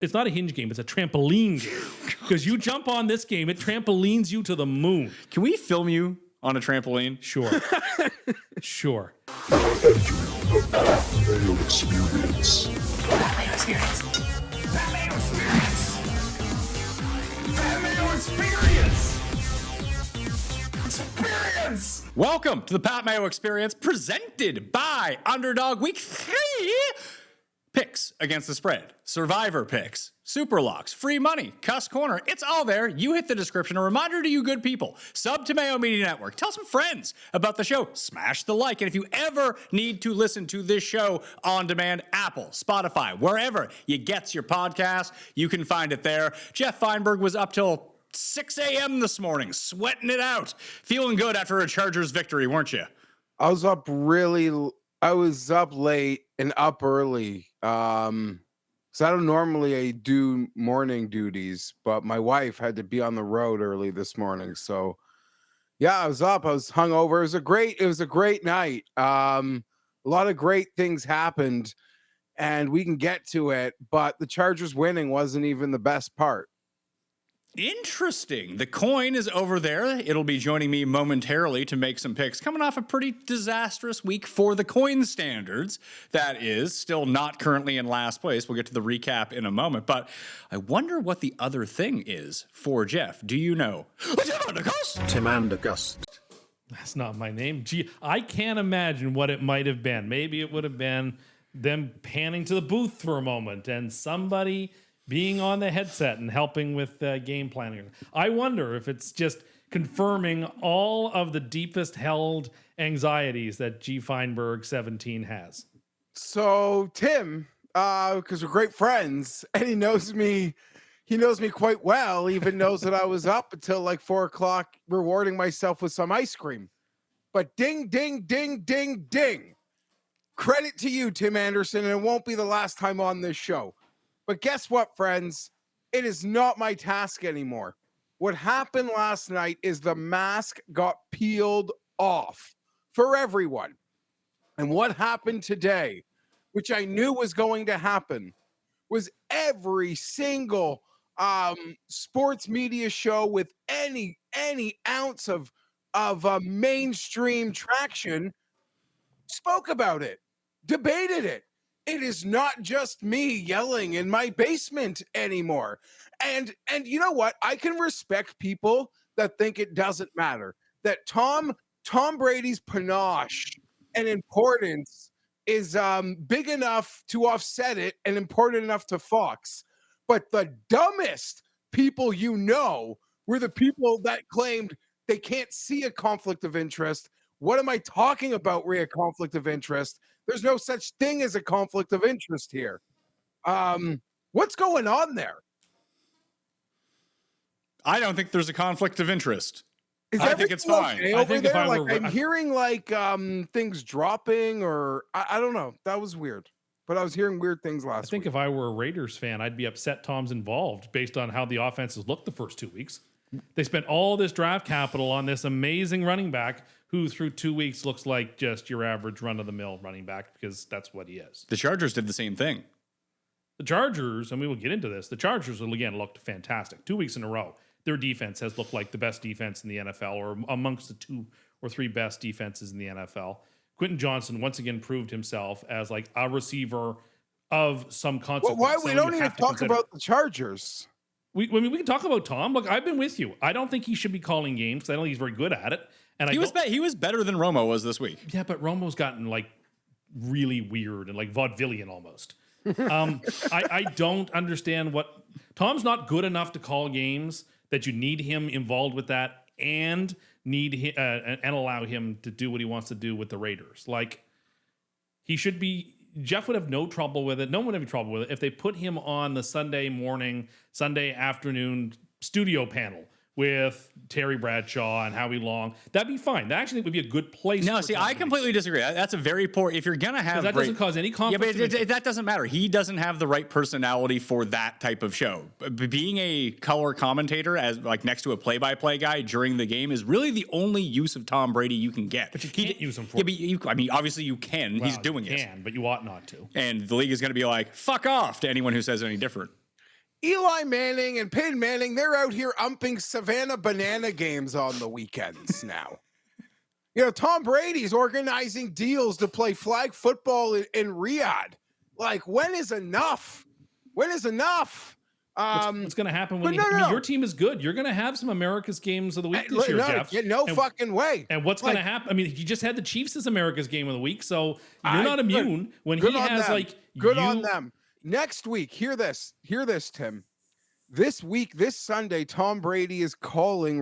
It's not a hinge game. It's a trampoline game. Because you jump on this game, it trampolines you to the moon. Can we film you on a trampoline? Sure. Sure. Mayo experience. Mayo experience. Mayo experience. Mayo experience. Experience. Welcome to the Pat Mayo Experience, presented by Underdog Week 3. Picks against the spread, Survivor picks, Superlocks, free money, Cust Corner. It's all there. You hit the description. A reminder to you good people, sub to Mayo Media Network. Tell some friends about the show. Smash the like. And if you ever need to listen to this show on demand, Apple, Spotify, wherever you get your podcast, you can find it there. Geoff Fienberg was up till 6 a.m. this morning, sweating it out. Feeling good after a Chargers victory, weren't you? I was up late and up early. So I don't normally do morning duties, but my wife had to be on the road early this morning. So yeah, I was up. I was hungover. It was a great night. A lot of great things happened, and we can get to it, but the Chargers winning wasn't even the best part. Interesting. The coin is over there. It'll be joining me momentarily to make some picks. Coming off a pretty disastrous week for the coin standards. That is still not currently in last place. We'll get to the recap in a moment. But I wonder what the other thing is for Geoff. Do you know? Timanda Cust. That's not my name. Gee, I can't imagine what it might have been. Maybe it would have been them panning to the booth for a moment and somebody being on the headset and helping with game planning. I wonder if it's just confirming all of the deepest held anxieties that G. Fienberg 17 has. So Tim, because we're great friends, and he knows me quite well, even knows that I was up until like 4 o'clock rewarding myself with some ice cream. But ding, ding, ding, ding, ding. Credit to you, Tim Anderson, and it won't be the last time on this show. But guess what, friends? It is not my task anymore. What happened last night is the mask got peeled off for everyone. And what happened today, which I knew was going to happen, was every single sports media show with any ounce of mainstream traction spoke about it, debated it. It is not just me yelling in my basement anymore. And you know what? I can respect people that think it doesn't matter. That Tom Brady's panache and importance is big enough to offset it and important enough to Fox. But the dumbest people you know were the people that claimed they can't see a conflict of interest. What am I talking about, Rhea, conflict of interest? There's no such thing as a conflict of interest here. What's going on there? I don't think there's a conflict of interest. I think it's fine. Okay I think if I were- I'm hearing like things dropping, or I don't know. That was weird. But I was hearing weird things last week. I think if I were a Raiders fan, I'd be upset Tom's involved based on how the offenses looked the first 2 weeks. They spent all this draft capital on this amazing running back who through 2 weeks looks like just your average run-of-the-mill running back, because that's what he is. The Chargers did the same thing. The Chargers, and we will get into this, the Chargers, again, looked fantastic. 2 weeks in a row. Their defense has looked like the best defense in the NFL, or amongst the 2 or 3 best defenses in the NFL. Quentin Johnson once again proved himself as like a receiver of some consequence. Why we don't even talk about the Chargers? We can talk about Tom. Look, I've been with you. I don't think he should be calling games because I don't think he's very good at it. And He was better than Romo was this week. Yeah, but Romo's gotten like really weird and like vaudevillian almost. I don't understand what Tom's not good enough to call games that you need him involved with that and and allow him to do what he wants to do with the Raiders. Like he should be. Geoff would have no trouble with it. No one would have any trouble with it if they put him on the Sunday morning, Sunday afternoon studio panel with Terry Bradshaw and Howie Long. That'd be fine. That actually would be a good place. No, see, I completely disagree. That's a very poor. If you're gonna have that doesn't cause any conflict. Yeah, but that doesn't matter. He doesn't have the right personality for that type of show. Being a color commentator, as like next to a play-by-play guy during the game, is really the only use of Tom Brady you can get. But you can't use him for. Yeah, but I mean, obviously you can. Well, He's doing you it. can, but you ought not to. And the league is going to be like, "Fuck off" to anyone who says any different. Eli Manning and Peyton Manning, they're out here umping Savannah Banana games on the weekends now. You know, Tom Brady's organizing deals to play flag football in Riyadh. Like, when is enough? When is enough? What's going to happen when your team is good? You're going to have some America's Games of the Week this year, Geoff. No fucking way. And what's going to happen? I mean, he just had the Chiefs as America's Game of the Week, so you're not immune when he has good on them. Next week, hear this, Tim. This week, this Sunday, Tom Brady is calling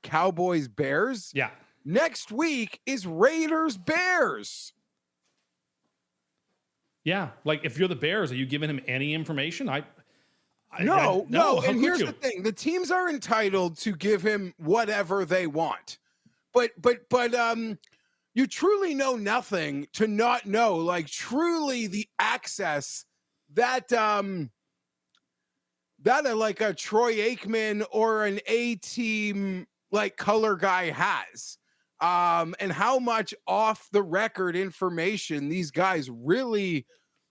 Cowboys Bears. Yeah. Next week is Raiders Bears. Yeah, like if you're the Bears, are you giving him any information? No. And here's the thing: the teams are entitled to give him whatever they want, but you truly know nothing to not know. Like truly, the access that like a Troy Aikman or an A-team like color guy has. And how much off the record information these guys really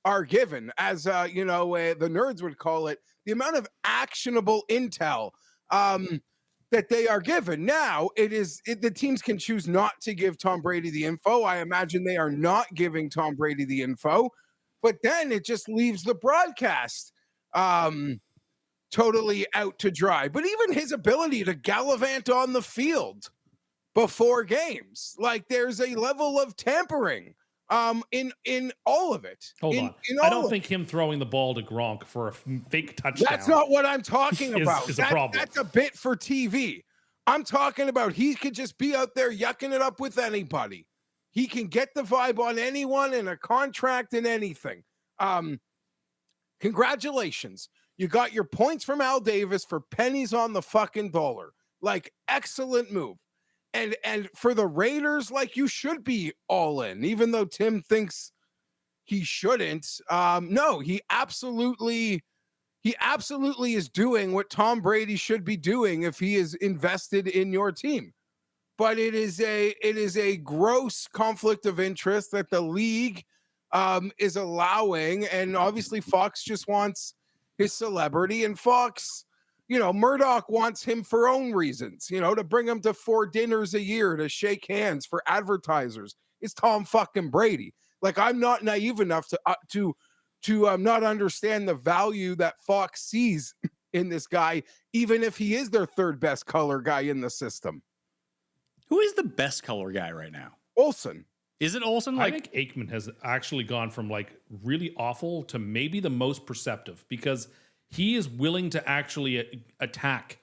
are given, as the nerds would call it, the amount of actionable intel that they are given. Now, the teams can choose not to give Tom Brady the info. I imagine they are not giving Tom Brady the info, but then it just leaves the broadcast totally out to dry. But even his ability to gallivant on the field before games, like there's a level of tampering in all of it. Hold on. I don't think him throwing the ball to Gronk for a fake touchdown. That's not what I'm talking about. Is a problem. That's a bit for TV. I'm talking about he could just be out there yucking it up with anybody. He can get the vibe on anyone in a contract and anything. Congratulations. You got your points from Al Davis for pennies on the fucking dollar. Like, excellent move. And for the Raiders, like, you should be all in, even though Tim thinks he shouldn't. No, he absolutely is doing what Tom Brady should be doing if he is invested in your team. But it is a gross conflict of interest that the league is allowing, and obviously Fox just wants his celebrity, and Fox, Murdoch wants him for own reasons, to bring him to 4 dinners a year to shake hands for advertisers. It's Tom fucking Brady. Like, I'm not naive enough to not understand the value that Fox sees in this guy, even if he is their third best color guy in the system. Who is the best color guy right now? Olsen. Is it Olsen? I think Aikman has actually gone from like really awful to maybe the most perceptive, because he is willing to actually attack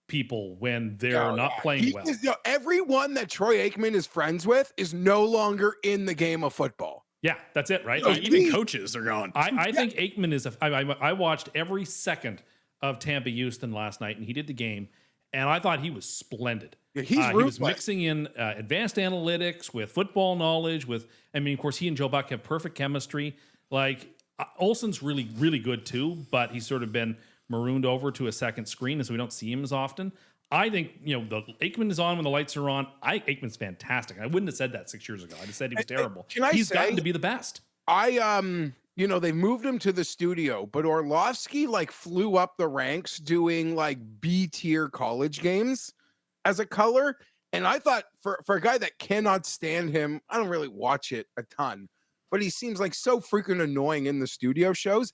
people when they're not playing well. Everyone that Troy Aikman is friends with is no longer in the game of football. Yeah, that's it, right? Even coaches are gone. I think Aikman is I watched every second of Tampa Houston last night, and he did the game, and I thought he was splendid. Yeah, he was mixing in advanced analytics with football knowledge. Of course, he and Joe Buck have perfect chemistry. Like, Olsen's really, really good too, but he's sort of been marooned over to a second screen, and so we don't see him as often. I think, the Aikman is on when the lights are on. Aikman's fantastic. I wouldn't have said that 6 years ago. I just said he was terrible. He's gotten to be the best. They moved him to the studio, but Orlovsky flew up the ranks doing B tier college games as a color. And I thought for a guy that cannot stand him, I don't really watch it a ton, but he seems like so freaking annoying in the studio shows.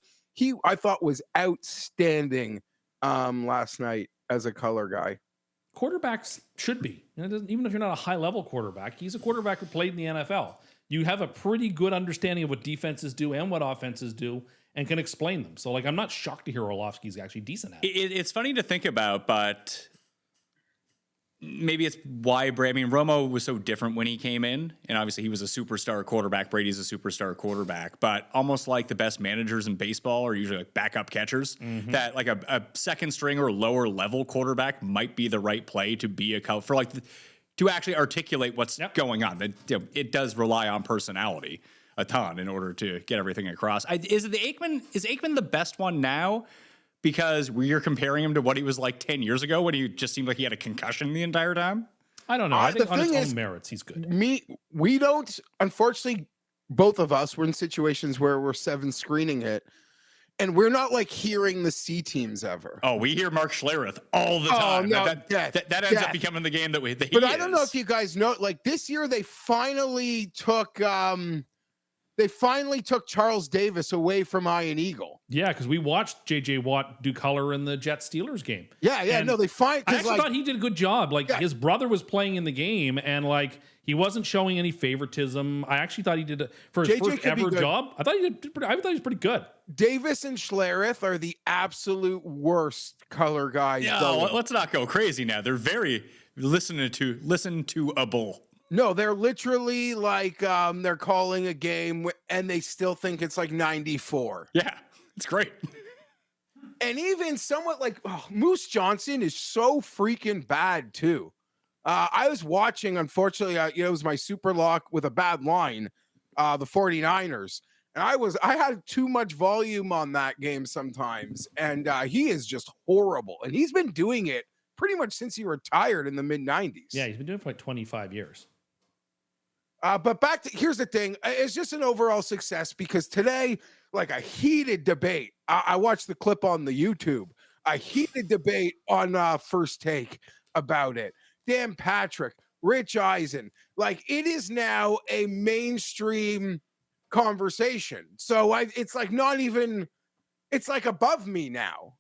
I thought was outstanding last night as a color guy. Quarterbacks should be. Even if you're not a high-level quarterback, he's a quarterback who played in the NFL. You have a pretty good understanding of what defenses do and what offenses do and can explain them. So, I'm not shocked to hear Orlovsky's actually decent at it. It's funny to think about, but maybe it's why Romo was so different when he came in, and obviously he was a superstar quarterback. Brady's a superstar quarterback, but almost like the best managers in baseball are usually backup catchers. Mm-hmm. That a second string or lower level quarterback might be the right play to be to actually articulate what's going on. It does rely on personality a ton in order to get everything across. Is Aikman the best one now? Because you're comparing him to what he was like 10 years ago when he just seemed like he had a concussion the entire time? I don't know. I think on his own merits, he's good. We don't, unfortunately, both of us were in situations where we're 7 screening it. and we're not like hearing the C teams ever. Oh, we hear Mark Schlereth all the time. no, that ends up becoming the game that he But I don't know is. if you guys know, like this year they finally took Charles Davis away from Iron Eagle. Yeah, because we watched JJ Watt do color in the Jets Steelers game. Yeah, And no, they I actually thought he did a good job. Like his brother was playing in the game, and like he wasn't showing any favoritism. I actually thought he did for his JJ first could be ever good. job. I thought he was pretty good. Davis and Schlereth are the absolute worst color guys. No, let's not go crazy now. They're very listen to a bull. No, they're literally like they're calling a game and they still think it's like 94. Yeah, it's great. And even somewhat like Moose Johnson is so freaking bad too. I was watching, unfortunately, it was my super lock with a bad line, the 49ers. And I had too much volume on that game sometimes. And he is just horrible. And he's been doing it pretty much since he retired in the mid 90s. Yeah, he's been doing it for like 25 years. But back to, here's the thing. It's just an overall success because today, like a heated debate. I watched the clip on the YouTube, a heated debate on First Take about it. Dan Patrick, Rich Eisen, like it is now a mainstream conversation. So it's like not even, it's like above me now.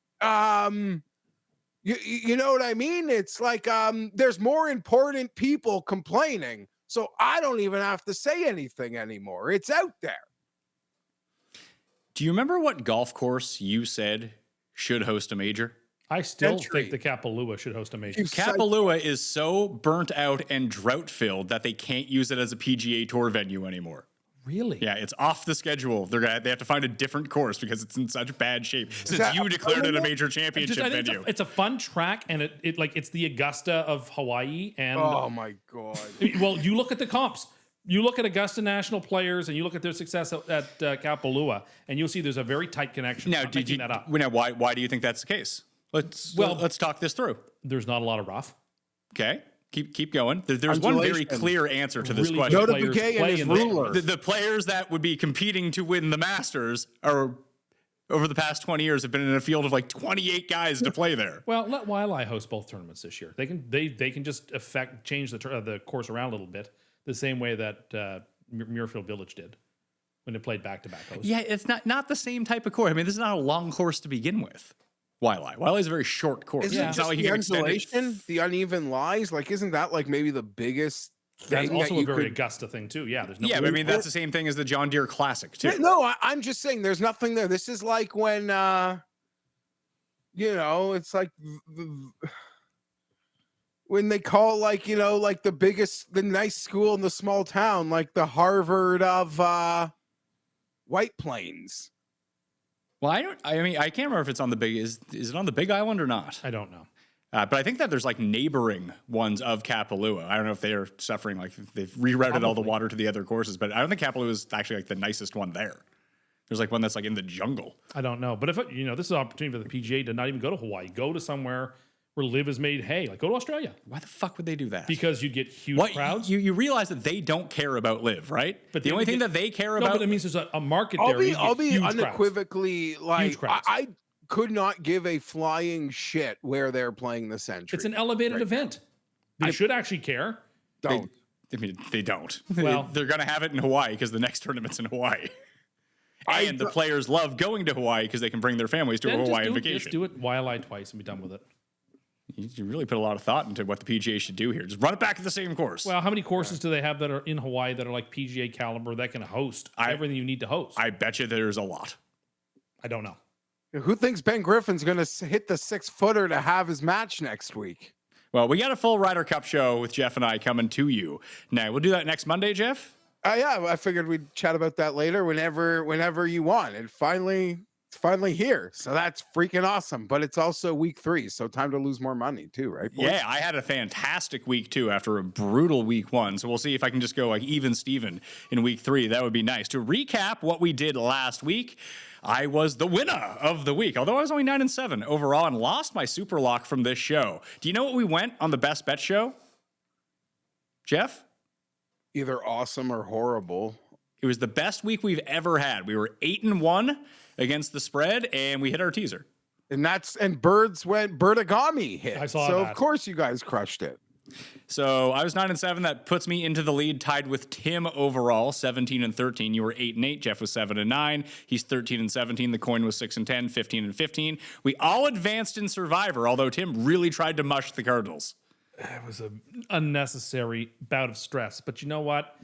You know what I mean? It's like there's more important people complaining. So I don't even have to say anything anymore. It's out there. Do you remember what golf course you said should host a major? I still Century. think the Kapalua should host a major. Kapalua is so burnt out and drought filled that they can't use it as a PGA Tour venue anymore. Really? Yeah, it's off the schedule. They have to find a different course because it's in such bad shape since that you a declared it a tournament? major championship I think venue. it's a fun track, and it's the Augusta of Hawaii. And Oh my God. well, you look at the comps. You look at Augusta National players, and you look at their success at Kapalua, and you'll see there's a very tight connection. Now, I'm making that up. Now, why do you think that's the case? Let's talk this through. There's not a lot of rough. Okay, keep going. There's one very Undulation. clear answer to this Really question. good Noda players Begay and play his in the- ruler. The players that would be competing to win the Masters are over the past 20 years have been in a field of like 28 guys to play there. Well, let Waialae host both tournaments this year. They can just change the course around a little bit, the same way that Muirfield Village did when it played back-to-back hosts. Yeah, it's not the same type of course. I mean, this is not a long course to begin with. Waialae is a very short course. Isn't It's it not just like you the can extend it. undulation, the uneven lies? Like, isn't that like maybe the biggest That's thing also that a you very could... Augusta thing too. Yeah, there's no. Yeah, but I mean, that's the same thing as the John Deere Classic, too. Yeah, no, I'm just saying there's nothing there. This is like when, it's like when they call like, like the nice school in the small town, like the Harvard of White Plains. Well, I can't remember if it's on the big, is it on the Big Island or not? I don't know. But I think that there's like neighboring ones of Kapalua. I don't know if they are suffering, like they've rerouted all the water to the other courses, but I don't think Kapalua is actually like the nicest one there. There's like one that's like in the jungle. I don't know. But if this is an opportunity for the PGA to not even go to Hawaii, go to somewhere where live is made hay. Like go to Australia Why the fuck would they do that? because you get huge What, crowds. you realize that they don't care about live, right? But the they only would thing get- that they care no, about. but it means there's a market I'll there. You be get huge crowds. unequivocally like crowds. I could not give a flying shit where they're playing the Century. It's an elevated event. They should actually care. Don't. They don't. Well- they're going to have it in Hawaii because the next tournament's in Hawaii. And the players love going to Hawaii because they can bring their families to a Then just Hawaiian do it- vacation. Just do it Waialae twice and be done with it. You really put a lot of thought into what the PGA should do here. Just run it back to the same course. Well, how many courses do they have that are in Hawaii that are like PGA caliber that can host everything you need to host? I bet you there's a lot. I don't know. Who thinks Ben Griffin's going to hit the 6-footer to have his match next week? Well, we got a full Ryder Cup show with Geoff and I coming to you. Now, we'll do that next Monday, Geoff? Yeah, I figured we'd chat about that later whenever you want. It's finally here. So that's freaking awesome. But it's also week 3, so time to lose more money too, right? boys? Yeah, I had a fantastic week too after a brutal week 1. So we'll see if I can just go like even Steven in week 3. That would be nice. To recap what we did last week, I was the winner of the week, although I was only 9-7 overall and lost my super lock from this show. Do you know what we went on the best bet show? Geoff? Either awesome or horrible. It was the best week we've ever had. We were 8-1. against the spread, and we hit our teaser. And Birds went Birdagami hit. I saw so that. of course you guys crushed it. So I was 9-7. That puts me into the lead, tied with Tim overall, 17-13. You were 8-8. Jeff was 7-9. He's 13-17. The coin was 6-10, 15-15. We all advanced in Survivor, although Tim really tried to mush the Cardinals. It was an unnecessary bout of stress. But you know what?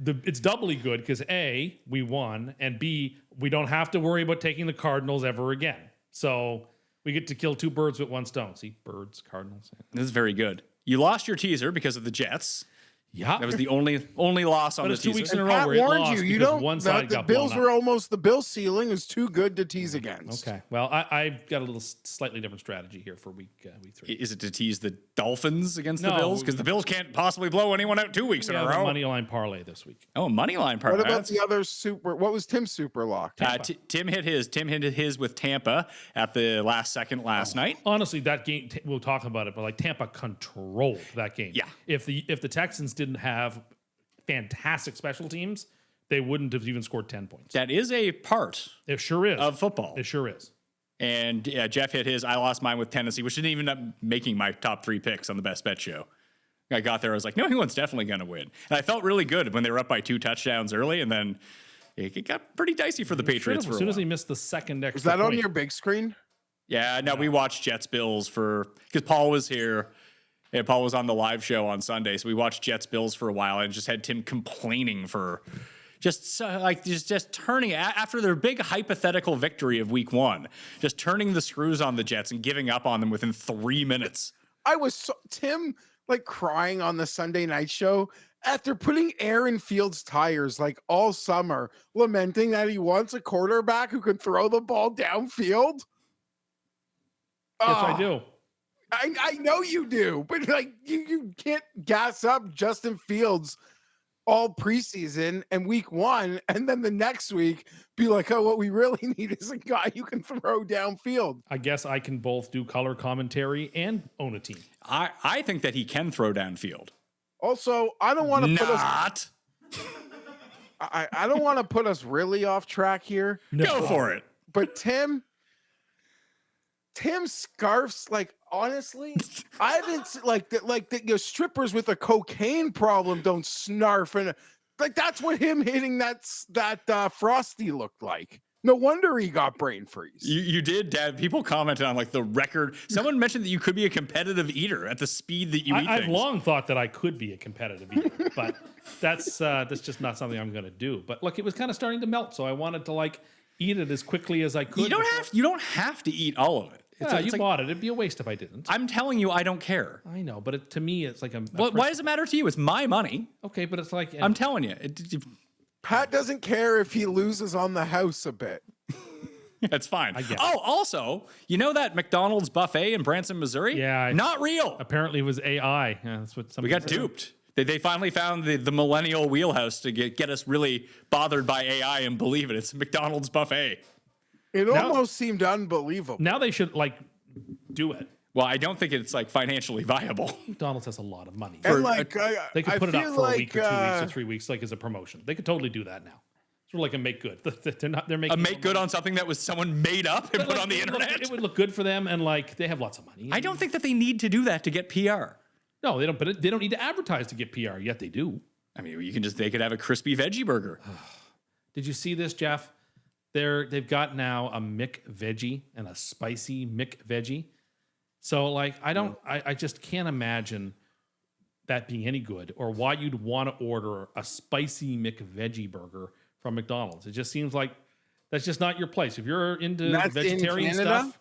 It's doubly good because A, we won, and B, we don't have to worry about taking the Cardinals ever again. So we get to kill two birds with one stone. See, birds, Cardinals. This is very good. You lost your teaser because of the Jets. Yeah. That was the only loss on But the it's 2 weeks in teaser. a row Pat where it warned lost you. You because don't. one side The got Bills blown were up. almost. The Bill ceiling is too good to tease against. Okay. Well, I've got a little slightly different strategy here for week 3. Is it to tease the Dolphins against the No. Bills? Because the Bills can't possibly blow anyone out 2 weeks in a row. Money line parlay this week. Oh, money line part. What about the other super? What was Tim's super lock? Tim hit his. Tim hit his with Tampa at the last second last night. Honestly, that game we'll talk about it, but like Tampa controlled that game. Yeah. If the Texans didn't have fantastic special teams, they wouldn't have even scored 10 points. That is a part It sure is. of football. It sure is. And Jeff hit his. I lost mine with Tennessee, which didn't even end up making my top 3 picks on the best bet show. I got there. I was like, no, anyone's definitely going to win. And I felt really good when they were up by 2 touchdowns early. And then it got pretty dicey for the Patriots for As a soon as while. he missed the second extra Was that on point. your big screen? Yeah, no, we watched Jets Bills because Paul was here. And Paul was on the live show on Sunday. So we watched Jets Bills for a while and just had Tim complaining for just turning after their big hypothetical victory of week 1, just turning the screws on the Jets and giving up on them within 3 minutes. I was Tim like crying on the Sunday night show after putting air in Fields' tires like all summer, lamenting that he wants a quarterback who can throw the ball downfield. Yes, Ah. I do. I know you do, but like you can't gas up Justin Fields all preseason and week 1, and then the next week be like, oh, what we really need is a guy who can throw downfield. I guess I can both do color commentary and own a team. I think that he can throw downfield. Also, I don't want to put us. Not. I don't want to put us really off track here, Go for it. but Tim scarfs, like honestly, I haven't like the strippers with a cocaine problem don't snarf, and like that's what him hitting that Frosty looked like. No wonder he got brain freeze. You did, Dad. People commented on like the record. Someone mentioned that you could be a competitive eater at the speed that you eat I've things. long thought that I could be a competitive eater, but that's just not something I'm going to do. But look, it was kind of starting to melt, so I wanted to like eat it as quickly as I could. You don't have to eat all of it. Yeah, you bought it. It'd be a waste if I didn't. I'm telling you, I don't care. I know, but to me, it's like a Why does it matter to you? It's my money. okay, but it's like I'm telling you. Pat doesn't care if he loses on the house a bit. That's fine. I get it. Oh, also, you know that McDonald's buffet in Branson, Missouri? Yeah, Not real. apparently it was AI. Yeah, that's what We got duped. They finally found the millennial wheelhouse to get us really bothered by AI and believe it. It's a McDonald's buffet. It almost seemed unbelievable. Now they should like do it. Well, I don't think it's like financially viable. McDonald's has a lot of money. And like They could I put it up feel for like, a week or 2 weeks or 3 weeks, like as a promotion. They could totally do that now. Sort of like a make good. They're making A make good on something that was someone made up and But, put like, on the it would look- internet. It would look good for them, and like they have lots of money. I don't think that they need to do that to get PR. No, they don't. But they don't need to advertise to get PR. Yet they do. I mean, they could have a crispy veggie burger. Did you see this, Jeff? They've got now a McVeggie and a spicy McVeggie. So like I just can't imagine that being any good, or why you'd want to order a spicy McVeggie burger from McDonald's. It just seems like that's just not your place. If you're into That's in vegetarian Canada? stuff,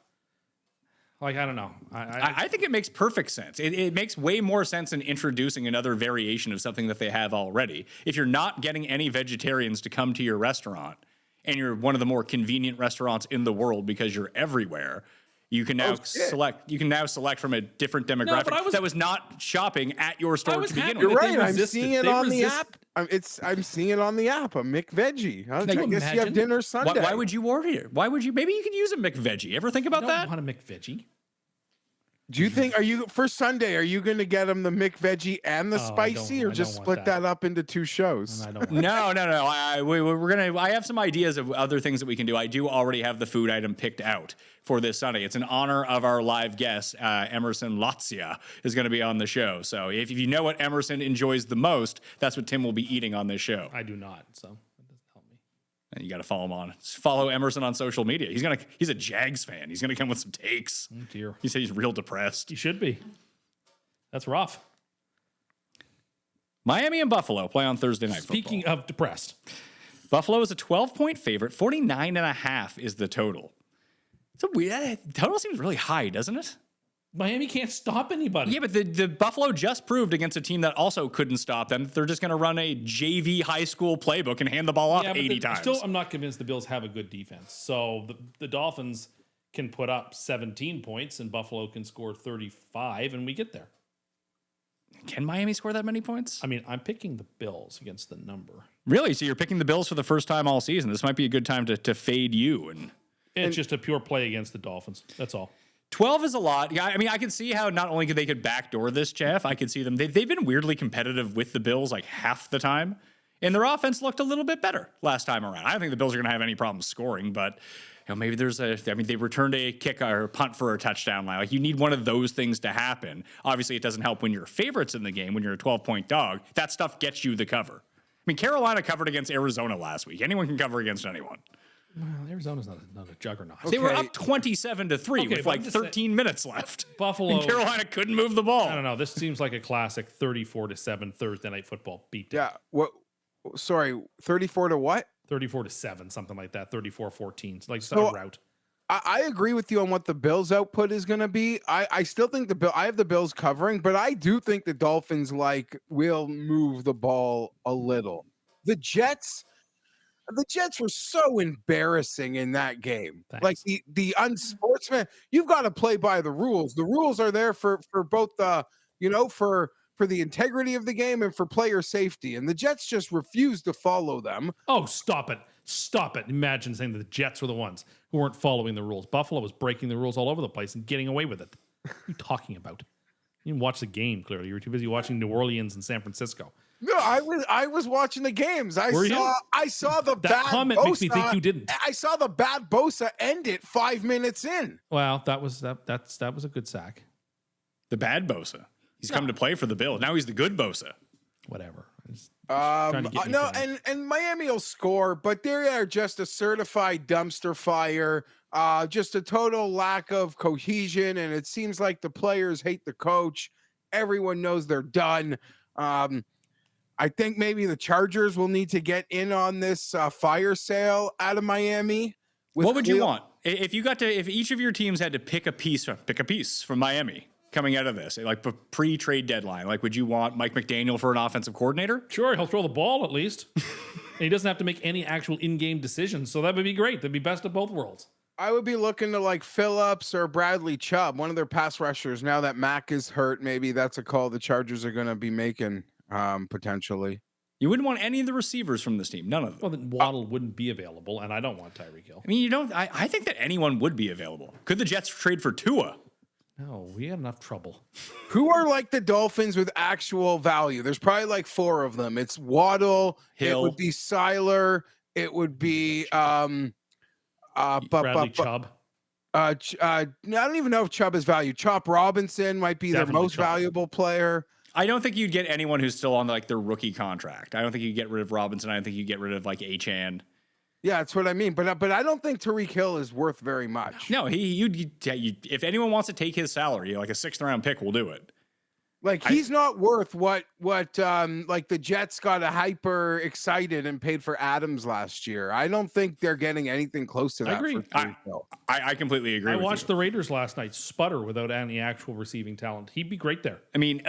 like I don't know. I think it makes perfect sense. It makes way more sense than introducing another variation of something that they have already. If you're not getting any vegetarians to come to your restaurant, and you're one of the more convenient restaurants in the world because you're everywhere, you can now select. You can now select from a different demographic but that was not shopping at your store to begin happy with. You're that they right. I'm resisted. seeing it They on the resist- app. I'm seeing it on the app. A McVeggie. I guess you imagine? have dinner Sunday. Why would you order it? Why would you? Maybe you could use a McVeggie. Ever think about I that? don't want a McVeggie. Do you think, are you for Sunday, are you going to get him the McVeggie and the Oh, spicy, I or don't just want split that up into 2 shows? I don't want No. I have some ideas of other things that we can do. I do already have the food item picked out for this Sunday. It's in honor of our live guest, Emerson Latzia, is going to be on the show. So if you know what Emerson enjoys the most, that's what Tim will be eating on this show. I do not, so that doesn't help me. And you got to follow him on. Follow Emerson on social media. He's a Jags fan. He's gonna come with some takes. Oh, dear. He said he's real depressed. You should be. That's rough. Miami and Buffalo play on Thursday night Speaking football. of depressed, Buffalo is a 12-point favorite. 49.5 is the total. So total seems really high, doesn't it? Miami can't stop anybody. Yeah, but the Buffalo just proved against a team that also couldn't stop them that they're just going to run a JV high school playbook and hand the ball off but 80 times. Still, I'm not convinced the Bills have a good defense. So the Dolphins can put up 17 points and Buffalo can score 35 and we get there. Can Miami score that many points? I mean, I'm picking the Bills against the number. Really? So you're picking the Bills for the first time all season. This might be a good time to fade you. And It's just a pure play against the Dolphins. That's all. 12 is a lot. Yeah, I mean, I can see how not only they could backdoor this, Geoff, I could see them. They've been weirdly competitive with the Bills like half the time. And their offense looked a little bit better last time around. I don't think the Bills are going to have any problem scoring, but maybe they returned a kick or punt for a touchdown line. Like you need one of those things to happen. Obviously, it doesn't help when you're favorites in the game, when you're a 12-point dog. That stuff gets you the cover. I mean, Carolina covered against Arizona last week. Anyone can cover against anyone. Well, Arizona's not a juggernaut. They were up 27-3 with like 13 minutes left. Buffalo. And Carolina couldn't move the ball. I don't know. This seems like a classic 34-7 Thursday night football beatdown. Yeah. What? Sorry, 34 to what? 34-7, something like that. 34-14. It's like So- a route. I agree with you on what the Bills' output is going to be. I still think I have the Bills covering, but I do think the Dolphins will move the ball a little. The Jets were so embarrassing in that game. Thanks. Like the unsportsman. You've got to play by the rules. The rules are there for both the for the integrity of the game and for player safety. And the Jets just refuse to follow them. Oh, stop it. Stop it. Imagine saying that the Jets were the ones who weren't following the rules. Buffalo was breaking the rules all over the place and getting away with it. What are you talking about? You didn't watch the game, clearly. You were too busy watching New Orleans and San Francisco. No, I was watching the games. I saw the That bad comment Bosa. makes me think you didn't. I saw the bad Bosa end it 5 minutes in. Well, that was a good sack. The bad Bosa. He's come to play for the Bills. Now he's the good Bosa. Whatever. Trying to get me No, going. and Miami will score, but they are just a certified dumpster fire. Just a total lack of cohesion, and it seems like the players hate the coach. Everyone knows they're done. I think maybe the Chargers will need to get in on this fire sale out of Miami. What would you want if each of your teams had to pick a piece from Miami coming out of this, like pre-trade deadline? Like, would you want Mike McDaniel for an offensive coordinator? Sure, he'll throw the ball at least. And he doesn't have to make any actual in-game decisions, so that would be great. That'd be best of both worlds. I would be looking to like Phillips or Bradley Chubb, one of their pass rushers. Now that Mack is hurt, maybe that's a call the Chargers are going to be making potentially. You wouldn't want any of the receivers from this team. None of them. Well, then Waddle wouldn't be available, and I don't want Tyreek Hill. I mean, you don't. I think that anyone would be available. Could the Jets trade for Tua? No, we had enough trouble. Who are like the Dolphins with actual value? There's probably like 4 of them. It's Waddle. Hill. It would be Seiler. It would be Bradley Chubb. I don't even know if Chubb is value. Chop Robinson might be Definitely their most Chubb. valuable player. I don't think you'd get anyone who's still on like their rookie contract. I don't think you'd get rid of Robinson. I don't think you'd get rid of like Achane. Yeah, that's what I mean. But I don't think Tyreek Hill is worth very much. No, if anyone wants to take his salary, like a 6th round pick, will do it. Like he's not worth what like the Jets got a hyper excited and paid for Adams last year. I don't think they're getting anything close to that. I agree. For Tyreek Hill. I completely agree. I with watched you. the Raiders last night sputter without any actual receiving talent. He'd be great there. I mean,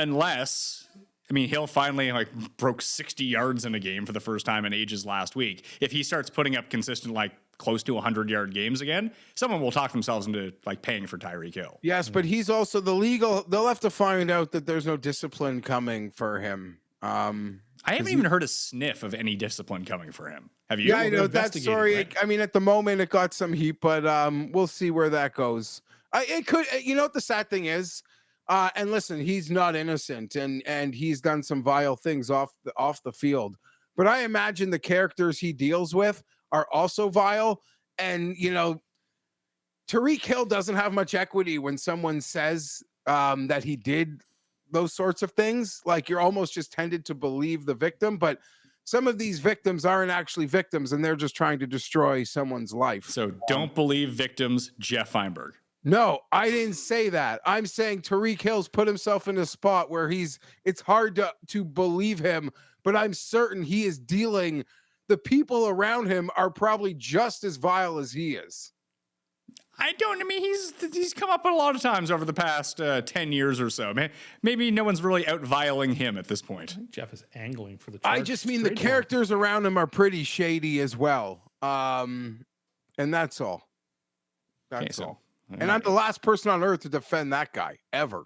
Hill finally like broke 60 yards in a game for the first time in ages last week. If he starts putting up consistent like close to 100-yard games again, someone will talk themselves into like paying for Tyreek Hill. Yes, but he's also they'll have to find out that there's no discipline coming for him. I haven't even heard a sniff of any discipline coming for him. Have you? Yeah, I know that investigating, story. right? I mean, at the moment it got some heat, but we'll see where that goes. It could. You know what the sad thing is? And listen, he's not innocent, and he's done some vile things off the field. But I imagine the characters he deals with are also vile. And Tariq Hill doesn't have much equity when someone says that he did those sorts of things. Like, you're almost just tended to believe the victim, but some of these victims aren't actually victims, and they're just trying to destroy someone's life. So don't believe victims, Geoff Fienberg. No, I didn't say that. I'm saying Tariq Hill's put himself in a spot where it's hard to believe him, but I'm certain he is dealing. The people around him are probably just as vile as he is. I mean, he's come up a lot of times over the past 10 years or so. Maybe no one's really out-viling him at this point. I think Geoff is angling for the I just mean the characters around him are pretty shady as well. And that's all. That's all. And I'm the last person on earth to defend that guy ever.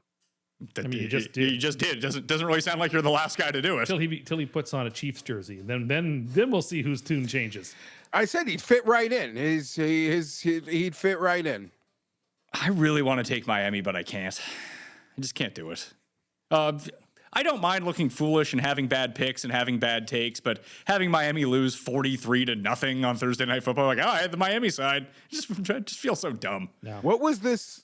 I mean, you just did. You just did. Doesn't really sound like you're the last guy to do it. Till he puts on a Chiefs jersey, then we'll see whose tune changes. I said he'd fit right in. He'd fit right in. I really want to take Miami, but I can't. I just can't do it. I don't mind looking foolish and having bad picks and having bad takes, but having Miami lose 43-0 on Thursday Night Football, like, I had the Miami side, just feels so dumb. No. What was this?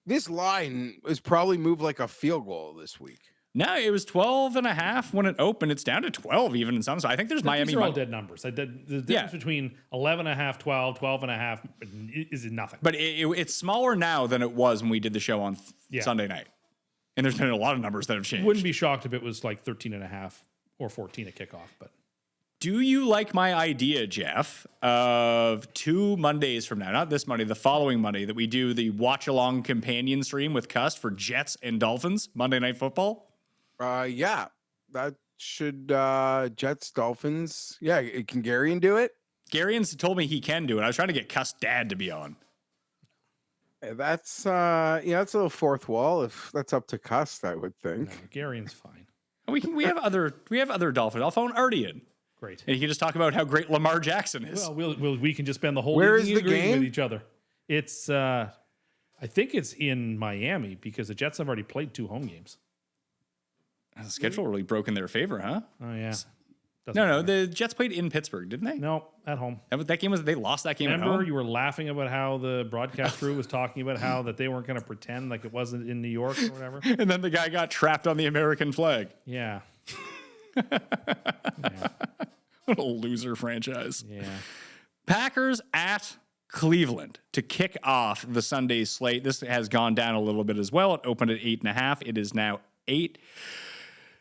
This line is probably moved like a field goal this week. No, it was 12.5 when it opened. It's down to 12 even in some. So I think there's Miami. These are all dead numbers. The difference between 11.5, 12, 12.5 is nothing. But it's smaller now than it was when we did the show on Sunday night. And there's been a lot of numbers that have changed. Wouldn't be shocked if it was like 13.5 or 14 at kickoff. But do you like my idea, Geoff, of 2 Mondays from now, not this Monday, the following Monday, that we do the watch-along companion stream with Cust for Jets and Dolphins, Monday Night Football? Yeah. That should, Jets, Dolphins. Yeah, can Garion do it? Garion's told me he can do it. I was trying to get Cust's dad to be on. That's that's a little fourth wall. If that's up to Cust, I would think. No, Garion's fine. We have other Dolphins. I'll phone Artie in. Great. And he can just talk about how great Lamar Jackson is. Well, we can just spend the whole Where evening is the agreeing game? with each other. It's I think it's in Miami because the Jets have already played 2 home games. The schedule really broke in their favor, huh? Oh yeah. No, the Jets played in Pittsburgh, didn't they? No, at home. That game was they lost that game. Remember, at home? you were laughing about how the broadcast crew was talking about how that they weren't going to pretend like it wasn't in New York or whatever. And then the guy got trapped on the American flag. Yeah. What a loser franchise. Yeah. Packers at Cleveland to kick off the Sunday slate. This has gone down a little bit as well. It opened at 8.5. It is now 8.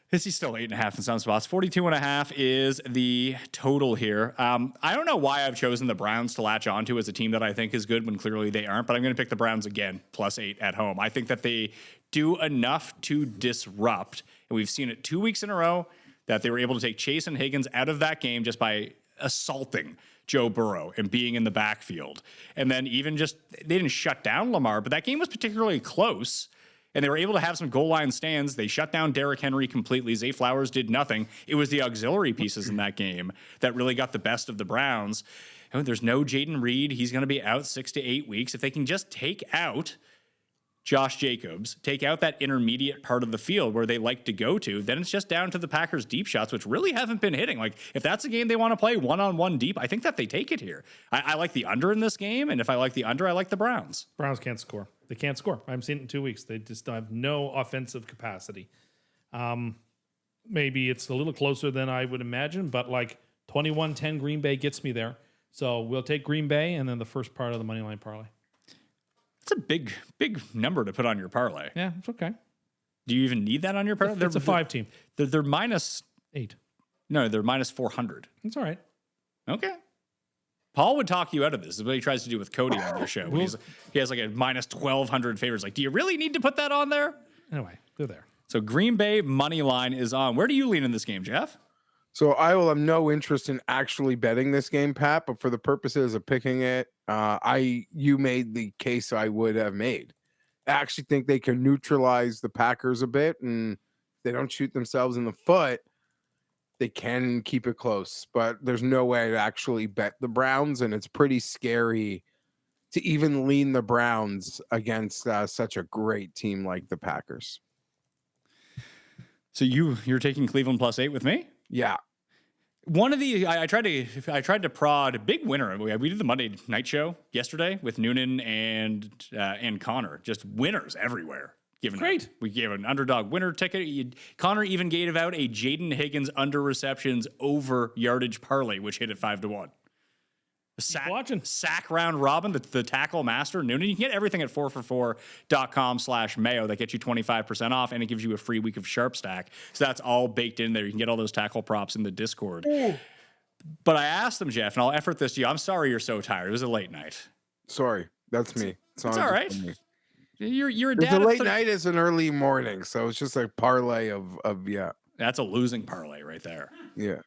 This is still 8.5 in some spots. 42.5 is the total here. I don't know why I've chosen the Browns to latch onto as a team that I think is good when clearly they aren't, but I'm going to pick the Browns again, +8 at home. I think that they do enough to disrupt, and we've seen it 2 weeks in a row that they were able to take Chase and Higgins out of that game just by assaulting Joe Burrow and being in the backfield. And then even just, they didn't shut down Lamar, but that game was particularly close. And they were able to have some goal line stands. They shut down Derrick Henry completely. Zay Flowers did nothing. It was the auxiliary pieces in that game that really got the best of the Browns. And there's no Jaden Reed. He's going to be out 6 to 8 weeks. If they can just take out Josh Jacobs, take out that intermediate part of the field where they like to go to, then it's just down to the Packers' deep shots, which really haven't been hitting. Like, if that's a game they want to play one-on-one deep, I think that they take it here. I like the under in this game, and if I like the under, I like the Browns. Browns can't score. They can't score. I haven't seen it in 2 weeks. They just have no offensive capacity. Maybe it's a little closer than I would imagine, but like 21-10 Green Bay gets me there. So we'll take Green Bay and then the first part of the money line parlay. It's a big number to put on your parlay. Yeah, it's okay. Do you even need that on your parlay? It's a 5 team. They're minus 8. No, they're minus 400. It's all right. Okay. Paul would talk you out of this. This is what he tries to do with Cody on their show. He has like a minus 1,200 favors. Like, do you really need to put that on there? Anyway, they're there. So Green Bay money line is on. Where do you lean in this game, Geoff? So I will have no interest in actually betting this game, Pat, but for the purposes of picking it, you made the case I would have made. I actually think they can neutralize the Packers a bit, and if they don't shoot themselves in the foot, they can keep it close. But there's no way to actually bet the Browns, and it's pretty scary to even lean the Browns against such a great team like the Packers. So you're taking Cleveland +8 with me? Yeah. One of the I tried to prod a big winner. We did the Monday night show yesterday with Noonan and Connor. Just winners everywhere. Great. We gave an underdog winner ticket. Connor even gave out a Jaden Higgins under receptions over yardage parlay, which hit at 5-1. Sack round robin, the tackle master, Noonan. You can get everything at 4for4.com/Mayo. That gets you 25% off, and it gives you a free week of Sharp Stack. So that's all baked in there. You can get all those tackle props in the Discord. But I asked them, Geoff, and I'll effort this to you. I'm sorry you're so tired. It was a late night. Sorry, that's me. It's all right. You're a It's dad. a late night is an early morning, so it's just a parlay of yeah. That's a losing parlay right there. Yeah.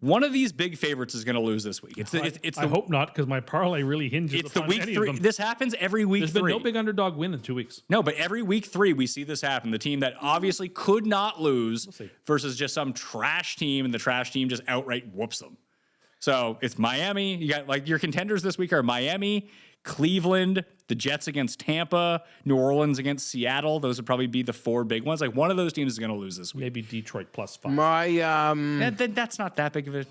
One of these big favorites is going to lose this week. I hope not, because my parlay really hinges It's the upon week any 3. of them. This happens every week. There's 3. been no big underdog win in 2 weeks. No, but every week 3 we see this happen. The team that obviously could not lose versus just some trash team, and the trash team just outright whoops them. So it's Miami. You got like your contenders this week are Miami, Cleveland, the Jets against Tampa, New Orleans against Seattle. Those would probably be the 4 big ones. Like one of those teams is going to lose this week. Maybe Detroit +5. That's not that big of a.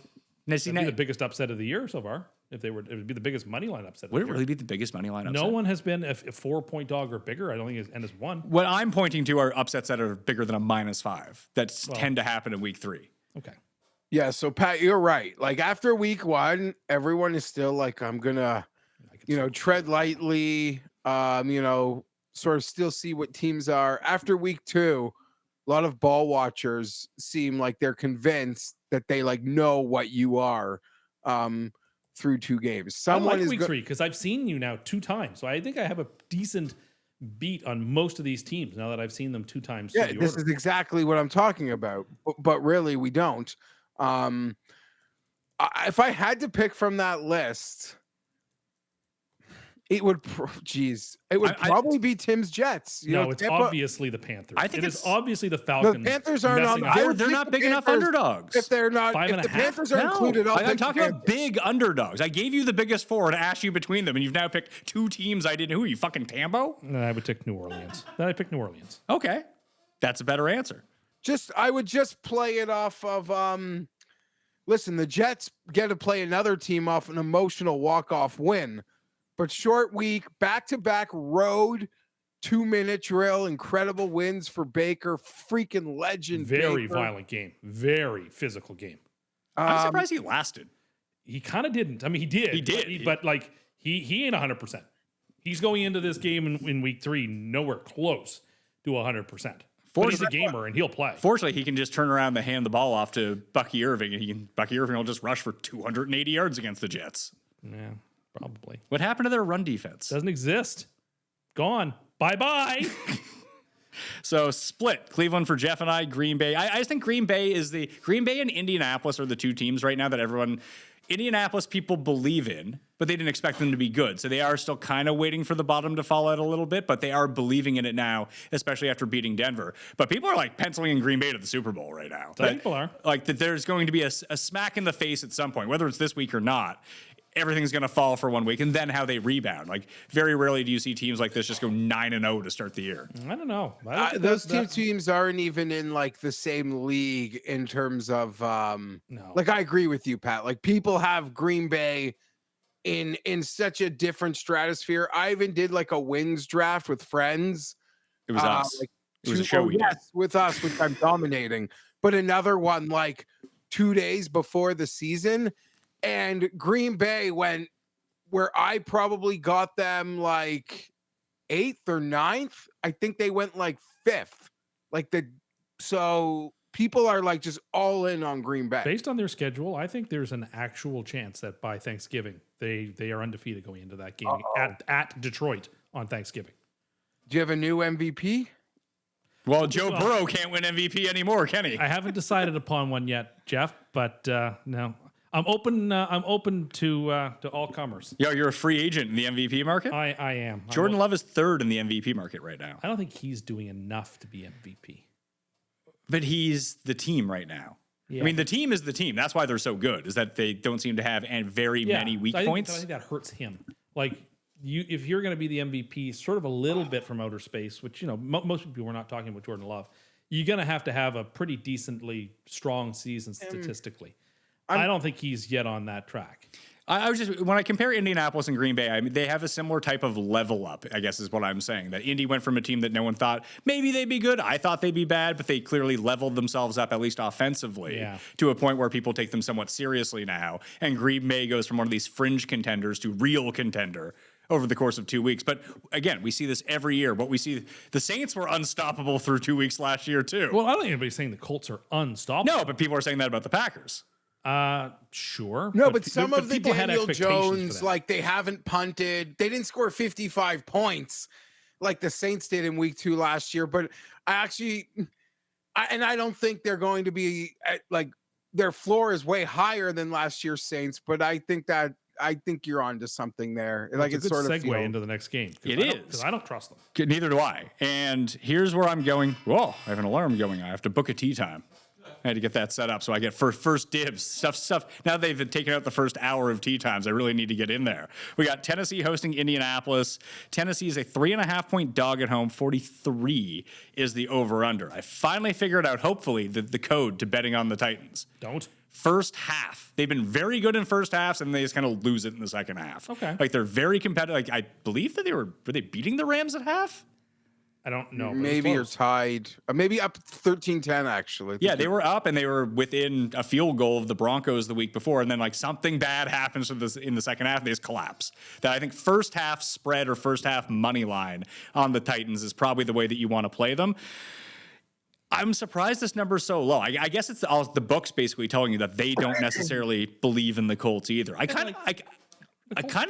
That'd be the biggest upset of the year so far. It would be the biggest money line upset. Would it really be the biggest money line upset? No one has been a 4-point dog or bigger. I don't think it's won. What I'm pointing to are upsets that are bigger than a -5 that tend to happen in week 3. Okay. Yeah, so Pat, you're right. Like after week 1, everyone is still like, I'm gonna, tread lightly. Sort of still see what teams are. After week 2, a lot of ball watchers seem like they're convinced that they like know what you are through 2 games. I like week 3 because I've seen you now 2 times, so I think I have a decent beat on most of these teams now that I've seen them 2 times. Yeah, this is exactly what I'm talking about. But really, we don't. If I had to pick from that list, it would, probably be Tim's Jets. It's obviously the Panthers. I think it's obviously the Falcons. The Panthers aren't on. They're not big enough underdogs. If they're not, if the Panthers are included, I'm talking about big underdogs. I gave you the biggest 4 and asked you between them, and you've now picked 2 teams I didn't. Who are you, fucking Tambo? No, I would take New Orleans. Then I pick New Orleans. Okay, that's a better answer. I would just play it off of. Listen, the Jets get to play another team off an emotional walk-off win. But short week, back-to-back road, 2-minute drill, incredible wins for Baker, freaking legend. Very Baker. violent game, very physical game. I'm surprised he lasted. He kind of didn't. I mean, he did. He did. But he ain't 100%. He's going into this game in week 3 nowhere close to 100%. But he's a gamer and he'll play. Fortunately, he can just turn around and hand the ball off to Bucky Irving, and Bucky Irving will just rush for 280 yards against the Jets. Yeah. Probably. What happened to their run defense? Doesn't exist. Gone. Bye-bye. So split. Cleveland for Geoff and I. Green Bay. I just think Green Bay and Indianapolis are the 2 teams right now that Indianapolis people believe in, but they didn't expect them to be good. So they are still kind of waiting for the bottom to fall out a little bit, but they are believing in it now, especially after beating Denver. But people are like penciling in Green Bay to the Super Bowl right now. People are. Like that there's going to be a smack in the face at some point, whether it's this week or not. Everything's going to fall for 1 week, and then how they rebound. Like, very rarely do you see teams like this just go 9-0 to start the year. I don't know. Those 2 teams aren't even in like the same league in terms of no. Like I agree with you, Pat. Like people have Green Bay in such a different stratosphere. I even did like a wins draft with friends. It was us. It was a show we did. With us, which I'm dominating. But another one like 2 days before the season. And Green Bay went where I probably got them like 8th or 9th. I think they went like 5th. So people are like just all in on Green Bay. Based on their schedule, I think there's an actual chance that by Thanksgiving they are undefeated going into that game at Detroit on Thanksgiving. Do you have a new MVP? Well, Joe Burrow can't win MVP anymore, can he? I haven't decided upon one yet, Geoff, but no. I'm open to all comers. Yo, you're a free agent in the MVP market? I am. Jordan Love is 3rd in the MVP market right now. I don't think he's doing enough to be MVP. But he's the team right now. Yeah. I mean, the team is the team. That's why they're so good, is that they don't seem to have many weak points. I think that hurts him. Like if you're going to be the MVP, sort of a little bit from outer space, which most people were not talking about Jordan Love. You're going to have a pretty decently strong season statistically. I don't think he's yet on that track. I was just, when I compare Indianapolis and Green Bay, I mean, they have a similar type of level up, I guess is what I'm saying. That Indy went from a team that no one thought maybe they'd be good. I thought they'd be bad, but they clearly leveled themselves up, at least offensively, to a point where people take them somewhat seriously now. And Green Bay goes from one of these fringe contenders to real contender over the course of 2 weeks. But again, we see this every year. What we see, the Saints were unstoppable through 2 weeks last year too. Well, I don't think anybody's saying the Colts are unstoppable. No, but people are saying that about the Packers. Sure. No, but some of the people had Daniel expectations for Jones, that. like they haven't punted. They didn't score 55 points like the Saints did in week 2 last year. But I don't think they're going to be like their floor is way higher than last year's Saints. But I think you're onto something there. Well, like it's a sort good of segue into the next game. It is because I don't trust them. Neither do I. And here's where I'm going. Whoa, I have an alarm going. I have to book a tea time. I had to get that set up so I get first dibs. Stuff. Now they've taken out the first hour of tea times. I really need to get in there. We got Tennessee hosting Indianapolis. Tennessee is a 3.5-point dog at home. 43 is the over/under. I finally figured out, hopefully, the code to betting on the Titans. Don't. First half. They've been very good in first halves, and they just kind of lose it in the second half. Okay. Like they're very competitive. Like I believe that were they beating the Rams at half? I don't know. maybe you're tied. Maybe up 13-10 actually. Yeah, they were up and they were within a field goal of the Broncos the week before, and then like something bad happens in the second half, they just collapse. That I think first half spread or first half money line on the Titans is probably the way that you want to play them. I'm surprised this number is so low. I guess it's the books basically telling you that they don't necessarily believe in the Colts either. I kind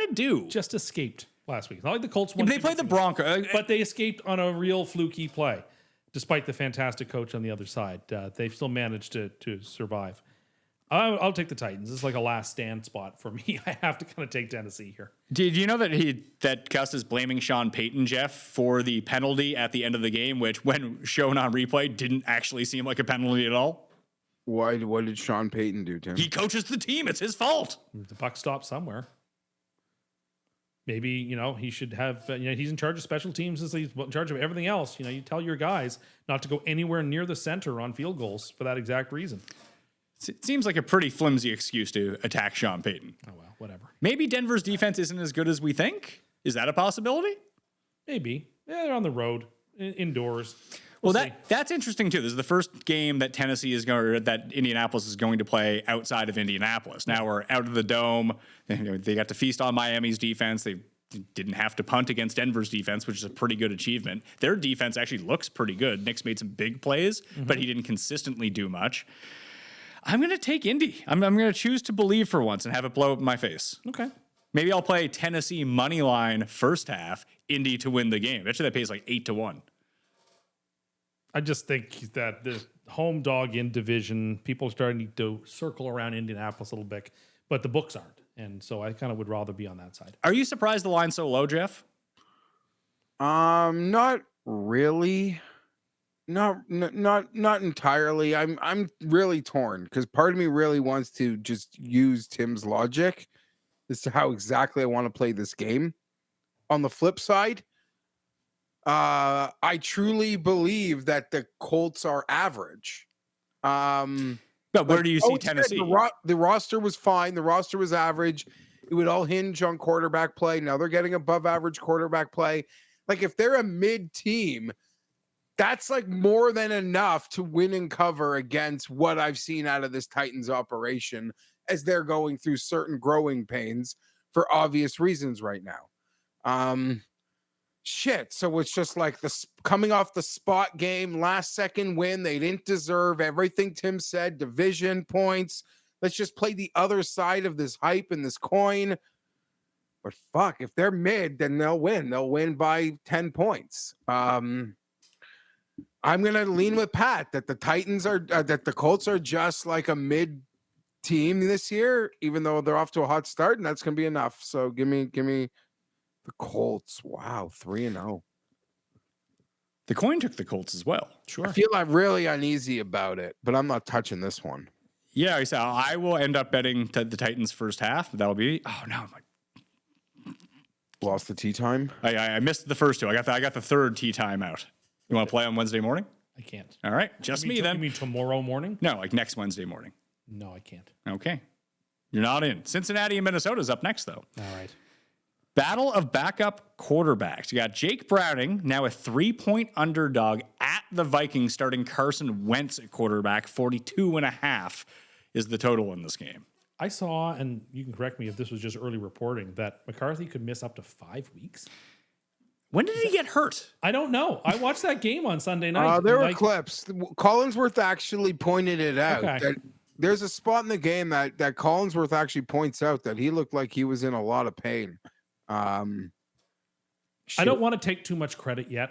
of do. Just escaped last week. Not like the Colts won. They played the Broncos, but they escaped on a real fluky play, despite the fantastic coach on the other side. They've still managed to survive. I'll take the Titans. It's like a last stand spot for me. I have to kind of take Tennessee here. Did you know that Cust is blaming Sean Payton, Geoff, for the penalty at the end of the game, which when shown on replay didn't actually seem like a penalty at all? What did Sean Payton do, Tim? He coaches the team. It's his fault. The buck stops somewhere. Maybe, he should have, he's in charge of special teams. He's in charge of everything else. You tell your guys not to go anywhere near the center on field goals for that exact reason. It seems like a pretty flimsy excuse to attack Sean Payton. Oh, well, whatever. Maybe Denver's defense isn't as good as we think. Is that a possibility? Maybe. Yeah, they're on the road, indoors. Well, that's interesting too. This is the first game that that Indianapolis is going to play outside of Indianapolis. Now we're out of the dome. They got to feast on Miami's defense. They didn't have to punt against Denver's defense, which is a pretty good achievement. Their defense actually looks pretty good. Nick's made some big plays, but he didn't consistently do much. I'm going to take Indy. I'm going to choose to believe for once and have it blow up in my face. Okay. Maybe I'll play Tennessee money line first half, Indy to win the game. Actually, that pays like 8-1. I just think that the home dog in division, people are starting to circle around Indianapolis a little bit, but the books aren't. And so I kind of would rather be on that side. Are you surprised the line's so low, Geoff? Not really. Not entirely. I'm really torn because part of me really wants to just use Tim's logic as to how exactly I want to play this game. On the flip side, I truly believe that the Colts are average. But where do you see Tennessee? The roster was fine. The roster was average. It would all hinge on quarterback play. Now they're getting above average quarterback play. Like if they're a mid team, that's like more than enough to win and cover against what I've seen out of this Titans operation as they're going through certain growing pains for obvious reasons right now. So it's just like coming off the spot game, last second win. They didn't deserve everything Tim said, division points. Let's just play the other side of this hype and this coin. But fuck, if they're mid, then they'll win. They'll win by 10 points. I'm going to lean with Pat that the Titans are, that the Colts are just like a mid team this year, even though they're off to a hot start, and that's going to be enough. So give me the Colts. Wow, 3-0. The coin took the Colts as well. Sure. I feel I'm really uneasy about it, but I'm not touching this one. Yeah, so I will end up betting the Titans first half. That'll be, oh no, Lost the tea time. I missed the first two. I got the third tea time out. You want to play on Wednesday morning? I can't. All right, just me You then. mean tomorrow morning? No, like next Wednesday morning. No, I can't. Okay. You're not in. Cincinnati and Minnesota's up next, though. All right. Battle of backup quarterbacks. You got Jake Browning, now a 3-point underdog at the Vikings, starting Carson Wentz at quarterback. 42.5 is the total in this game. I saw, and you can correct me if this was just early reporting, that McCarthy could miss up to 5 weeks. When did he get hurt? I don't know. I watched that game on Sunday night. There were clips. Collinsworth actually pointed it out. Okay. That there's a spot in the game that Collinsworth actually points out that he looked like he was in a lot of pain. I don't want to take too much credit yet,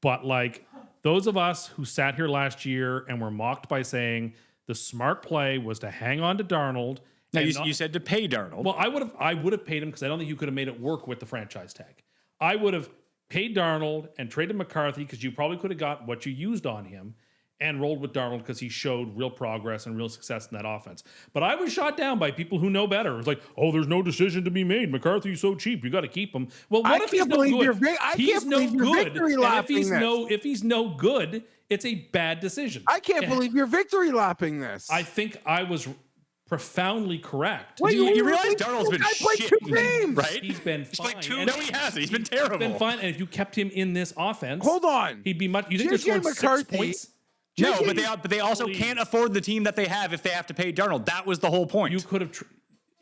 but like those of us who sat here last year and were mocked by saying the smart play was to hang on to Darnold. Now and you said to pay Darnold. Well, I would have paid him because I don't think you could have made it work with the franchise tag. I would have paid Darnold and traded McCarthy because you probably could have got what you used on him and rolled with Darnold because he showed real progress and real success in that offense. But I was shot down by people who know better. It was like, oh, there's no decision to be made. McCarthy's so cheap. You got to keep him. Well, what if he's no good? He's no good. And if he's no good, it's a bad decision. I can't believe you're victory lapping this. I think I was profoundly correct. Wait, you realize Darnold's been shit, 2 games, right? He's been fine. Played 2. No, he hasn't. He's been terrible. He's been fine. And if you kept him in this offense, hold on, he'd be much. You think they scored 6 points? No, but they also can't afford the team that they have if they have to pay Darnold. That was the whole point. You could have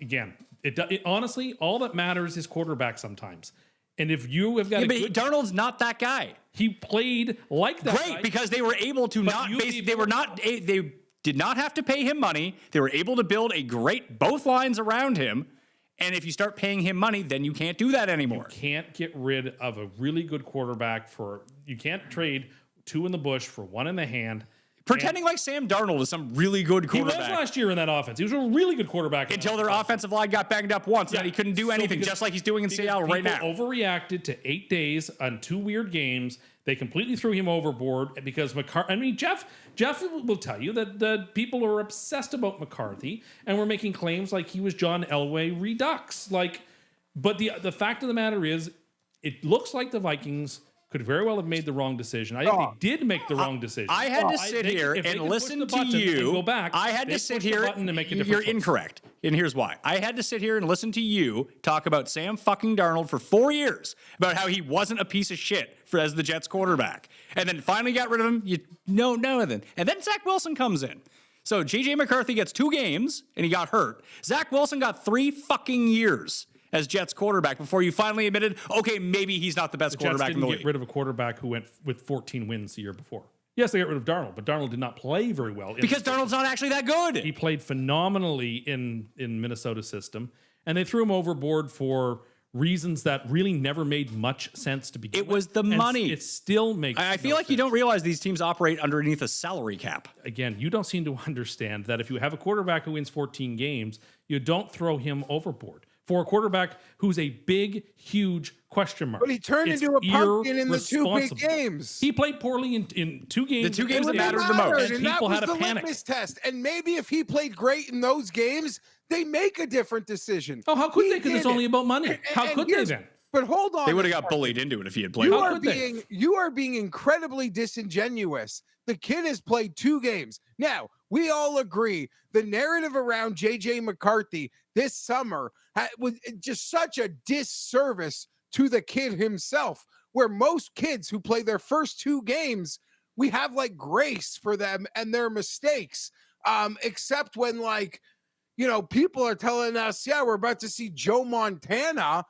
again. It honestly, all that matters is quarterback sometimes. And if you have got Darnold's not that guy. He played like that. Great, because they were able to they did not have to pay him money. They were able to build a great both lines around him. And if you start paying him money, then you can't do that anymore. You can't get rid of a really good quarterback you can't trade 2 in the bush for 1 in the hand. Pretending like Sam Darnold is some really good quarterback. He was last year in that offense. He was a really good quarterback. Until their offensive line got banged up once, and then he couldn't do anything, just like he's doing in Seattle right now. Overreacted to 8 days on 2 weird games. They completely threw him overboard because McCarthy. I mean, Geoff will tell you that people are obsessed about McCarthy and we're making claims like he was John Elway Redux. But the fact of the matter is, it looks like the Vikings could very well have made the wrong decision. I think they did make the wrong decision. I had to sit here and listen to you. Go back. I had to sit here and make a different You're choice. incorrect. And here's why. I had to sit here and listen to you talk about Sam fucking Darnold for 4 years, about how he wasn't a piece of shit as the Jets quarterback. And then finally got rid of him. You know nothing. And then Zach Wilson comes in. So JJ McCarthy gets 2 games and he got hurt. Zach Wilson got 3 fucking years as Jets quarterback before you finally admitted, okay, maybe he's not the best quarterback in the league. Get rid of a quarterback who went with 14 wins the year before. Yes, they got rid of Darnold, but Darnold did not play very well. Because Darnold's not actually that good. He played phenomenally in Minnesota's system, and they threw him overboard for reasons that really never made much sense to begin with. It was the money. It still makes I feel like sense. you don't realize these teams operate underneath a salary cap. Again, you don't seem to understand that if you have a quarterback who wins 14 games, you don't throw him overboard. For a quarterback who's a big, huge question mark. But he turned into a pumpkin in the 2 big games. He played poorly in 2 games. The 2 games that mattered the most. And that was the litmus test. And maybe if he played great in those games, they make a different decision. Oh, how could they? Because it's only about money. How could they then? But hold on. They would have got bullied into it if he had played. You are being incredibly disingenuous. The kid has played 2 games. Now, we all agree the narrative around JJ McCarthy this summer was just such a disservice to the kid himself, where most kids who play their first 2 games, we have like grace for them and their mistakes, except when people are telling us, yeah, we're about to see Joe Montana.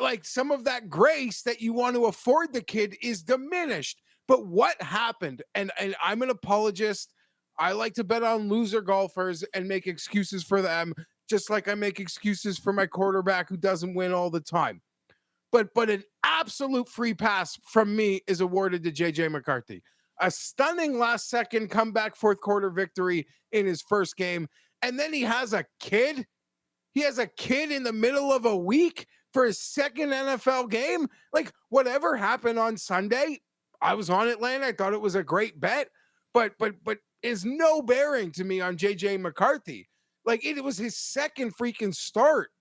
Like some of that grace that you want to afford the kid is diminished. But what happened? And I'm an apologist. I like to bet on loser golfers and make excuses for them, just like I make excuses for my quarterback who doesn't win all the time. But an absolute free pass from me is awarded to JJ McCarthy. A stunning last-second comeback 4th quarter victory in his first game. And then he has a kid. He has a kid in the middle of a week for his 2nd NFL game. Like, whatever happened on Sunday, I was on Atlanta. I thought it was a great bet. But is no bearing to me on JJ McCarthy. Like, it was his 2nd freaking start.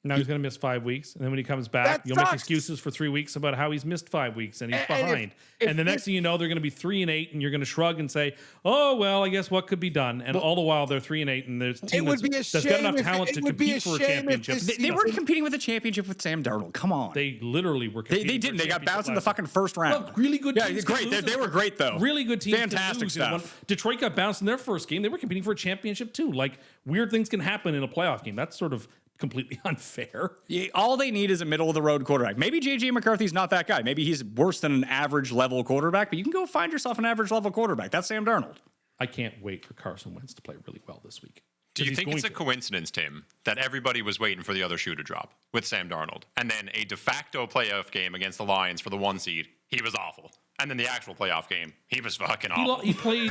Now he's going to miss 5 weeks, and then when he comes back, That you'll make sucks. excuses for 3 weeks about how he's missed 5 weeks and he's And behind. if And the next thing you know, they're going to be 3-8, and you're going to shrug and say, "Oh well, I guess what could be done." And all the while, they're 3-8, and there's a team would be a that's got shame enough if talent it to would be compete a for a shame if championship. this They weren't competing with a championship with Sam Darnold. Come on. They literally were. They competing for didn't. a They got championship bounced in the last year. fucking first round. Well, really good Yeah, teams. great. can lose They in- were great, though. Really good teams. can Fantastic lose in one. stuff. Detroit got bounced in their first game. They were competing for a championship too. Like weird things can happen in a playoff game. That's sort of completely unfair. Yeah, all they need is a middle of the road quarterback. Maybe JJ McCarthy's not that guy. Maybe he's worse than an average level quarterback, but you can go find yourself an average level quarterback. That's Sam Darnold. I can't wait for Carson Wentz to play really well this week. Do you He's think it's a going to. coincidence, Tim, that everybody was waiting for the other shoe to drop with Sam Darnold, and then a de facto playoff game against the Lions for the 1 seed, he was awful, and then the actual playoff game, he was fucking awful. He played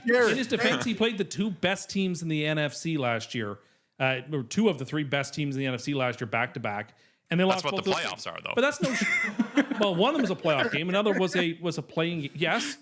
Jared. in his defense. He played the 2 best teams in the NFC last year, or 2 of the 3 best teams in the NFC last year, back to back, and they lost. That's what both the those playoffs games. are, though. But that's no. Well, one of them was a playoff game. Another was a playing. Yes,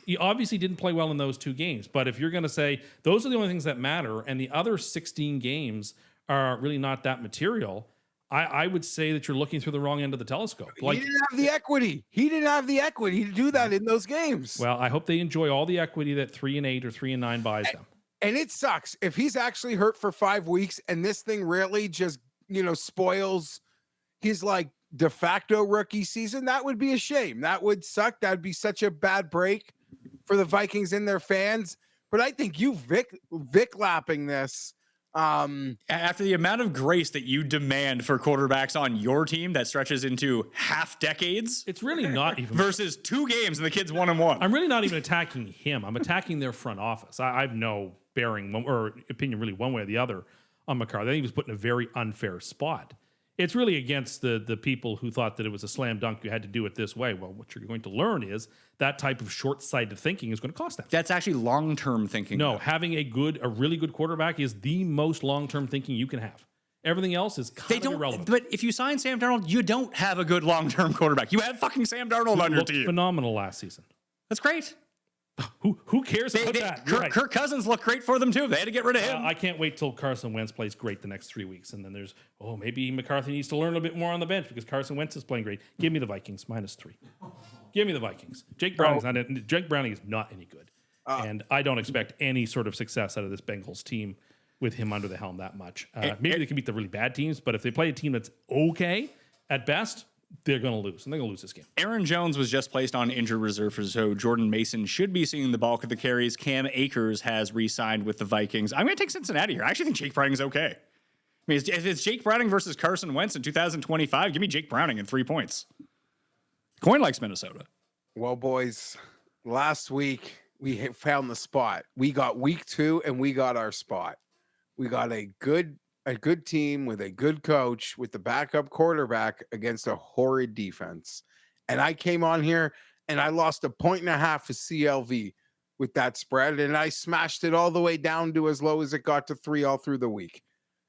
he obviously didn't play well in those 2 games. But if you're going to say those are the only things that matter, and the other 16 games are really not that material, I would say that you're looking through the wrong end of the telescope. he didn't have the equity. He didn't have the equity to do that in those games. Well, I hope they enjoy all the equity that 3-8 or 3-9 buys them. And it sucks if he's actually hurt for 5 weeks and this thing really just, spoils his like de facto rookie season. That would be a shame. That would suck. That'd be such a bad break for the Vikings and their fans. But I think you Vic lapping this. After the amount of grace that you demand for quarterbacks on your team that stretches into half decades It's really not even. versus 2 games and the kid's 1-1. I'm really not even attacking him. I'm attacking their front office. I have no bearing or opinion really one way or the other on McCarthy. I think he was put in a very unfair spot. It's really against the people who thought that it was a slam dunk. You had to do it this way. Well, what you're going to learn is that type of short-sighted thinking is going to cost them. That's actually long-term thinking. No, having a really good quarterback is the most long-term thinking you can have. Everything else is kind of irrelevant. But if you sign Sam Darnold, you don't have a good long-term quarterback. You have fucking Sam Darnold on your Looked team. phenomenal last season. That's great. Who cares about that? You're right. Kirk Cousins looked great for them too. They had to get rid of him. I can't wait till Carson Wentz plays great the next 3 weeks. And then there's, maybe McCarthy needs to learn a bit more on the bench because Carson Wentz is playing great. Give me the Vikings, -3. Give me the Vikings. Jake Browning is not any good. And I don't expect any sort of success out of this Bengals team with him under the helm that much. Maybe they can beat the really bad teams, but if they play a team that's okay at best, they're going to lose. And they're going to lose this game. Aaron Jones was just placed on injured reserve, so Jordan Mason should be seeing the bulk of the carries. Cam Akers has re-signed with the Vikings. I'm going to take Cincinnati here. I actually think Jake Browning's okay. I mean, if it's Jake Browning versus Carson Wentz in 2025, give me Jake Browning in 3 points. Coin likes Minnesota. Well, boys, last week we found the spot. We got week 2 and we got our spot. We got a good team with a good coach with the backup quarterback against a horrid defense. And I came on here and I lost 1.5 points for CLV with that spread. And I smashed it all the way down to as low as it got to 3 all through the week.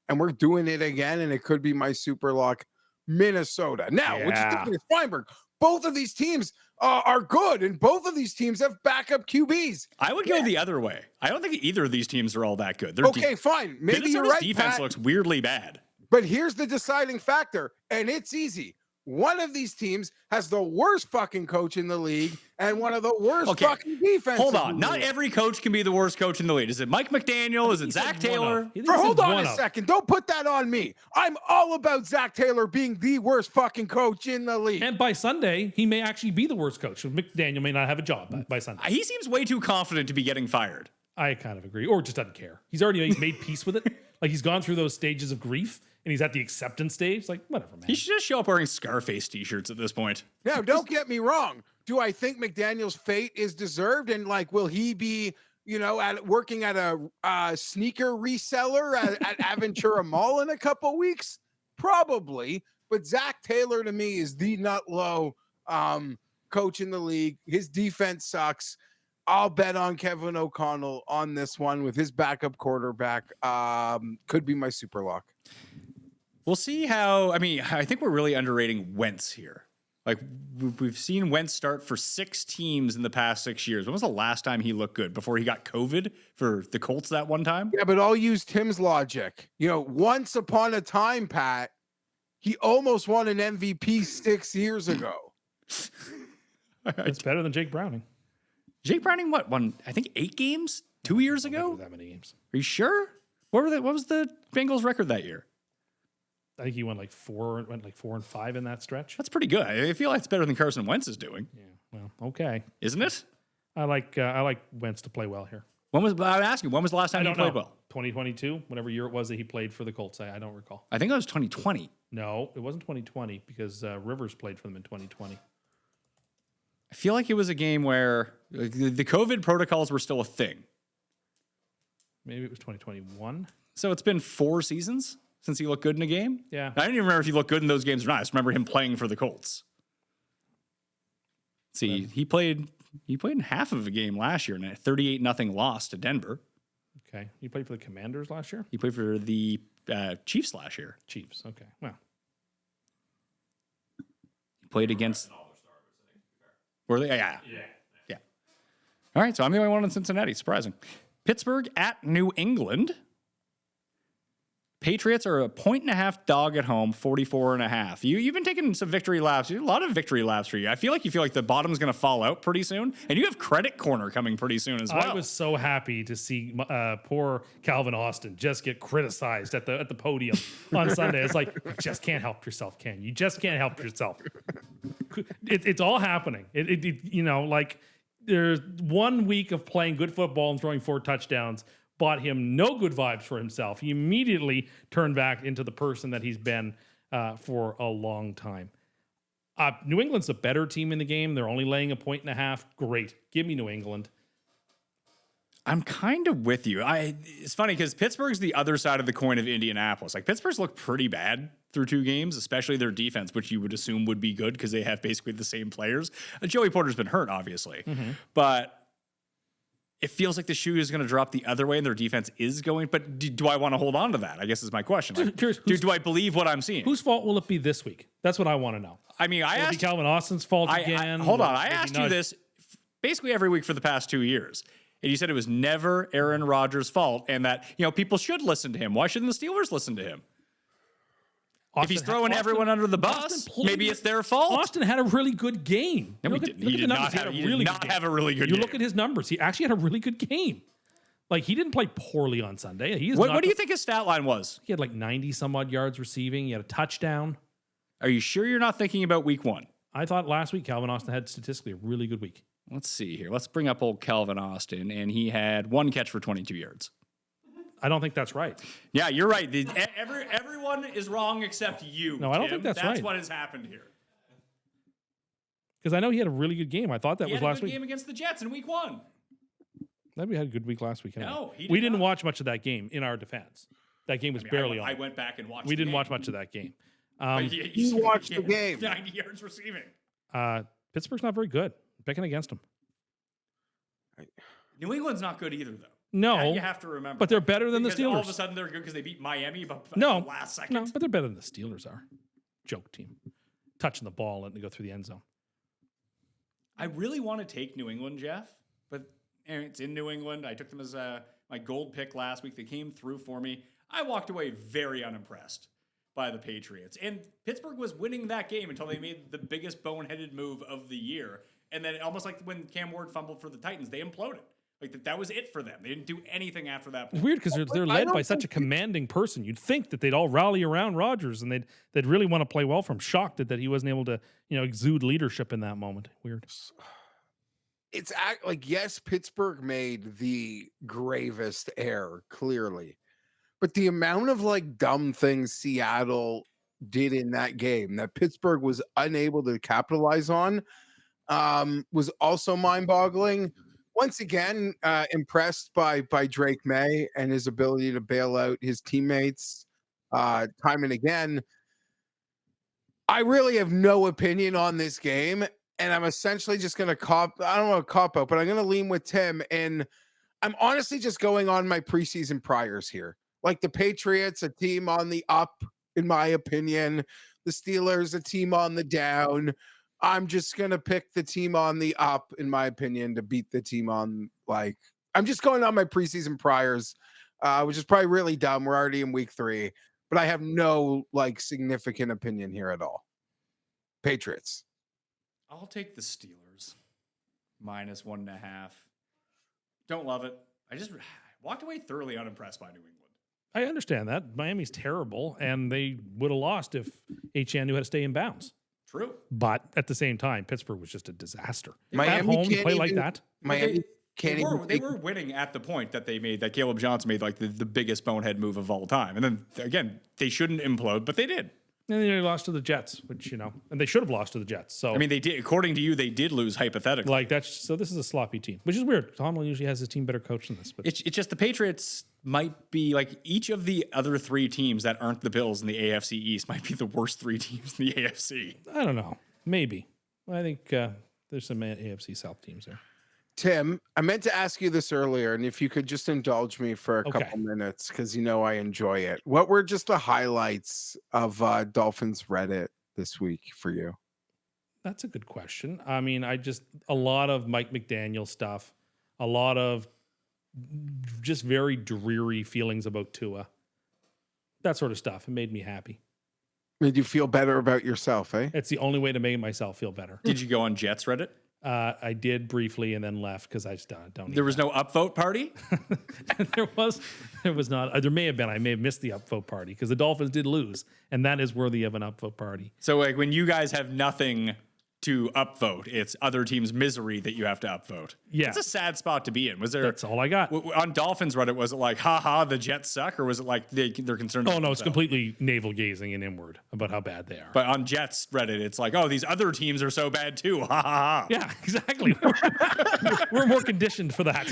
And we're doing it again. And it could be my super lock, Minnesota. Now, what you think is Fienberg? Both of these teams are good, and both of these teams have backup QBs. I would go the other way. I don't think either of these teams are all that good. Okay, fine. Maybe you're right, defense Pat. looks weirdly bad. But here's the deciding factor, and it's easy. One of these teams has the worst fucking coach in the league and one of the worst fucking defenses. Hold on. Not every coach can be the worst coach in the league. Is it Mike McDaniel? Is it Zach Taylor? Hold on a second. Don't put that on me. I'm all about Zach Taylor being the worst fucking coach in the league. And by Sunday, he may actually be the worst coach. McDaniel may not have a job by Sunday. He seems way too confident to be getting fired. I kind of agree. Or just doesn't care. He's already made peace with it. Like he's gone through those stages of grief and he's at the acceptance stage. Like, whatever, man. He should just show up wearing Scarface t-shirts at this point. Now, don't get me wrong. Do I think McDaniel's fate is deserved? And like, will he be, working at a sneaker reseller at Aventura Mall in a couple weeks? Probably. But Zach Taylor to me is the nut low coach in the league. His defense sucks. I'll bet on Kevin O'Connell on this one with his backup quarterback. Could be my super lock. We'll see how. I mean, I think we're really underrating Wentz here. Like, we've seen Wentz start for 6 teams in the past 6 years. When was the last time he looked good? Before he got COVID for the Colts that one time? Yeah, but I'll use Tim's logic. Once upon a time, Pat, He almost won an MVP 6 years ago. It's better than Jake Browning. Jake Browning, what, won, I think 8 games 2 years I don't think it ago? was that many games. Are you sure? What was the Bengals record that year? I think he went like 4 and 5 in that stretch. That's pretty good. I feel like it's better than Carson Wentz is doing. Yeah. Well, okay. Isn't it? I like Wentz to play well here. I'm asking, when was the last time he played well? 2022, whatever year it was that he played for the Colts. I don't recall. I think that was 2020. No, it wasn't 2020 because Rivers played for them in 2020. I feel like it was a game where the COVID protocols were still a thing. Maybe it was 2021. So it's been 4 seasons since he looked good in a game. Yeah. I don't even remember if he looked good in those games or not. I just remember him playing for the Colts. See, he played in half of a game last year in a 38-0 loss to Denver. Okay. You played for the Commanders last year? He played for the Chiefs last year. Chiefs. Okay. Well, He played against. Were they? Yeah. All right, so I'm the only one in Cincinnati. Surprising. Pittsburgh at New England. Patriots are a 1.5 dog at home, 44.5. You've been taking some victory laps. A lot of victory laps for you. I feel like the bottom's going to fall out pretty soon, and you have Credit Corner coming pretty soon as well. I was so happy to see poor Calvin Austin just get criticized at the podium on Sunday. It's like, you just can't help yourself, Ken. You just can't help yourself. It's all happening. Like there's 1 week of playing good football and throwing 4 touchdowns bought him no good vibes for himself. He immediately turned back into the person that he's been for a long time. New England's a better team in the game. They're only laying a 1.5. Great. Give me New England. I'm kind of with you. It's funny because Pittsburgh's the other side of the coin of Indianapolis. Like Pittsburgh's looked pretty bad through 2 games, especially their defense, which you would assume would be good because they have basically the same players. Joey Porter's been hurt, obviously, but it feels like the shoe is going to drop the other way and their defense is going. But do I want to hold on to that? I guess is my question. Like, do I believe what I'm seeing? Whose fault will it be this week? That's what I want to know. I mean, Will it be Calvin Austin's fault again? Hold on. I Maybe asked not. you this basically every week for the past 2 years. And you said it was never Aaron Rodgers' fault and that, people should listen to him. Why shouldn't the Steelers listen to him? If he's throwing everyone under the bus, maybe it's their fault. Austin had a really good game. No, he did not have a really good game. You look at his numbers. He actually had a really good game. Like, he didn't play poorly on Sunday. What do you think his stat line was? He had like 90 some odd yards receiving. He had a touchdown. Are you sure you're not thinking about week 1? I thought last week Calvin Austin had statistically a really good week. Let's see here. Let's bring up old Calvin Austin, and he had 1 catch for 22 yards. I don't think that's right. Yeah, you're right. Everyone is wrong except you. No, I don't think that's right. That's what has happened here. Because I know he had a really good game. I thought that was last week. He had a good game against the Jets in week 1. Maybe we had a good week last week. Anyway. No, he did we didn't not. watch much of that game in our defense. That game was barely on. I went back and watched We the didn't game. watch much of that game. You watched the game. 90 yards receiving. Pittsburgh's not very good. Picking against them. New England's not good either, though. No. That you have to remember. But they're better than the Because Steelers. all of a sudden they're good because they beat Miami but No. at the last second. No, but they're better than the Steelers are. Joke team. Touching the ball, letting it go through the end zone. I really want to take New England, Jeff, but it's in New England. I took them as my gold pick last week. They came through for me. I walked away very unimpressed by the Patriots. And Pittsburgh was winning that game until they made the biggest boneheaded move of the year. And then almost like when Cam Ward fumbled for the Titans, they imploded. Like that was it for them. They didn't do anything after that point. It's weird because they're led by such a commanding person. You'd think that they'd all rally around Rodgers and they'd really want to play well for him. Shocked that he wasn't able to exude leadership in that moment. Weird. It's like, yes, Pittsburgh made the gravest error, clearly. But the amount of like dumb things Seattle did in that game that Pittsburgh was unable to capitalize on was also mind-boggling. Once again, impressed by Drake May and his ability to bail out his teammates time and again. I really have no opinion on this game, and I'm essentially just going to I don't want to cop out, but I'm going to lean with Tim, and I'm honestly just going on my preseason priors here. Like the Patriots, a team on the up, in my opinion. The Steelers, a team on the down. I'm just going to pick the team on the up, in my opinion, to beat the team on, I'm just going on my preseason priors, which is probably really dumb. We're already in week 3. but I have no like significant opinion here at all. Patriots. I'll take the Steelers. -1.5. Don't love it. I just walked away thoroughly unimpressed by New England. I understand that. Miami's terrible, and they would have lost if HN knew how to stay in bounds. True. But at the same time, Pittsburgh was just a disaster. Miami At home, can't play like even- that. Miami They can't even. they were winning at the point that they made, that Caleb Johnson made like the biggest bonehead move of all time. And then again, they shouldn't implode, but they did. And they lost to the Jets, which, and they should have lost to the Jets. So, I mean, they did, according to you, they did lose hypothetically. like so this is a sloppy team, which is weird. Tomlin usually has his team better coached than this. But It's just the Patriots might be like each of the other 3 teams that aren't the Bills in the AFC East might be the worst 3 teams in the AFC. I don't know. Maybe. I think there's some AFC South teams there. Tim, I meant to ask you this earlier, and if you could just indulge me for a Okay. couple minutes, because I enjoy it. What were just the highlights of Dolphins Reddit this week for you? That's a good question. I mean, a lot of Mike McDaniel stuff, a lot of just very dreary feelings about Tua, that sort of stuff. It made me happy. Made you feel better about yourself, eh? It's the only way to make myself feel better. Did you go on Jets Reddit? I did briefly and then left because I just don't. There was no upvote party? There was not. There may have been. I may have missed the upvote party because the Dolphins did lose, and that is worthy of an upvote party. So like when you guys have nothing to upvote, it's other teams' misery that you have to upvote. Yeah. It's a sad spot to be in. Was there That's all I got. on Dolphins Reddit, was it like, haha, the Jets suck, or was it like they're concerned? Oh about no, it's themselves? completely navel gazing and inward about how bad they are. But on Jets Reddit, it's like, oh, these other teams are so bad too. Ha ha ha. Yeah, exactly. We're more conditioned for that.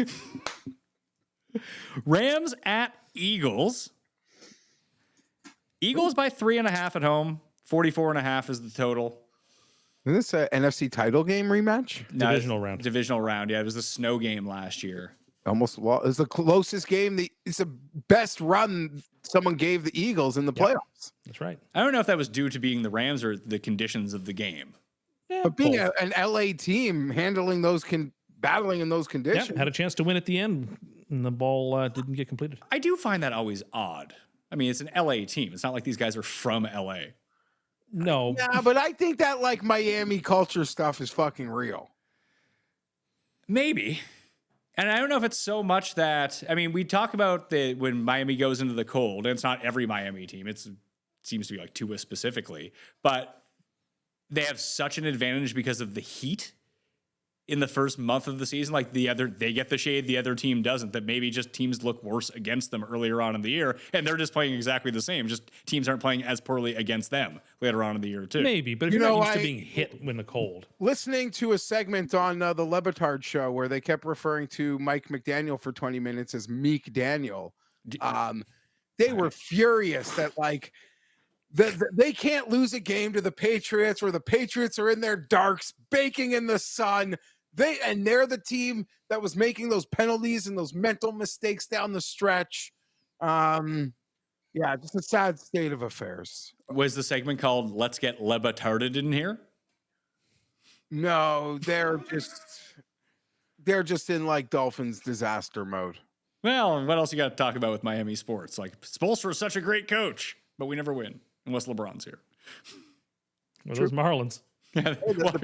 Rams at Eagles. Eagles by 3.5 at home. 44.5 is the total. Is this an NFC title game rematch? No, Divisional it's round. Divisional round. Yeah, it was the snow game last year. Almost. Well, it's the closest game. It's the best run someone gave the Eagles in the playoffs. That's right. I don't know if that was due to being the Rams or the conditions of the game. Yeah, But being both. an LA team handling those battling in those Yeah, conditions. had a chance to win at the end, and the ball didn't get completed. I do find that always odd. I mean, it's an LA team. It's not like these guys are from LA. No, Yeah, but I think that like Miami culture stuff is fucking real. Maybe. And I don't know if it's so much that, I mean, we talk about when Miami goes into the cold, and it's not every Miami team. It seems to be like Tua specifically, but they have such an advantage because of the heat in the first month of the season. Like they get the shade, the other team doesn't, that maybe just teams look worse against them earlier on in the year, and they're just playing exactly the same. Just teams aren't playing as poorly against them later on in the year too. maybe. But if You you're not know, used to I- being hit when the cold, Listening to a segment on the Lebitard show where they kept referring to Mike McDaniel for 20 minutes as Meek Daniel, they were furious that like they can't lose a game to the Patriots, where the Patriots are in their darks, baking in the sun. They're the team that was making those penalties and those mental mistakes down the stretch. Yeah, just a sad state of affairs. Was the segment called "Let's Get Lebatarded" in here? No, they're just in like Dolphins disaster mode. Well, what else you got to talk about with Miami sports? Like, Spoelstra is such a great coach, but we never win unless LeBron's here. well, those Marlins. The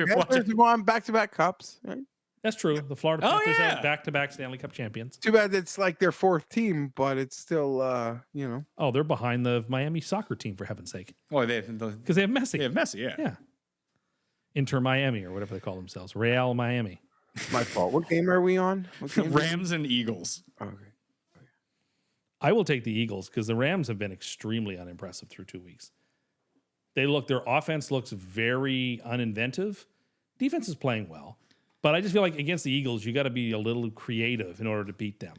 Panthers have won back-to-back cups. Right? That's true. The Florida Oh, Panthers yeah. have back-to-back Stanley Cup champions. Too bad it's like their fourth team, but it's still, Oh, they're behind the Miami soccer team, for heaven's sake, Oh, because they have Messi. they have Messi, yeah. Yeah. Inter Miami or whatever they call themselves. Real Miami. my fault. What game are we on? What game are we- Rams and Eagles. Okay. I will take the Eagles because the Rams have been extremely unimpressive through 2 weeks. Their offense looks very uninventive. Defense is playing well, but I just feel like against the Eagles, you got to be a little creative in order to beat them.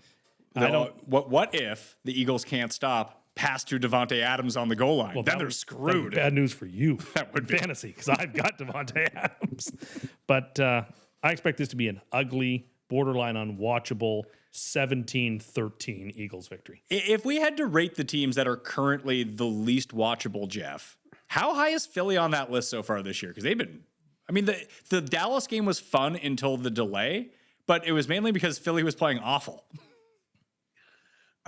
I don't. What if the Eagles can't stop pass to Devontae Adams on the goal line? Well, then that they're would- screwed. that'd be bad news for you. That would in be. fantasy because I've got Devontae Adams. But I expect this to be an ugly, borderline unwatchable 17-13 Eagles victory. If we had to rate the teams that are currently the least watchable, Jeff, how high is Philly on that list so far this year? Because they've been, I mean, the Dallas game was fun until the delay, but it was mainly because Philly was playing awful.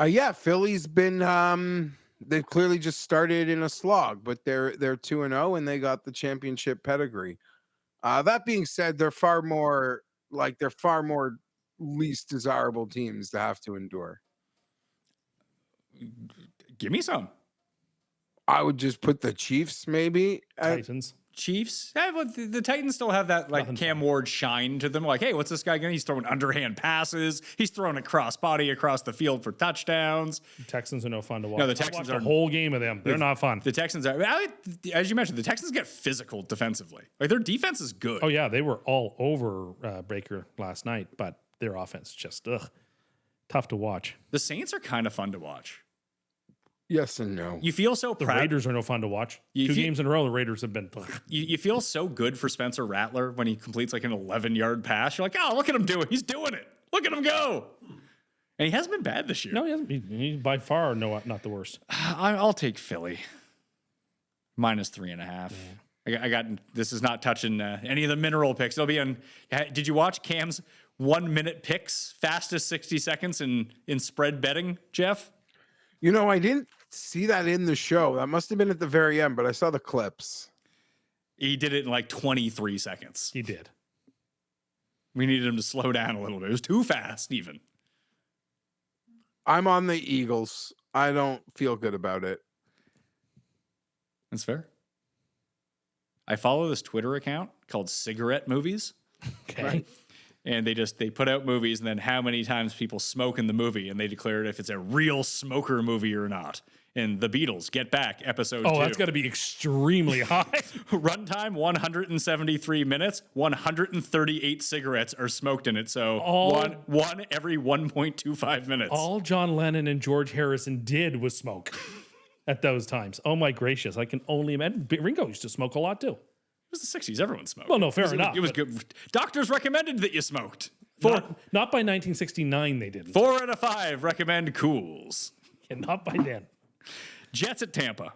Yeah, Philly's been They clearly just started in a slog, but they're 2-0 and they got the championship pedigree. That being said, they're far more least desirable teams to have to endure. Give me some. I would just put the Chiefs maybe. Titans. Chiefs. Yeah, but the Titans still have that like Cam Ward shine to them. Like, hey, what's this guy doing? He's throwing underhand passes. He's throwing a cross body across the field for touchdowns. The Texans are no fun to watch. No, the Texans I watched are the whole game of them. They're not fun. The Texans are, as you mentioned, the Texans get physical defensively. Like their defense is good. Oh yeah, they were all over Baker last night, but their offense just tough to watch. The Saints are kind of fun to watch. Yes and no. You feel so The proud. Raiders are no fun to watch. You Two feel- games in a row, the Raiders have been. You feel so good for Spencer Rattler when he completes like an 11-yard pass. You're like, oh, look at him do it. He's doing it. Look at him go. And he hasn't been bad this year. No, he hasn't. He's by far not the worst. I'll take Philly. -3.5. Yeah. I got. This is not touching any of the mineral picks. It'll be on. Did you watch Cam's 1-minute picks, fastest 60 seconds in spread betting, Geoff? You know, I didn't see that in the show. That must have been at the very end, but I saw the clips. He did it in like 23 seconds. He did. We needed him to slow down a little bit. It was too fast, even. I'm on the Eagles. I don't feel good about it. That's fair. I follow this Twitter account called Cigarette Movies. Okay. Right. And they put out movies and then how many times people smoke in the movie, and they declared if it's a real smoker movie or not. And The Beatles, Get Back, episode 2. Oh, that's got to be extremely high. Runtime 173 minutes, 138 cigarettes are smoked in it. So one every 1.25 minutes. All John Lennon and George Harrison did was smoke at those times. Oh my gracious! I can only imagine. Ringo used to smoke a lot too. It was the 60s. Everyone smoked. Well, no, fair enough. It was good. Doctors recommended that you smoked. Not by 1969, they didn't. 4 out of 5 recommend Cools. And not by then. Jets at Tampa.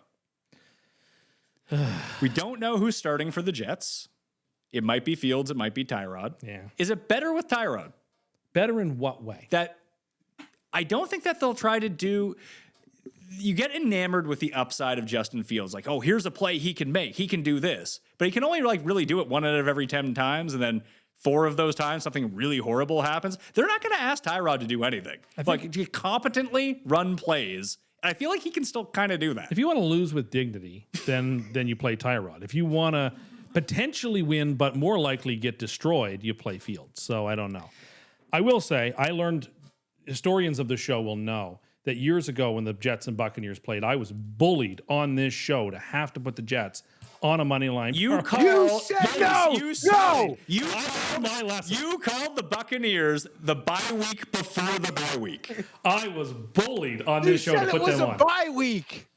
We don't know who's starting for the Jets. It might be Fields. It might be Tyrod. Yeah. Is it better with Tyrod? Better in what way? That I don't think that they'll try to do. You get enamored with the upside of Justin Fields. Like, oh, here's a play he can make. He can do this. But he can only like really do it 1 out of every 10 times. And then 4 of those times, something really horrible happens. They're not going to ask Tyrod to do anything. Like, to competently run plays. And I feel like he can still kind of do that. If you want to lose with dignity, then you play Tyrod. If you want to potentially win, but more likely get destroyed, you play Fields. So I don't know. I will say, I learned, historians of the show will know, that years ago when the Jets and Buccaneers played, I was bullied on this show to have to put the Jets on a money line. You called the Buccaneers the bye week before the bye week. I was bullied on You this show said to it put was them a on. bye week.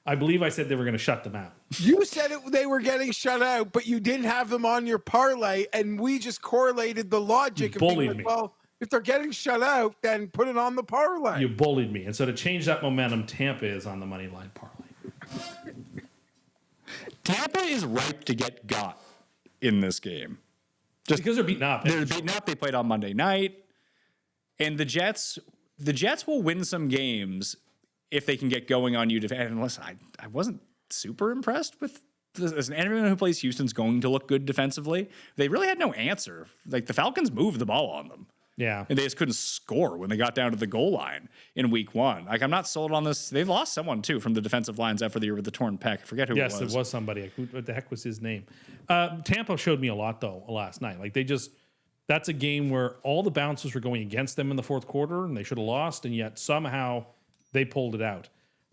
I believe I said they were going to shut them out. You said they were getting shut out, but you didn't have them on your parlay, and we just correlated the logic. You bullied like, me. well, if they're getting shut out, then put it on the parlay. You bullied me. And so to change that momentum, Tampa is on the money line parlay. Tampa is ripe to get got in this game. Just because they're beaten up. They're beaten up. They played on Monday night. And the Jets will win some games if they can get going on you. And listen, I wasn't super impressed with this. Anyone who plays Houston's going to look good defensively. They really had no answer. Like the Falcons moved the ball on them. Yeah. And they just couldn't score when they got down to the goal line in week 1. Like, I'm not sold on this. They lost someone, too, from the defensive lines after the year with the torn pec. I forget who it was. Yes, it was somebody. What the heck was his name? Tampa showed me a lot, though, last night. Like, that's a game where all the bounces were going against them in the fourth quarter, and they should have lost, and yet somehow they pulled it out.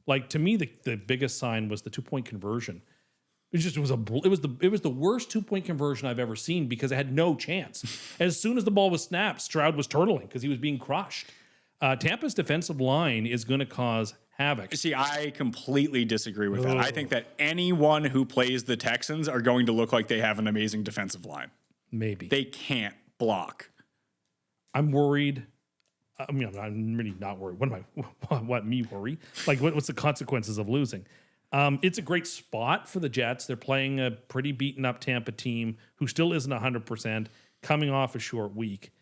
Like, to me, the biggest sign was the 2-point conversion. It was the worst 2-point conversion I've ever seen because it had no chance. As soon as the ball was snapped, Stroud was turtling because he was being crushed. Tampa's defensive line is going to cause havoc. See, I completely disagree with that. I think that anyone who plays the Texans are going to look like they have an amazing defensive line. Maybe. They can't block. I'm worried. I mean, I'm really not worried. What me worry? Like, what's the consequences of losing? It's a great spot for the Jets. They're playing a pretty beaten up Tampa team who still isn't 100%, coming off a short week.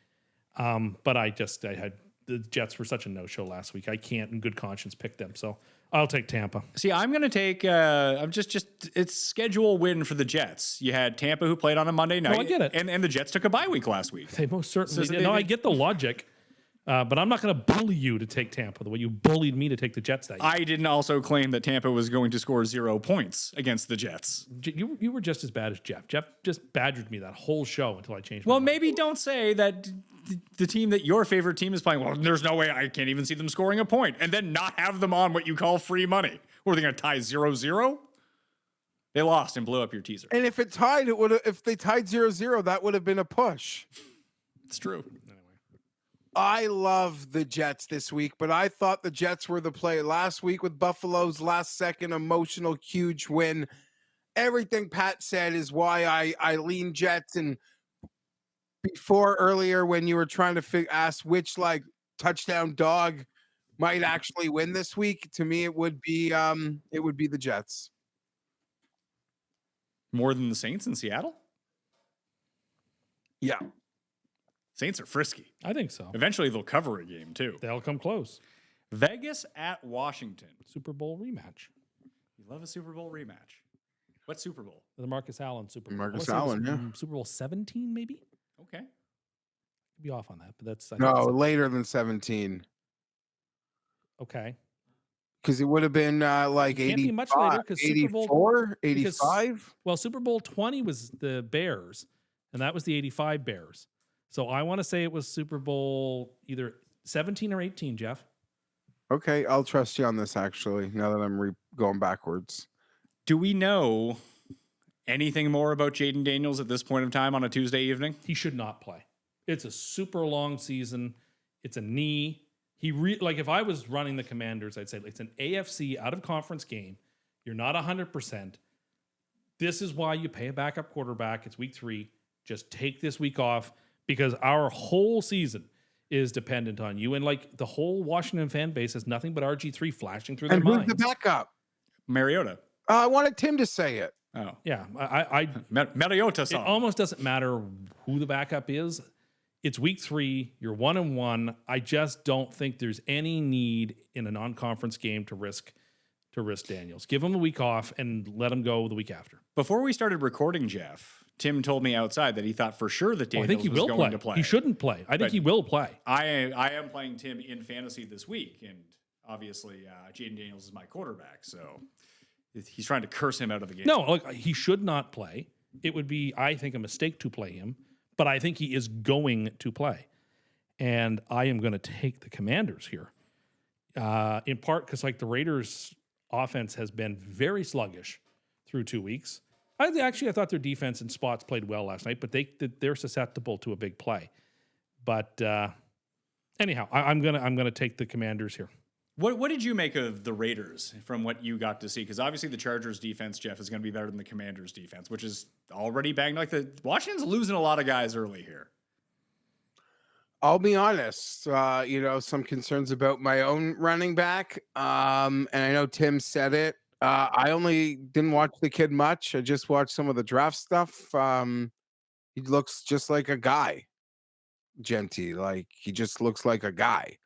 But I had the Jets were such a no-show last week. I can't in good conscience pick them. So I'll take Tampa. See, I'm going to take, I'm just, it's schedule win for the Jets. You had Tampa who played on a Monday night. I get it. And the Jets took a bye week last week. They most certainly So did. No, I get the logic, but I'm not going to bully you to take Tampa the way you bullied me to take the Jets that year. I didn't also claim that Tampa was going to score 0 points against the Jets. You were just as bad as Geoff. Geoff just badgered me that whole show until I changed my Well, mind. maybe don't say that the team that your favorite team is playing, well, there's no way I can't even see them scoring a point, and then not have them on what you call free money. Or are they going to tie 0-0? They lost and blew up your teaser. And if it tied, it would have. If they tied 0-0, that would have been a push. It's true. I love the Jets this week, but I thought the Jets were the play last week with Buffalo's last second emotional huge win. Everything Pat said is why I lean Jets. And before earlier when you were trying to ask which like touchdown dog might actually win this week, to me it would be the Jets. More than the Saints in Seattle? Yeah. Saints are frisky. I think so. Eventually they'll cover a game too. They'll come close. Vegas at Washington. Super Bowl rematch. You love a Super Bowl rematch. What Super Bowl? The Marcus Allen Super Bowl. Marcus I wanna say it was, Allen, yeah. Super Bowl 17, maybe? Okay. Could be off on that, but that's I think No, it's- later than 17. okay. Because it would have been like Can't 80, be much later, 'cause Super Bowl- 84, because- 85. Well, Super Bowl 20 was the Bears, and that was the 85 Bears. So I want to say it was Super Bowl either 17 or 18, Geoff. Okay, I'll trust you on this. Actually, now that I'm going backwards. Do we know anything more about Jaden Daniels at this point in time on a Tuesday evening? He should not play. It's a super long season. It's a knee. Like if I was running the Commanders, I'd say it's an AFC out of conference game. You're not 100%. This is why you pay a backup quarterback. It's week 3. Just take this week off because our whole season is dependent on you. And like the whole Washington fan base has nothing but RG3 flashing through their And who's minds. the backup? Mariota. I wanted Tim to say it. Oh. Yeah, I Mariota it song. almost doesn't matter who the backup is. It's week 3. You're 1-1. I just don't think there's any need in a non-conference game to risk Daniels. Give him the week off and let him go the week after. Before we started recording, Geoff, Tim told me outside that he thought for sure that I Daniels think he was will going play. to play. He shouldn't play. I think But- he will play. I am playing Tim in fantasy this week, and obviously Jaden Daniels is my quarterback, so he's trying to curse him out of the game. No, look, he should not play. It would be, I think, a mistake to play him, but I think he is going to play. And I am going to take the Commanders here. In part because like the Raiders offense has been very sluggish through 2 weeks. I thought their defense and spots played well last night, but they're susceptible to a big play. But anyhow, I'm gonna take the Commanders here. What did you make of the Raiders from what you got to see? Because obviously the Chargers defense, Geoff, is going to be better than the Commanders defense, which is already banged. Like the Washington's losing a lot of guys early here. I'll be honest. Some concerns about my own running back. And I know Tim said it. I only didn't watch the kid much. I just watched some of the draft stuff. He looks just like a guy. Genty, like he just looks like a guy.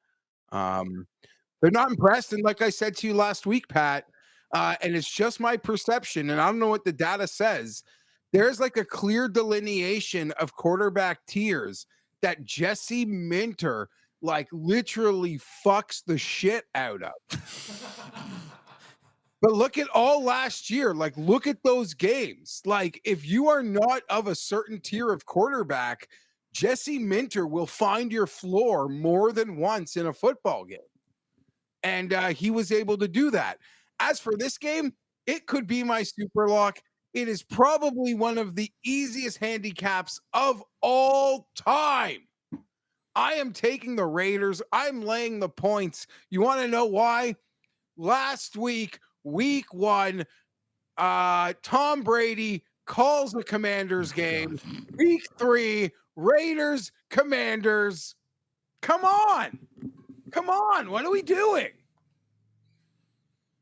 They're not impressed, and like I said to you last week, Pat, and it's just my perception, and I don't know what the data says. There's like a clear delineation of quarterback tiers that Jesse Minter like literally fucks the shit out of. But look at all last year. Like, look at those games. Like, if you are not of a certain tier of quarterback, Jesse Minter will find your floor more than once in a football game. And he was able to do that. As for this game, it could be my super lock. It is probably one of the easiest handicaps of all time. I am taking the Raiders. I'm laying the points. You want to know why? Last week, week 1, Tom Brady calls the Commanders game. Week 3, Raiders, Commanders. Come on. Come on. What are we doing?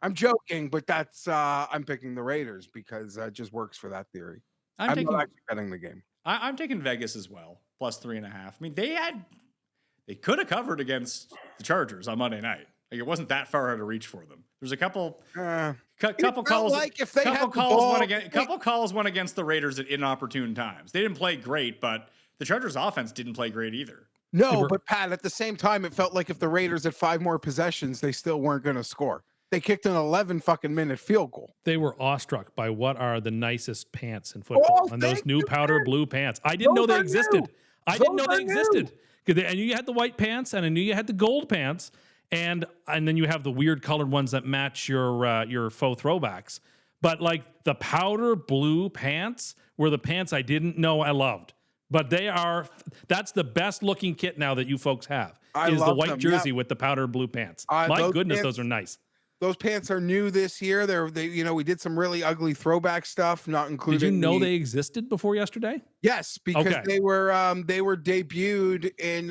I'm joking, but that's I'm picking the Raiders because it just works for that theory. I'm not actually betting the game. I'm taking Vegas as well, plus 3.5. I mean, they could have covered against the Chargers on Monday night. Like it wasn't that far out of reach for them. There's a couple It couple felt calls like if they had couple the calls ball- went against couple calls went against the Raiders at inopportune times. They didn't play great, but the Chargers offense didn't play great either. No, but Pat, at the same time, it felt like if the Raiders had 5 more possessions, they still weren't going to score. They kicked an 11 fucking minute field goal. They were awestruck by what are the nicest pants in football, Oh, and those thank new you, powder man. blue pants. I didn't know Those they are existed. new. I didn't know Those they are new. existed. 'Cause I knew you had the white pants, and I knew you had the gold pants, and then you have the weird colored ones that match your faux throwbacks. But like the powder blue pants were the pants I didn't know I loved. But that's the best looking kit now that you folks have. I is the love white them, jersey yeah. with the powder blue pants. I My love goodness, pants. those are nice. Those pants are new this year. We did some really ugly throwback stuff, not including. Did you know the- they existed before yesterday? Yes, because Okay. they were debuted in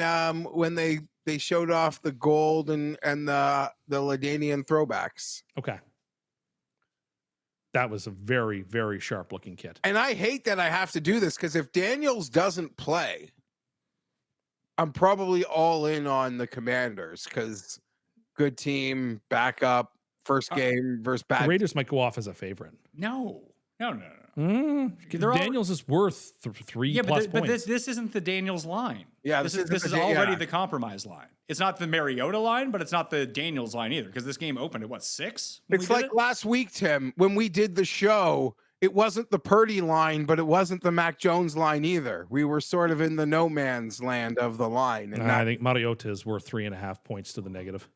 when they showed off the gold and the Ladanian throwbacks. Okay. That was a very, very sharp looking kit. And I hate that I have to do this because if Daniels doesn't play, I'm probably all in on the Commanders because good team, backup, first game versus The bad. Raiders might go off as a favorite. No. They're Daniels is worth 3 Yeah, plus but points. this isn't the Daniels line. Yeah, this this is isn't the already yeah. the compromise line. It's not the Mariota line, but it's not the Daniels line either because this game opened at what 6? when It's we did like it? last week, Tim, when we did the show. It wasn't the Purdy line, but it wasn't the Mac Jones line either. We were sort of in the no man's land of the line. And I think Mariota is worth 3.5 points to the negative.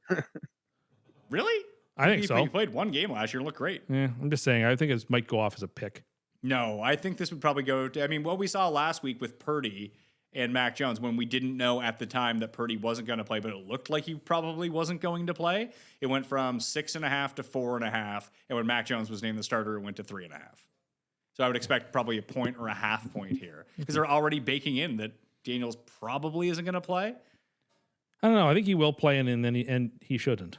Really? I think He so. played one game last year and looked great. Yeah, I'm just saying. I think it might go off as a pick. No, I think this would probably go to, I mean, what we saw last week with Purdy and Mac Jones when we didn't know at the time that Purdy wasn't going to play, but it looked like he probably wasn't going to play. It went from 6.5 to 4.5. And when Mac Jones was named the starter, it went to 3.5. So I would expect probably a point or a half point here because they're already baking in that Daniels probably isn't going to play. I don't know. I think he will play, and then he shouldn't.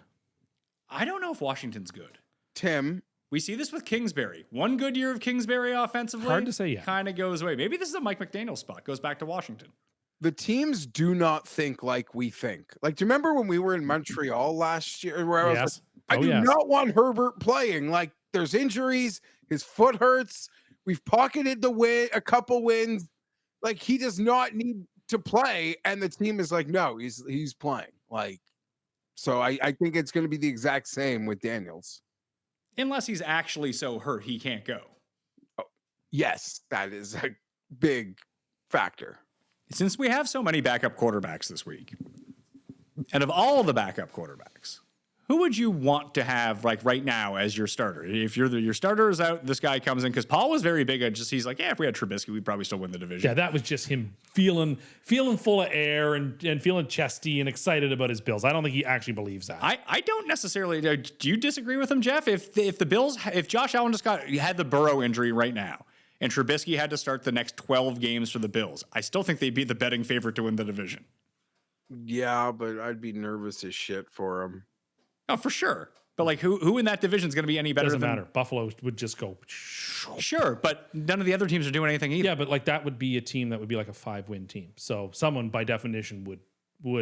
I don't know if Washington's good. Tim, We see this with Kingsbury. One good year of Kingsbury offensively. Hard to say yet. Kind of goes away. Maybe this is a Mike McDaniel spot. Goes back to Washington. the teams do not think like we think. Like, do you remember when we were in Montreal last year where I was Yes. like, I Oh, do yes. not want Herbert playing. Like, there's injuries, his foot hurts. We've pocketed the win, a couple wins. Like, he does not need to play. And the team is like, no, he's playing. Like, so I think it's going to be the exact same with Daniels. Unless he's actually so hurt he can't go. Yes, that is a big factor. Since we have so many backup quarterbacks this week, and of all the backup quarterbacks, who would you want to have like right now as your starter? If your starter is out, this guy comes in because Paul was very big on he's like, yeah, if we had Trubisky, we'd probably still win the division. Yeah, that was just him feeling full of air and feeling chesty and excited about his Bills. I don't think he actually believes that. I don't necessarily. Do you disagree with him, Jeff? If the Bills, if Josh Allen had the Burrow injury right now, and Trubisky had to start the next 12 games for the Bills, I still think they'd be the betting favorite to win the division. Yeah, but I'd be nervous as shit for him. Oh, for sure. But like, who in that division is going to be any better Doesn't than matter. Buffalo would just go. Sure, but none of the other teams are doing anything either. Yeah, but like that would be a team that would be like a 5-win team. So someone by definition would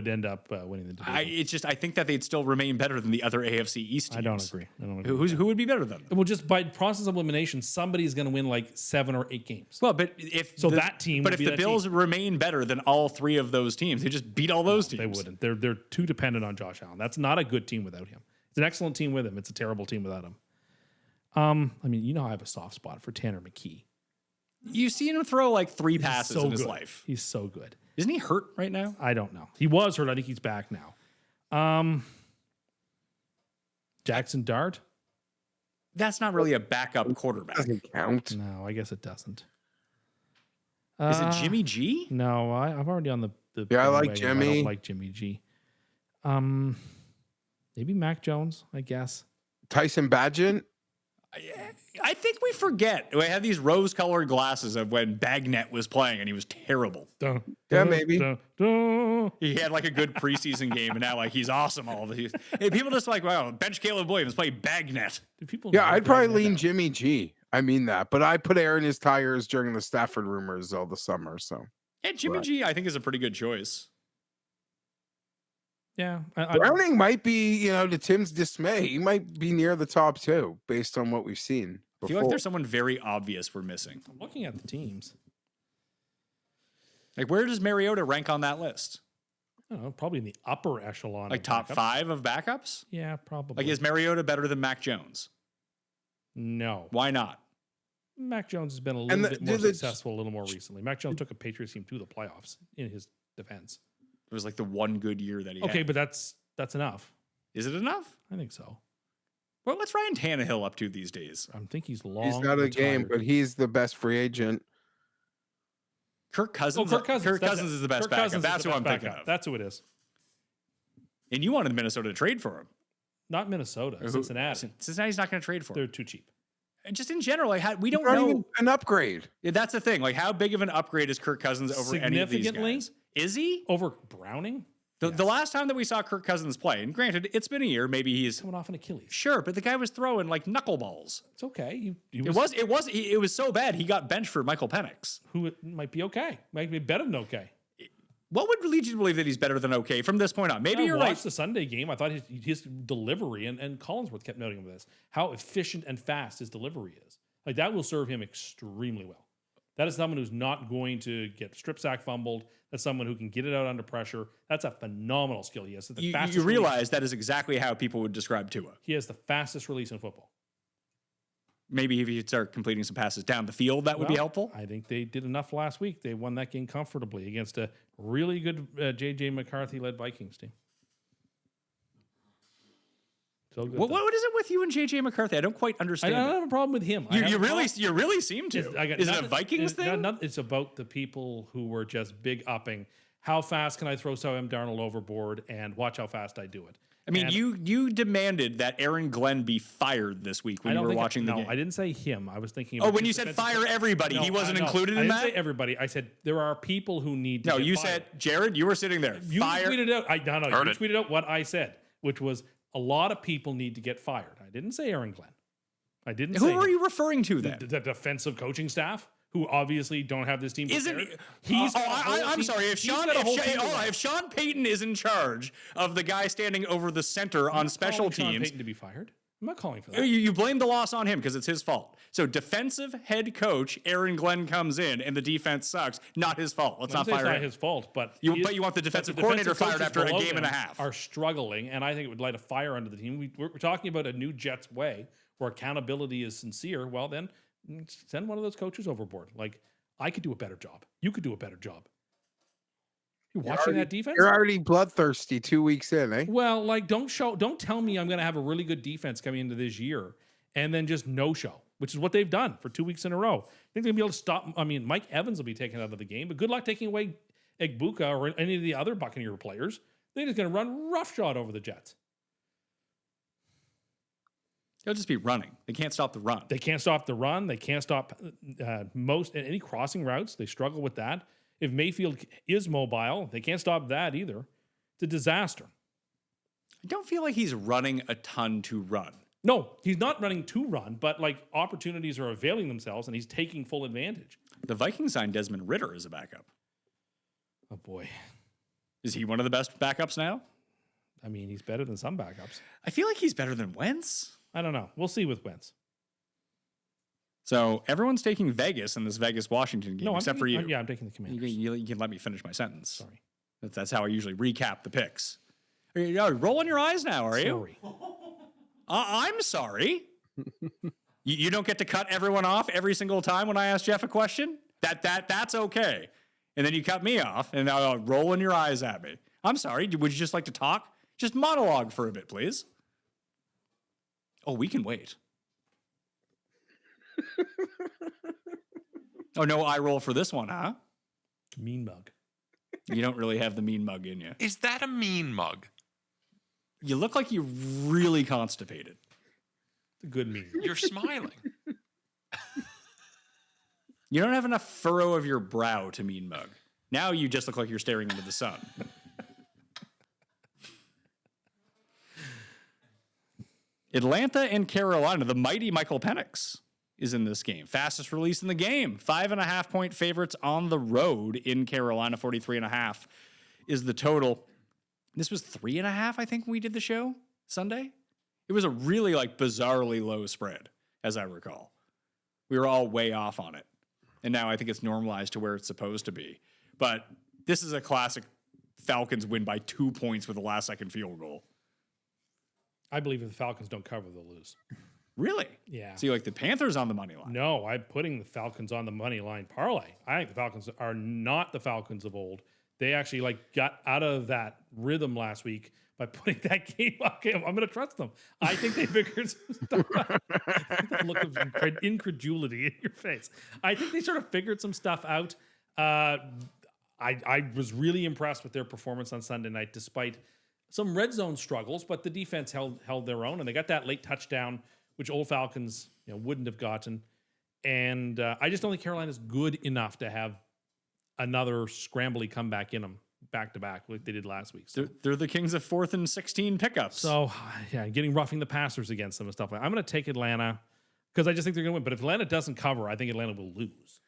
end up winning the division. I think that they'd still remain better than the other AFC East teams. I don't agree. Who would be better than them? Well, just by process of elimination, somebody's going to win like 7 or 8 games. Well, but if that team but would if be the that Bills team. remain better than all 3 of those teams, they just beat all those teams. They wouldn't. They're too dependent on Josh Allen. That's not a good team without him. It's an excellent team with him. It's a terrible team without him. I mean, you know, I have a soft spot for Tanner McKee. You've seen him throw like 3 passes so in his good. life. He's so good. Isn't he hurt right now? I don't know. He was hurt. I think he's back now. Jackson Dart? That's not really a backup quarterback. Doesn't count. No, I guess it doesn't. Is it Jimmy G? No, I'm already on the Yeah, I like bandwagon. I Jimmy. don't like Jimmy G. Maybe Mac Jones, I guess. Tyson Badgett. I think we forget. We had these rose-colored glasses of when Bagnet was playing, and he was terrible. Yeah, maybe. He had like a good preseason game, and now like he's awesome. All of these people just like, wow, bench Caleb Williams, play Bagnet. Do people Yeah, know I'd probably that? lean Jimmy G. I mean that, but I put air in his tires during the Stafford rumors all the summer. So Yeah, Jimmy G, I think is a pretty good choice. Yeah. Browning might be, to Tim's dismay, he might be near the top 2 based on what we've seen I before. feel like there's someone very obvious we're missing. I'm looking at the teams. Like, where does Mariota rank on that list? I don't know, probably in the upper echelon. Like of top backups. 5 of backups? Yeah, probably. Like, is Mariota better than Mac Jones? No. Why not? Mac Jones has been a little bit more the- successful a little more recently. Mac Jones took a Patriots team to the playoffs in his defense. It was like the one good year that he Okay, had. but that's enough. Is it enough? I think so. Well, what's Ryan Tannehill up to these days? I think he's long. He's not a game, but he's the best free agent. Kirk Cousins. Kirk Cousins. Kirk Cousins is the best Kirk backup. Cousins is That's the who I'm best thinking backup. of. That's who it is. And you wanted Minnesota to trade for him. Not Minnesota. Who- Cincinnati. Cincinnati's not going to trade for They're him. too cheap. And just in general, like, we don't Not know. even an upgrade. Yeah, that's the thing. Like, how big of an upgrade is Kirk Cousins over any of these Significantly? guys? Is he? Over Browning? The last time that we saw Kirk Cousins play, and granted, it's been a year, maybe he's Coming off an Achilles. sure, but the guy was throwing like knuckleballs. It's okay. It was so bad he got benched for Michael Penix. Who might be okay. Might be better than okay. What would lead you to believe that he's better than okay from this point on? Maybe I you're watched right. the Sunday game. I thought his delivery, and Collinsworth kept noting this, how efficient and fast his delivery is. Like, that will serve him extremely well. That is someone who's not going to get strip sack fumbled. That's someone who can get it out under pressure. That's a phenomenal skill he has. The You fastest realize release. that is exactly how people would describe Tua. He has the fastest release in football. Maybe if you start completing some passes down the field, that would be Well, helpful. I think they did enough last week. They won that game comfortably against a really good J.J. McCarthy-led Vikings team. So good. What is it with you and JJ McCarthy? I don't quite I understand. don't have a problem with him. I have You a really problem- seem to. Is Is it a Vikings thing? It's about the people who were just big upping. How fast can I throw Sam Darnold overboard, and watch how fast I do it? I mean, And you demanded that Aaron Glenn be fired this week when you were watching the game. I didn't say him. I was thinking. Oh, about when his you said defensive- fire everybody, No, he wasn't no, included I in didn't that? say everybody. I said there are people who need. To No, get you fired. said, Jared, you were sitting there. You Fire. tweeted out. You Heard it. tweeted out what I said, which was a lot of people need to get fired. I didn't say Aaron Glenn. I didn't. Who say were him. you referring to then? The defensive coaching staff, who obviously don't have this team. Isn't prepared. I'm sorry. If he's got a whole team around. if Sean Payton is in charge of the guy standing over the center on special Calling Sean teams, Payton to be fired. I'm not calling for that. you blame the loss on him because it's his fault. So defensive head coach Aaron Glenn comes in and the defense sucks. Not his fault. Let's not It's fire not him. his fault, but You he is- want the but defensive coordinator fired coaches after a below game and a him half. Are struggling, and I think it would light a fire under the team. We're talking about a new Jets way where accountability is sincere. Well, then send one of those coaches overboard. Like, I could do a better job. You could do a better job. You watching that defense? You're already bloodthirsty 2 weeks in, eh? Well, like, don't tell me I'm going to have a really good defense coming into this year and then just no show, which is what they've done for 2 weeks in a row. I think they'll be able to stop. I mean, Mike Evans will be taken out of the game, but good luck taking away Egbuka or any of the other Buccaneer players. They're just going to run roughshod over the Jets. They'll just be running. They can't stop the run. They can't stop the run. They can't stop any crossing routes. They struggle with that. If Mayfield is mobile, they can't stop that either. It's a disaster. I don't feel like he's running a ton to run. No, he's not running to run, but like opportunities are availing themselves and he's taking full advantage. The Vikings signed Desmond Ridder as a backup. Oh boy. Is he one of the best backups now? I mean, he's better than some backups. I feel like he's better than Wentz. I don't know. We'll see with Wentz. So everyone's taking Vegas in this Vegas-Washington game, except for you. Yeah, I'm taking the Commanders. You can let me finish my sentence. Sorry. That's how I usually recap the picks. Are you rolling your eyes now, are you? Sorry. I'm sorry. You don't get to cut everyone off every single time when I ask Geoff a question? That's okay. And then you cut me off, and now rolling your eyes at me. I'm sorry. Would you just like to talk? Just monologue for a bit, please. Oh, we can wait. Oh, no eye roll for this one, huh? Mean mug. You don't really have the mean mug in you. Is that a mean mug? You look like you're really constipated. It's a good mean. You're smiling. You don't have enough furrow of your brow to mean mug. Now you just look like you're staring into the sun. Atlanta and Carolina, the mighty Michael Penix is in this game. Fastest release in the game. 5.5-point favorites on the road in Carolina. 43.5 is the total. This was 3.5, I think, when we did the show Sunday. It was a really like bizarrely low spread, as I recall. We were all way off on it. And now I think it's normalized to where it's supposed to be. But this is a classic Falcons win by 2 points with a last-second field goal. I believe if the Falcons don't cover, they'll lose. Really? Yeah. So you like the Panthers on the money line? No, I'm putting the Falcons on the money line parlay. I think the Falcons are not the Falcons of old. They actually like got out of that rhythm last week by putting that game. Okay, I'm going to trust them. I think they figured some stuff out. That look of incredulity in your face. I think they sort of figured some stuff out. I was really impressed with their performance on Sunday night, despite some red zone struggles, but the defense held their own, and they got that late touchdown, which old Falcons wouldn't have gotten. And I just don't think Carolina's good enough to have another scrambly comeback in them back to back like they did last week. So, They're the kings of 4th and 16 pickups. so yeah, getting roughing the passers against them and stuff like that. I'm going to take Atlanta because I just think they're going to win. But if Atlanta doesn't cover, I think Atlanta will lose.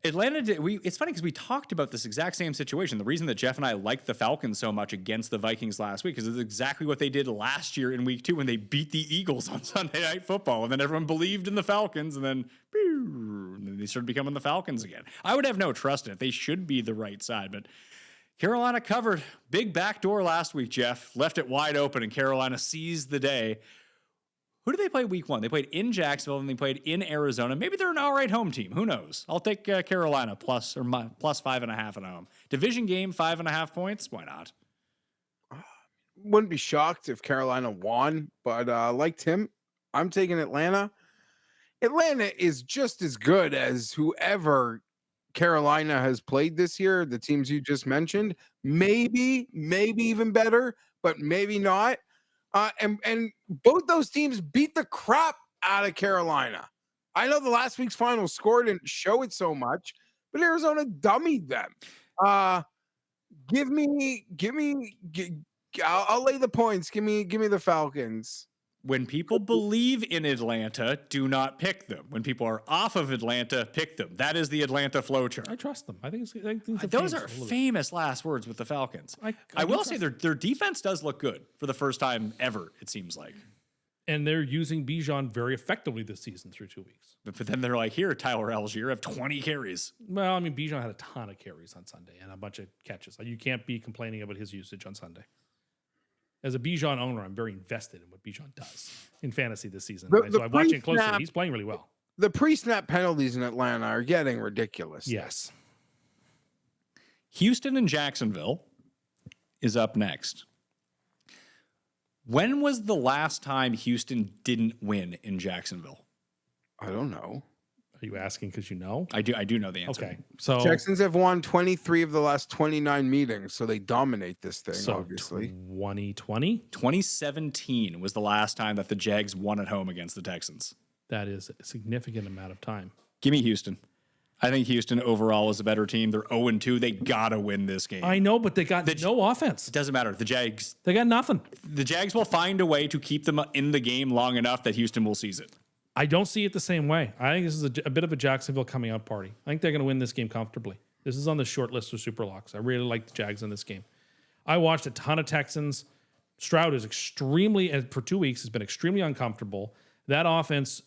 Atlanta did. It's funny because we talked about this exact same situation. The reason that Jeff and I liked the Falcons so much against the Vikings last week is it's exactly what they did last year in week 2 when they beat the Eagles on Sunday Night Football, and then everyone believed in the Falcons, and then they started becoming the Falcons again. I would have no trust in it. They should be the right side, but Carolina covered. Big backdoor last week, Jeff. Left it wide open, and Carolina seized the day. Who did they play week 1? They played in Jacksonville and they played in Arizona. Maybe they're an all right home team. Who knows? I'll take Carolina plus 5.5 at home. Division game, 5.5 points. Why not? Wouldn't be shocked if Carolina won, but like Tim, I'm taking Atlanta. Atlanta is just as good as whoever Carolina has played this year, the teams you just mentioned. Maybe even better, but maybe not. And both those teams beat the crap out of Carolina. I know the last week's final score didn't show it so much, but Arizona dummied them. I'll lay the points. Give me the Falcons. When people believe in Atlanta, do not pick them. When people are off of Atlanta, pick them. That is the Atlanta flow chart. I trust them. I think it's Those are famous last words with the Falcons. I will say their defense does look good for the first time ever, it seems like. And they're using Bijan very effectively this season through 2 weeks. But then they're like, here, Tyler Algier, have 20 carries. Well, I mean, Bijan had a ton of carries on Sunday and a bunch of catches. You can't be complaining about his usage on Sunday. As a Bijan owner, I'm very invested in what Bijan does in fantasy this season. So I'm watching it closely. He's playing really well. The pre-snap penalties in Atlanta are getting ridiculous. Yes. Houston and Jacksonville is up next. When was the last time Houston didn't win in Jacksonville? I don't know. Are you asking because you know? I do know the answer. Okay. So Texans have won 23 of the last 29 meetings, so they dominate this thing, obviously. 2020? 2017 was the last time that the Jags won at home against the Texans. That is a significant amount of time. Give me Houston. I think Houston overall is a better team. They're 0-2. They got to win this game. I know, but they got no offense. It doesn't matter. The Jags nothing. The Jags will find a way to keep them in the game long enough that Houston will seize it. I don't see it the same way. I think this is a bit of a Jacksonville coming out party. I think they're going to win this game comfortably. This is on the short list for SuperLocks. I really like the Jags in this game. I watched a ton of Texans. Stroud is for 2 weeks, has been extremely uncomfortable. That offense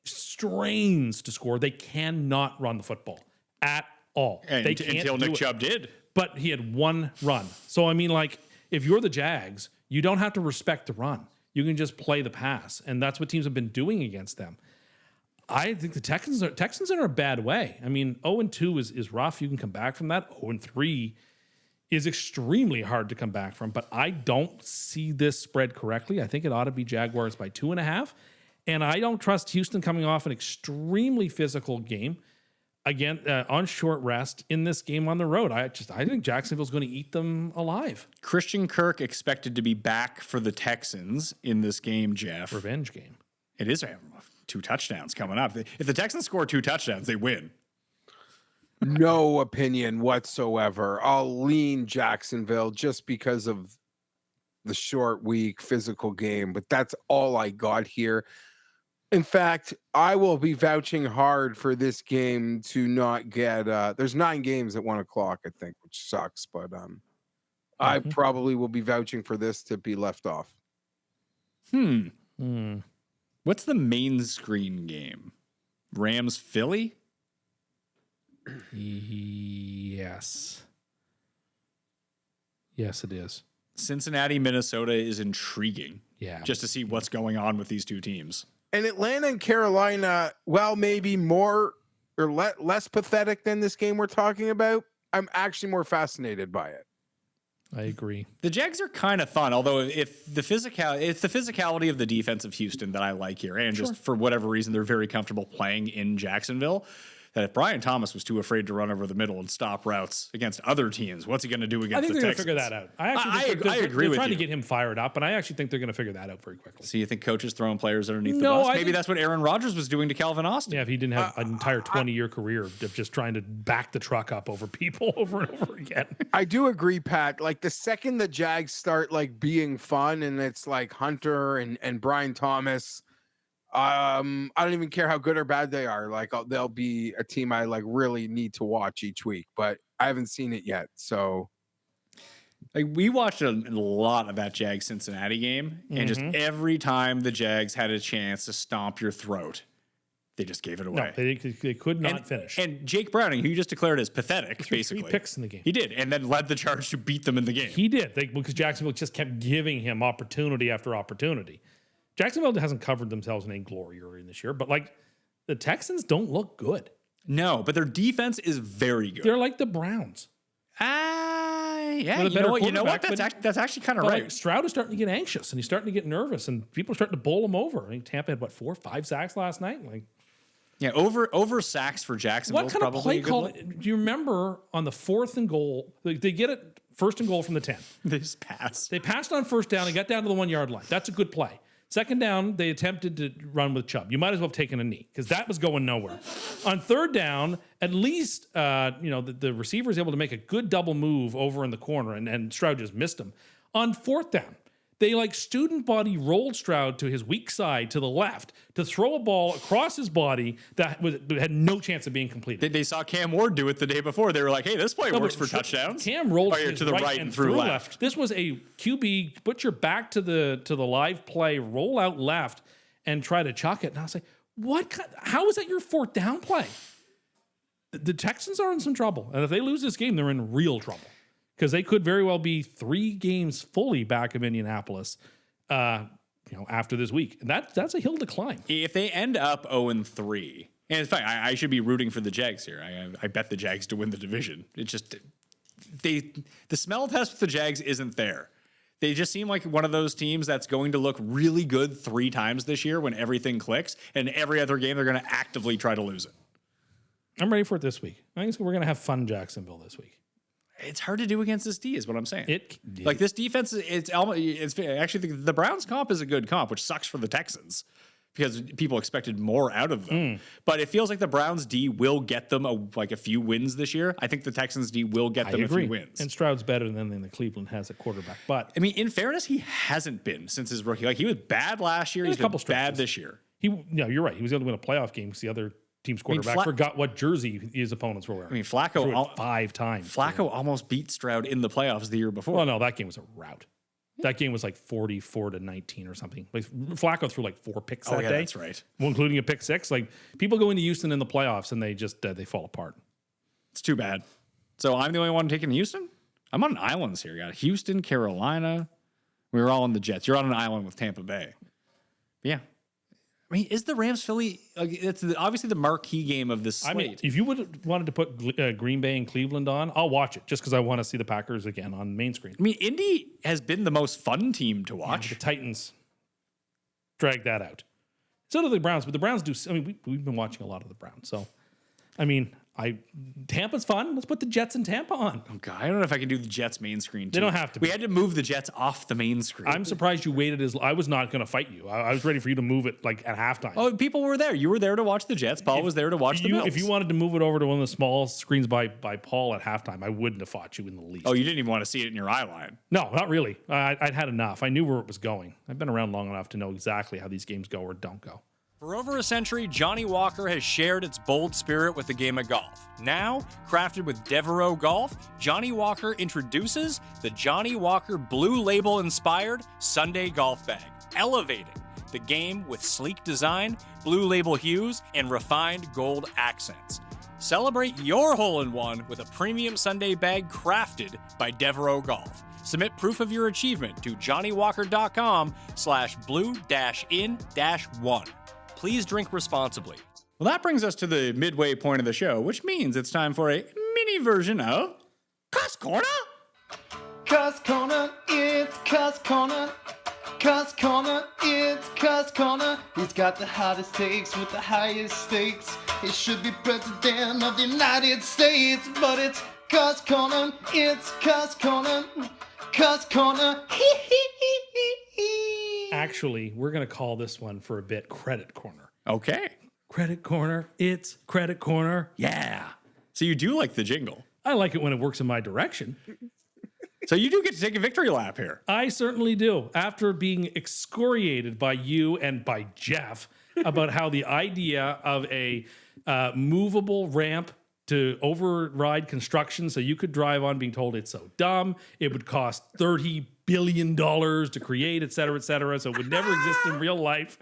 strains to score. They cannot run the football at all. They can't until Nick Chubb did. But he had one run. So, I mean, like, if you're the Jags, you don't have to respect the run. You can just play the pass, and that's what teams have been doing against them. I think the Texans are in a bad way. I mean, 0-2 is rough. You can come back from that. 0-3 is extremely hard to come back from, but I don't see this spread correctly. I think it ought to be Jaguars by 2.5, and I don't trust Houston coming off an extremely physical game again on short rest in this game on the road. I think Jacksonville's going to eat them alive. Christian Kirk expected to be back for the Texans in this game, Jeff. Revenge game. It is 2 touchdowns coming up. If the Texans score 2 touchdowns, they win. No opinion whatsoever. I'll lean Jacksonville just because of the short week physical game, but that's all I got here. In fact, I will be vouching hard for this game to not get there's 9 games at 1 o'clock, I think, which sucks, but I probably will be vouching for this to be left off. What's the main screen game? Rams Philly? Yes. Yes, it is. Cincinnati, Minnesota is intriguing. Yeah. Just to see what's going on with these two teams. And Atlanta and Carolina, well, maybe more or less pathetic than this game we're talking about. I'm actually more fascinated by it. I agree. The Jags are kind of fun, although it's the physicality of the defense of Houston that I like here. And just for whatever reason, they're very comfortable playing in Jacksonville. That if Brian Thomas was too afraid to run over the middle and stop routes against other teams, what's he going to do against the Texans? I think they're going to figure that out. I agree they're with trying you. to get him fired up, and I actually think they're going to figure that out very quickly. So you think coaches throwing players underneath the No, bus? I Maybe think- that's what Aaron Rodgers was doing to Calvin Austin. Yeah, if he didn't have an entire 20-year career of just trying to back the truck up over people over and over again. I do agree, Pat. Like the second the Jags start like being fun and it's like Hunter and Brian Thomas, I don't even care how good or bad they are. Like they'll be a team I like really need to watch each week, but I haven't seen it yet. So Like we watched a lot of that Jags Cincinnati game, and just every time the Jags had a chance to stomp your throat, they just gave it away. No, they could not finish. And Jake Browning, who you just declared as pathetic, basically. 3 picks in the game. He did, and then led the charge to beat them in the game. He did, because Jacksonville just kept giving him opportunity after opportunity. Jacksonville hasn't covered themselves in any glory early in this year, but like the Texans don't look good. No, but their defense is very good. They're like the Browns. Yeah, With a better you know what? quarterback, That's actually kind of But right. like Stroud is starting to get anxious and he's starting to get nervous and people are starting to bowl him over. I think Tampa had 4 or 5 sacks last night. Like, Yeah, over sacks for Jacksonville. what kind of probably play a good call? look. Do you remember on the 4th and goal? They get it 1st and goal from the 10. They just pass. They passed on 1st down and got down to the 1-yard line. That's a good play. 2nd down, they attempted to run with Chubb. You might as well have taken a knee because that was going nowhere. On 3rd down, at least the receiver is able to make a good double move over in the corner, and Stroud just missed him. On 4th down, they like student body rolled Stroud to his weak side to the left to throw a ball across his body that had no chance of being completed. They saw Cam Ward do it the day before. They were like, "Hey, this play works for touchdowns." Cam rolled yeah, to the right and through left. This was a QB. Put your back to the live play, roll out left, and try to chuck it. And I was like, how is that your 4th down play? The Texans are in some trouble, and if they lose this game, they're in real trouble because they could very well be 3 games fully back of Indianapolis. After this week, and that's a hill to climb. If they end up 0-3, and in fact, I should be rooting for the Jags here. I bet the Jags to win the division. It's just the smell test with the Jags isn't there. They just seem like one of those teams that's going to look really good 3 times this year when everything clicks, and every other game they're going to actively try to lose it. I'm ready for it this week. I think we're going to have fun Jacksonville this week. It's hard to do against this D, is what I'm saying. Like this defense, it's actually the Browns comp is a good comp, which sucks for the Texans because people expected more out of them. But it feels like the Browns D will get them a few wins this year. I think the Texans D will get them a few wins. And Stroud's better than the Cleveland has at quarterback. But I mean, in fairness, he hasn't been since his rookie. Like he was bad last year. He's been bad this year. You're right. He was able to win a playoff game because the other team's quarterback forgot what jersey his opponents were wearing. I mean, Flacco Threw it 5 times. Flacco almost beat Stroud in the playoffs the year before. Well, no, that game was a rout. That game was like 44-19 or something. Like Flacco threw like 4 picks that day. That's right. Including a pick 6. Like people go into Houston in the playoffs and they just they fall apart. It's too bad. So I'm the only one taking Houston? I'm on islands here. Got Houston, Carolina. We were all on the Jets. You're on an island with Tampa Bay. Yeah. I mean, is the Rams Philly? It's obviously the marquee game of this slate. I mean, if you would have wanted to put Green Bay and Cleveland on, I'll watch it just because I want to see the Packers again on main screen. I mean, Indy has been the most fun team to watch. The Titans drag that out. So do the Browns, but the Browns do. I mean, we've been watching a lot of the Browns. So, I mean, Tampa's fun. Let's put the Jets and Tampa on. Oh God, I don't know if I can do the Jets main screen. They don't have to. We had to move the Jets off the main screen. I'm surprised you waited I was not going to fight you. I was ready for you to move it like at halftime. Oh, people were there. You were there to watch the Jets. Paul was there to watch the Bills. If you wanted to move it over to one of the small screens by Paul at halftime, I wouldn't have fought you in the least. Oh, you didn't even want to see it in your eye line. No, not really. I'd had enough. I knew where it was going. I've been around long enough to know exactly how these games go or don't go. For over a century, Johnnie Walker has shared its bold spirit with the game of golf. Now, crafted with Devereux Golf, Johnnie Walker introduces the Johnnie Walker Blue Label-inspired Sunday Golf Bag, elevating the game with sleek design, Blue Label hues, and refined gold accents. Celebrate your hole-in-one with a premium Sunday bag crafted by Devereux Golf. Submit proof of your achievement to johnniewalker.com/blue-in-1. Please drink responsibly. Well, that brings us to the midway point of the show, which means it's time for a mini version of Cust Corner. Cust Corner, it's Cust Corner. Cust Corner, it's Cust Corner. He's got the hottest takes with the highest stakes. He should be president of the United States, but it's Cust Corner, it's Cust Corner. Cust Corner, hee hee hee hee hee. Actually, we're going to call this one for a bit Credit Corner. Okay. Credit Corner, it's Credit Corner. Yeah. So you do like the jingle. I like it when it works in my direction. So you do get to take a victory lap here. I certainly do. After being excoriated by you and by Geoff about how the idea of a movable ramp to override construction so you could drive on being told it's so dumb, it would cost $30 billion to create, et cetera, so it would never exist in real life.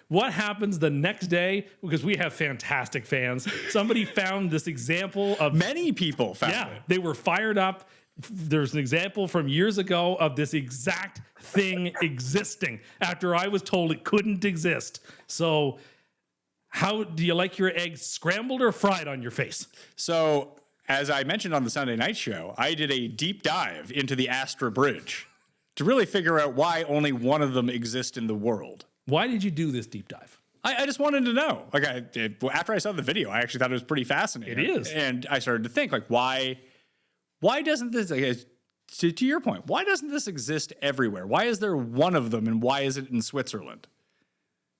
What happens the next day? Because we have fantastic fans. Somebody found this example of... Many people found it. They were fired up. There's an example from years ago of this exact thing existing after I was told it couldn't exist. So how do you like your eggs, scrambled or fried on your face? So, as I mentioned on the Sunday night show, I did a deep dive into the Astra Bridge to really figure out why only one of them exists in the world. Why did you do this deep dive? I just wanted to know. Like, after I saw the video, I actually thought it was pretty fascinating. It is. And I started to think, like, why doesn't this, to your point, why doesn't this exist everywhere? Why is there one of them and why is it in Switzerland?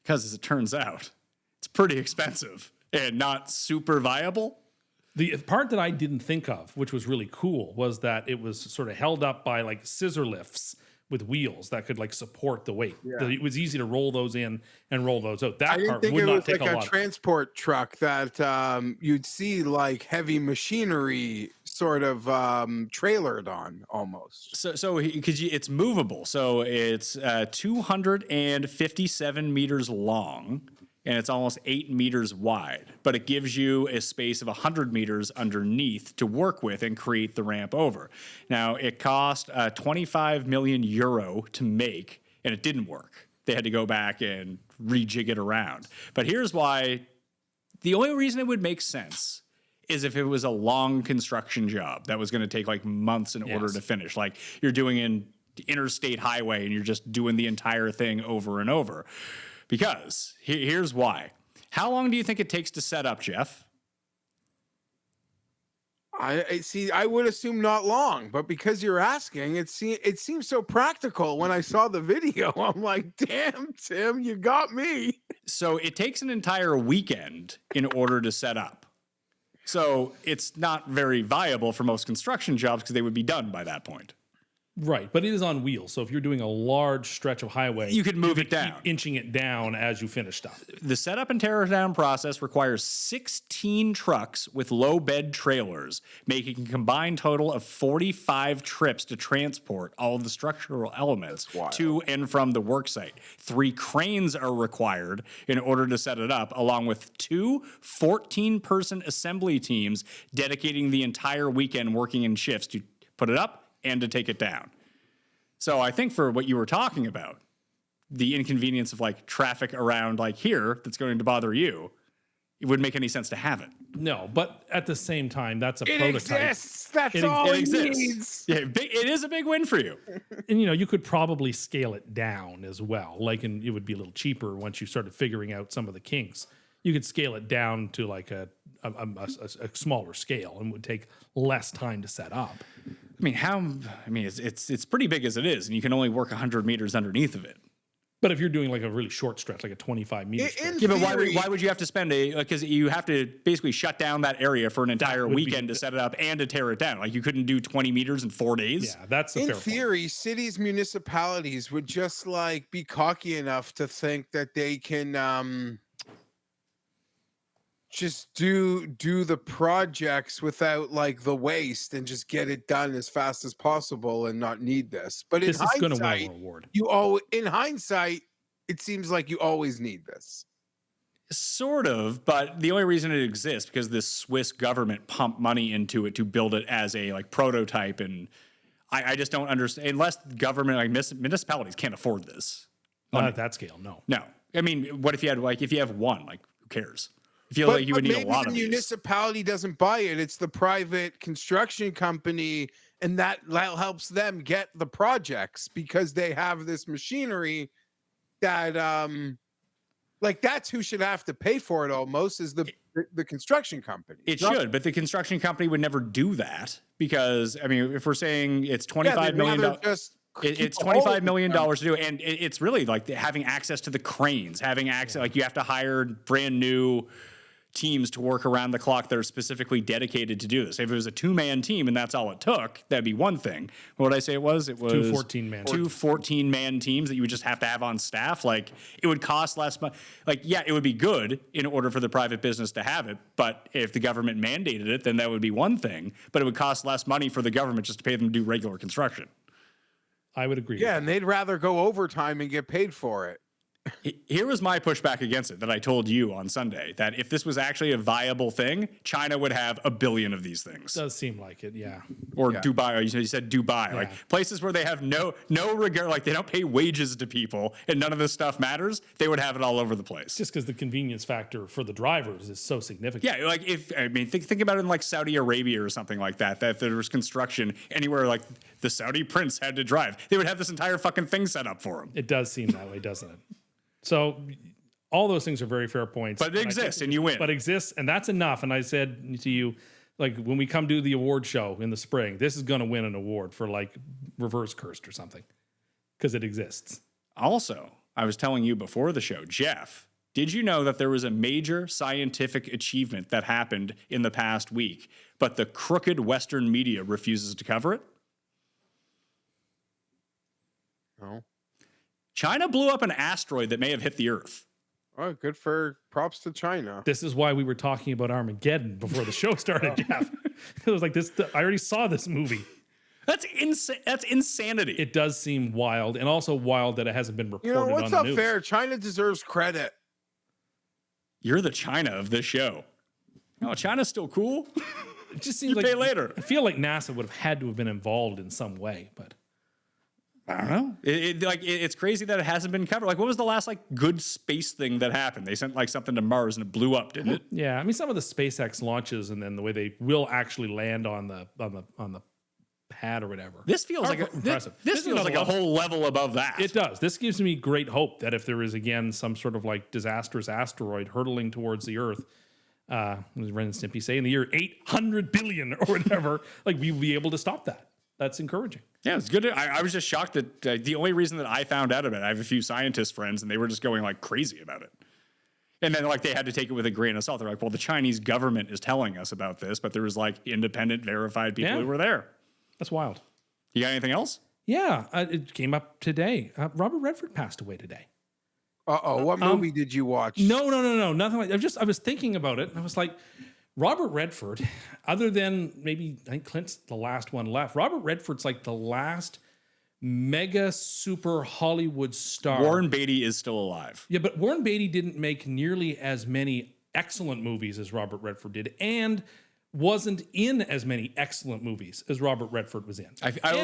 Because as it turns out, it's pretty expensive and not super viable. The part that I didn't think of, which was really cool, was that it was sort of held up by like scissor lifts with wheels that could like support the weight. Yeah. So it was easy to roll those in and roll those out. That I didn't part think would it not was take like a a lot. transport truck that you'd see like heavy machinery sort of trailered on almost. So because it's movable. So it's 257 meters long and it's almost 8 meters wide, but it gives you a space of 100 meters underneath to work with and create the ramp over. Now, it cost 25 million euro to make, and it didn't work. They had to go back and rejig it around. But here's why. The only reason it would make sense is if it was a long construction job that was going to take like months in order to finish. Like you're doing an interstate highway and you're just doing the entire thing over and over. Because here's why. How long do you think it takes to set up, Geoff? I see. I would assume not long, but because you're asking, it seems so practical. When I saw the video, I'm like, "Damn, Tim, you got me." So it takes an entire weekend in order to set up. So it's not very viable for most construction jobs because they would be done by that point. Right, but it is on wheels. So if you're doing a large stretch of highway, you could move it down, keep inching it down as you finish stuff. The setup and tear down process requires 16 trucks with low bed trailers, making a combined total of 45 trips to transport all of the structural elements to and from the worksite. 3 cranes are required in order to set it up, along with 2 14-person assembly teams dedicating the entire weekend working in shifts to put it up and to take it down. So I think for what you were talking about, the inconvenience of like traffic around like here that's going to bother you, it wouldn't make any sense to have it. No, but at the same time, that's a It prototype. exists. That's all it exists. needs. Yeah, it is a big win for you. And you could probably scale it down as well. Like, and it would be a little cheaper once you started figuring out some of the kinks. You could scale it down to like a smaller scale and would take less time to set up. It's pretty big as it is, and you can only work 100 meters underneath of it. But if you're doing like a really short stretch, like a 25 meter stretch, Yeah, but why would you have to spend because you have to basically shut down that area for an entire weekend to set it up and to tear it down. Like you couldn't do 20 meters in 4 days. yeah, that's a In fair point. theory, cities, municipalities would just like be cocky enough to think that they can just do the projects without like the waste and just get it done as fast as possible and not need this. But This in is going to win hindsight, an award. in hindsight, it seems like you always need this. Sort of, but the only reason it exists because this Swiss government pumped money into it to build it as a like prototype, and I just don't understand unless government like municipalities can't afford this. Not at that scale, no. No, I mean, what if you had if you have one? Like, who cares? I feel like you would need a lot of the these. municipality doesn't buy it. It's the private construction company, and that helps them get the projects because they have this machinery that like that's who should have to pay for it almost is the construction company. It should, but the construction company would never do that because I mean, if we're saying it's $25 million, it's $25 million to do, and it's really like having access to the cranes, having access, like you have to hire brand new teams to work around the clock that are specifically dedicated to do this. If it was a 2-man team and that's all it took, that'd be one thing. What did I say it was? It was Two 14-man two 14-man teams that you would just have to have on staff. Like it would cost less money. Like, yeah, it would be good in order for the private business to have it. But if the government mandated it, then that would be one thing. But it would cost less money for the government just to pay them to do regular construction. I would agree. Yeah, and they'd rather go overtime and get paid for it. Here was my pushback against it that I told you on Sunday, that if this was actually a viable thing, China would have 1 billion of these things. Does seem like it, yeah. Or Dubai, or you said Dubai, like places where they have no regard, like they don't pay wages to people and none of this stuff matters, they would have it all over the place. Just because the convenience factor for the drivers is so significant. Yeah, like think about it in like Saudi Arabia or something like that, that if there was construction anywhere like the Saudi prince had to drive, they would have this entire fucking thing set up for him. It does seem that way, doesn't it? So all those things are very fair points. But it exists and you win. But exists, and that's enough. And I said to you, like when we come to the award show in the spring, this is going to win an award for like reverse cursed or something because it exists. Also, I was telling you before the show, Geoff, did you know that there was a major scientific achievement that happened in the past week, but the crooked Western media refuses to cover it? No. China blew up an asteroid that may have hit the Earth. Oh, good for props to China. This is why we were talking about Armageddon before the show started, Geoff. It was like this. I already saw this movie. That's insane. That's insanity. It does seem wild, and also wild that it hasn't been reported on the news. What's not fair? China deserves credit. You're the China of this show. Oh, China's still cool. It just seems You like pay later. I feel like NASA would have had to have been involved in some way, but I don't know. It's crazy that it hasn't been covered. Like, what was the last like good space thing that happened? They sent like something to Mars and it blew up, didn't it? yeah. I mean, some of the SpaceX launches and then the way they will actually land on the pad or whatever. This feels are like impressive. This feels like a whole level above that. It does. This gives me great hope that if there is again some sort of like disastrous asteroid hurtling towards the Earth, as Ren and Stimpy say, in the year 800 billion or whatever, like we will be able to stop that. That's encouraging. Yeah, it's good. I was just shocked that the only reason that I found out about it, I have a few scientist friends, and they were just going like crazy about it. And then like they had to take it with a grain of salt. They're like, well, the Chinese government is telling us about this, but there was like independent, verified people who were there. That's wild. You got anything else? Yeah, it came up today. Robert Redford passed away today. What movie did you watch? No, nothing like. I was thinking about it, and I was like, Robert Redford, other than maybe I think Clint's the last one left. Robert Redford's like the last mega super Hollywood star. Warren Beatty is still alive. Yeah, but Warren Beatty didn't make nearly as many excellent movies as Robert Redford did, and wasn't in as many excellent movies as Robert Redford was in.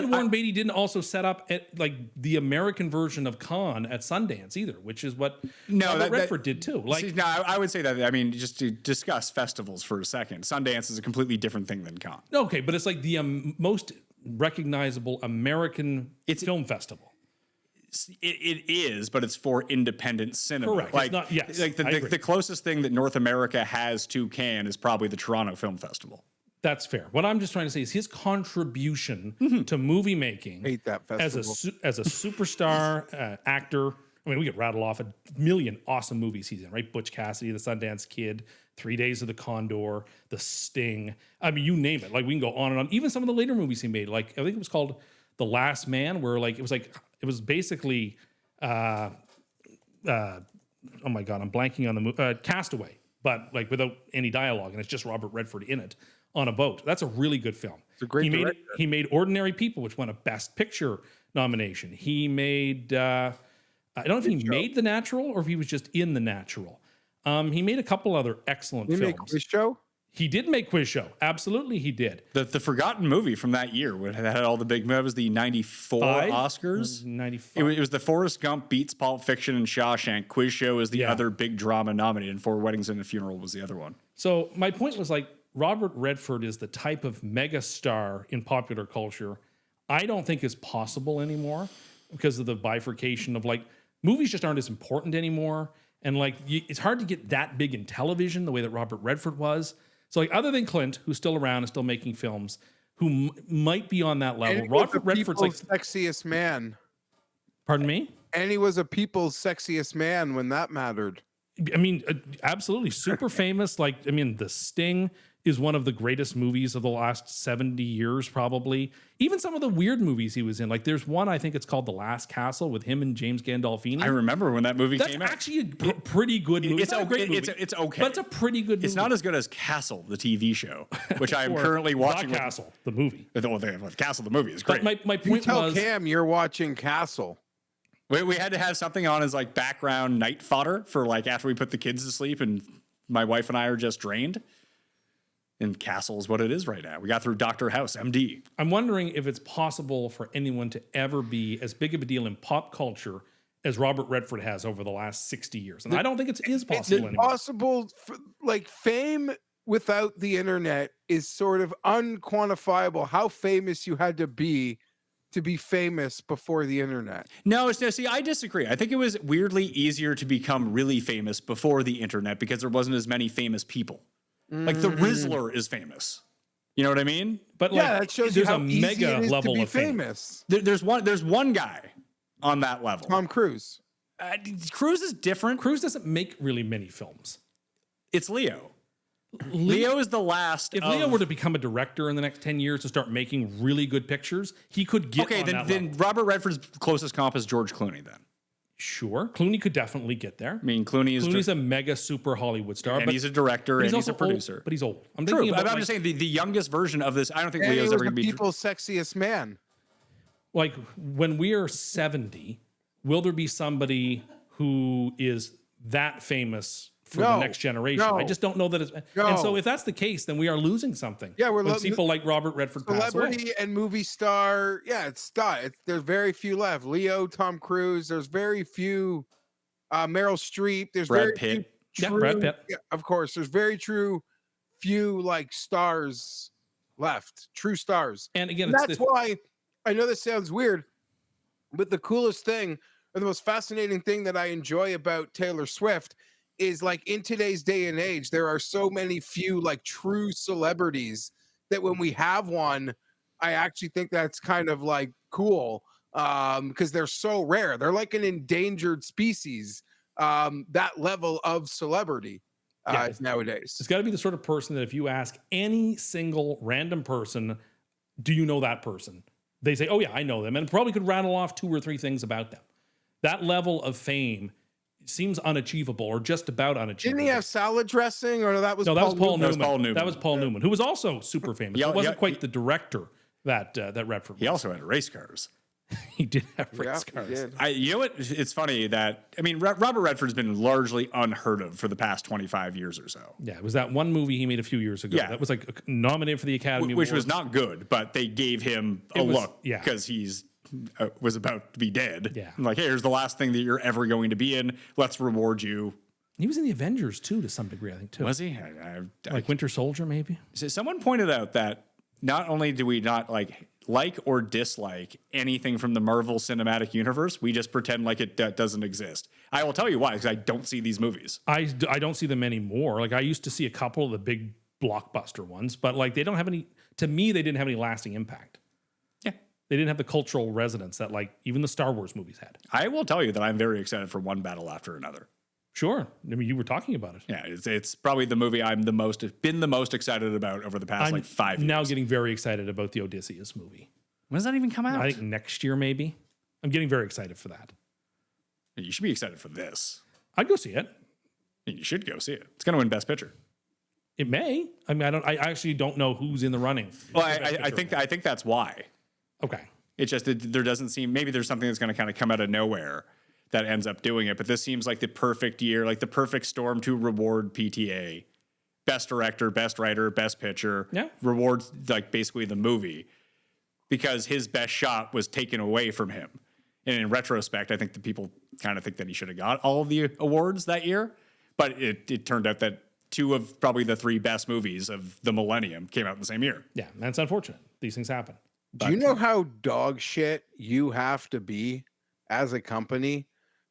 Warren Beatty didn't also set up at like the American version of Khan at Sundance either, which is what Robert Redford did too. Like, I would say that. I mean, just to discuss festivals for a second, Sundance is a completely different thing than Khan. Okay, but it's like the most recognizable American film festival. It is, but it's for independent cinema. Correct. Like, it's not, yes, like the closest thing that North America has to Cannes is probably the Toronto Film Festival. That's fair. What I'm just trying to say is his contribution to movie making Hate that festival. as a superstar actor. I mean, we could rattle off 1 million awesome movies he's in, right? Butch Cassidy, The Sundance Kid, 3 Days of the Condor, The Sting. I mean, you name it. Like we can go on and on. Even some of the later movies he made, like I think it was called The Last Man, where like it was basically oh my god, I'm blanking on the movie. Castaway. but like without any dialogue, and it's just Robert Redford in it on a boat. That's a really good film. It's a great director. He made Ordinary People, which won a Best Picture nomination. He made I don't know if he made The Natural or if he was just in The Natural. He made a couple other excellent He films. made Quiz Show. He did make Quiz Show. Absolutely, he did. The forgotten movie from that year that had all the big. That was the '94 Oscars. 95. It was the Forrest Gump beats Pulp Fiction and Shawshank. Quiz Show is the other big drama nominated, and Four Weddings and a Funeral was the other one. So my point was like Robert Redford is the type of mega star in popular culture I don't think is possible anymore because of the bifurcation of like movies just aren't as important anymore. And like it's hard to get that big in television the way that Robert Redford was. So like other than Clint, who's still around and still making films, who might be on that level, And he was Robert the Redford's like, people's sexiest man. pardon me? And he was a people's sexiest man when that mattered. I mean, absolutely super famous. Like, I mean, The Sting is one of the greatest movies of the last 70 years, probably. Even some of the weird movies he was in. Like, there's one, I think it's called The Last Castle with him and James Gandolfini. I remember when that movie That's came out. actually a pretty good movie. It's not a okay. great movie, It's okay. but it's a pretty good movie. It's not as good as Castle, the TV show, which I am Or currently watching. The Castle, the movie. Castle, the movie is great. But my You point tell was, Cam you're watching Castle. We had to have something on as like background night fodder for like after we put the kids to sleep and my wife and I are just drained. And Castle is what it is right now. We got through Dr. House, MD. I'm wondering if it's possible for anyone to ever be as big of a deal in pop culture as Robert Redford has over the last 60 years. And I don't think it is possible anymore. Possible, like fame without the internet is sort of unquantifiable. How famous you had to be famous before the internet. No, see, I disagree. I think it was weirdly easier to become really famous before the internet because there wasn't as many famous people. Like the Rizzler is famous. You know what I mean? But Yeah, like, that shows you there's how a easy mega it is level to be of fame. famous. There's one guy on that level. Tom Cruise. Cruise is different. Cruise doesn't make really many films. It's Leo. Leo is the last. If Leo were to become a director in the next 10 years to start making really good pictures, he could get on that then level. Robert Redford's closest comp is George Clooney. Then Sure, Clooney could definitely get there. I mean, Clooney's a mega super Hollywood star, and but he's a director and he's a also producer. old, but he's old. I'm True, thinking but about I'm just saying the youngest version of this. I don't think And he Leo's was ever the going to be. people's sexiest man. like when we are 70, will there be somebody who is that famous for the No, next generation? no, I just don't know that it's. no. And so if that's the case, then we are losing something. Yeah, we're when lo- people like Robert Redford pass away. Celebrity and movie star. Yeah, it's done. There's very few left. Leo, Tom Cruise. There's very few. Meryl Streep. There's Brad very Pitt. few Yeah, Brad Pitt. Yeah, of course. There's very few like stars left. True stars. And again, And it's that's the, why I know this sounds weird, but the coolest thing or the most fascinating thing that I enjoy about Taylor Swift is like in today's day and age, there are so many few like true celebrities that when we have one, I actually think that's kind of like cool because they're so rare. They're like an endangered species, that level of celebrity nowadays. it's got to be the sort of person that if you ask any single random person, do you know that person? They say, oh yeah, I know them, and probably could rattle off 2 or 3 things about them. That level of fame seems unachievable or just about unachievable. Didn't he have salad dressing or that was No, that was Paul Newman. That was Paul Newman. That was Paul Newman, who was also super famous. Yeah, He wasn't yeah, quite the director that Redford was. He also had race cars. He did have Yeah, race he cars. did. You know what? It's funny that I mean Robert Redford's been largely unheard of for the past 25 years or so, Yeah, it was that one movie he made a few years ago. Yeah. That was like nominated for the Academy which was Awards. not good, but they gave him a It was- look yeah. because he's was about to be dead. Yeah. Like, hey, here's the last thing that you're ever going to be in. Let's reward you. He was in the Avengers too, to some degree, I think too. Was he? Like Winter Soldier, maybe. Someone pointed out that not only do we not like or dislike anything from the Marvel Cinematic Universe, we just pretend like it doesn't exist. I will tell you why, because I don't see these movies. I don't see them anymore. Like I used to see a couple of the big blockbuster ones, but like they don't have any. To me, they didn't have any lasting impact. Yeah. They didn't have the cultural resonance that like even the Star Wars movies had. I will tell you that I'm very excited for one battle after another. Sure. I mean, you were talking about it. Yeah, it's probably the movie I'm been the most excited about over the past like 5 years. Now getting very excited about the Odysseus movie. When does that even come out? I think next year, maybe. I'm getting very excited for that. You should be excited for this. I'd go see it. You should go see it. It's going to win Best Picture. It may. I mean, I actually don't know who's in the running. Well, I think that's why. Okay. It's just that there doesn't seem, maybe there's something that's going to kind of come out of nowhere that ends up doing it. But this seems like the perfect year, like the perfect storm to reward PTA. Best director, best writer, best picture. Yeah. Rewards like basically the movie because his best shot was taken away from him. And in retrospect, I think the people kind of think that he should have got all of the awards that year. But it turned out that 2 of probably the 3 best movies of the millennium came out in the same year. Yeah, that's unfortunate. These things happen. Do you know how dog shit you have to be as a company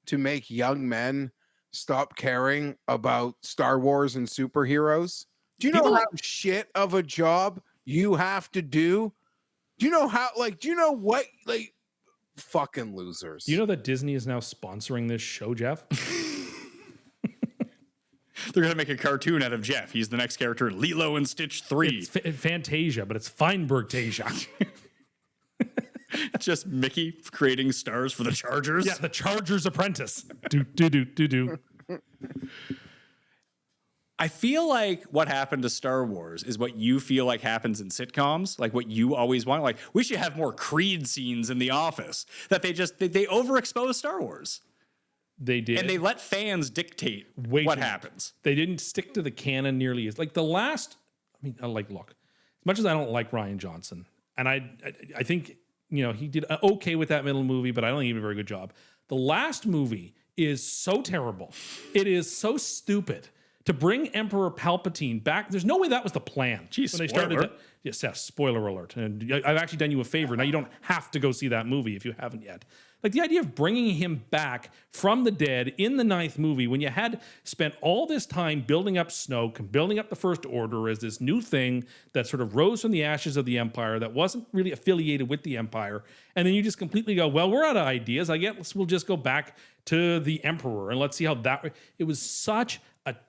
to make young men stop caring about Star Wars and superheroes? Do you know how shit of a job you have to do? Do you know how, like, do you know what, like, fucking losers? Do you know that Disney is now sponsoring this show, Geoff? They're going to make a cartoon out of Geoff. He's the next character in Lilo and Stitch 3. It's Fantasia, but it's Fienberg-tasia. Just Mickey creating stars for the Chargers. Yeah, the Chargers apprentice. Do. I feel like what happened to Star Wars is what you feel like happens in sitcoms, like what you always want. Like, we should have more Creed scenes in The Office. That they overexpose Star Wars. They did. And they let fans dictate Way what too much. happens. They didn't stick to the canon nearly as like the last. I mean, look, as much as I don't like Rian Johnson, and I think he did okay with that middle movie, but I don't think he did a very good job. The last movie is so terrible. It is so stupid to bring Emperor Palpatine back. There's no way that was the plan. Jeez, when they spoiler. started. Yes, spoiler alert. And I've actually done you a favor. Now you don't have to go see that movie if you haven't yet. Like the idea of bringing him back from the dead in the 9th movie when you had spent all this time building up Snoke and building up the First Order as this new thing that sort of rose from the ashes of the Empire that wasn't really affiliated with the Empire. And then you just completely go, well, we're out of ideas. I guess we'll just go back to the Emperor and let's see how that... It was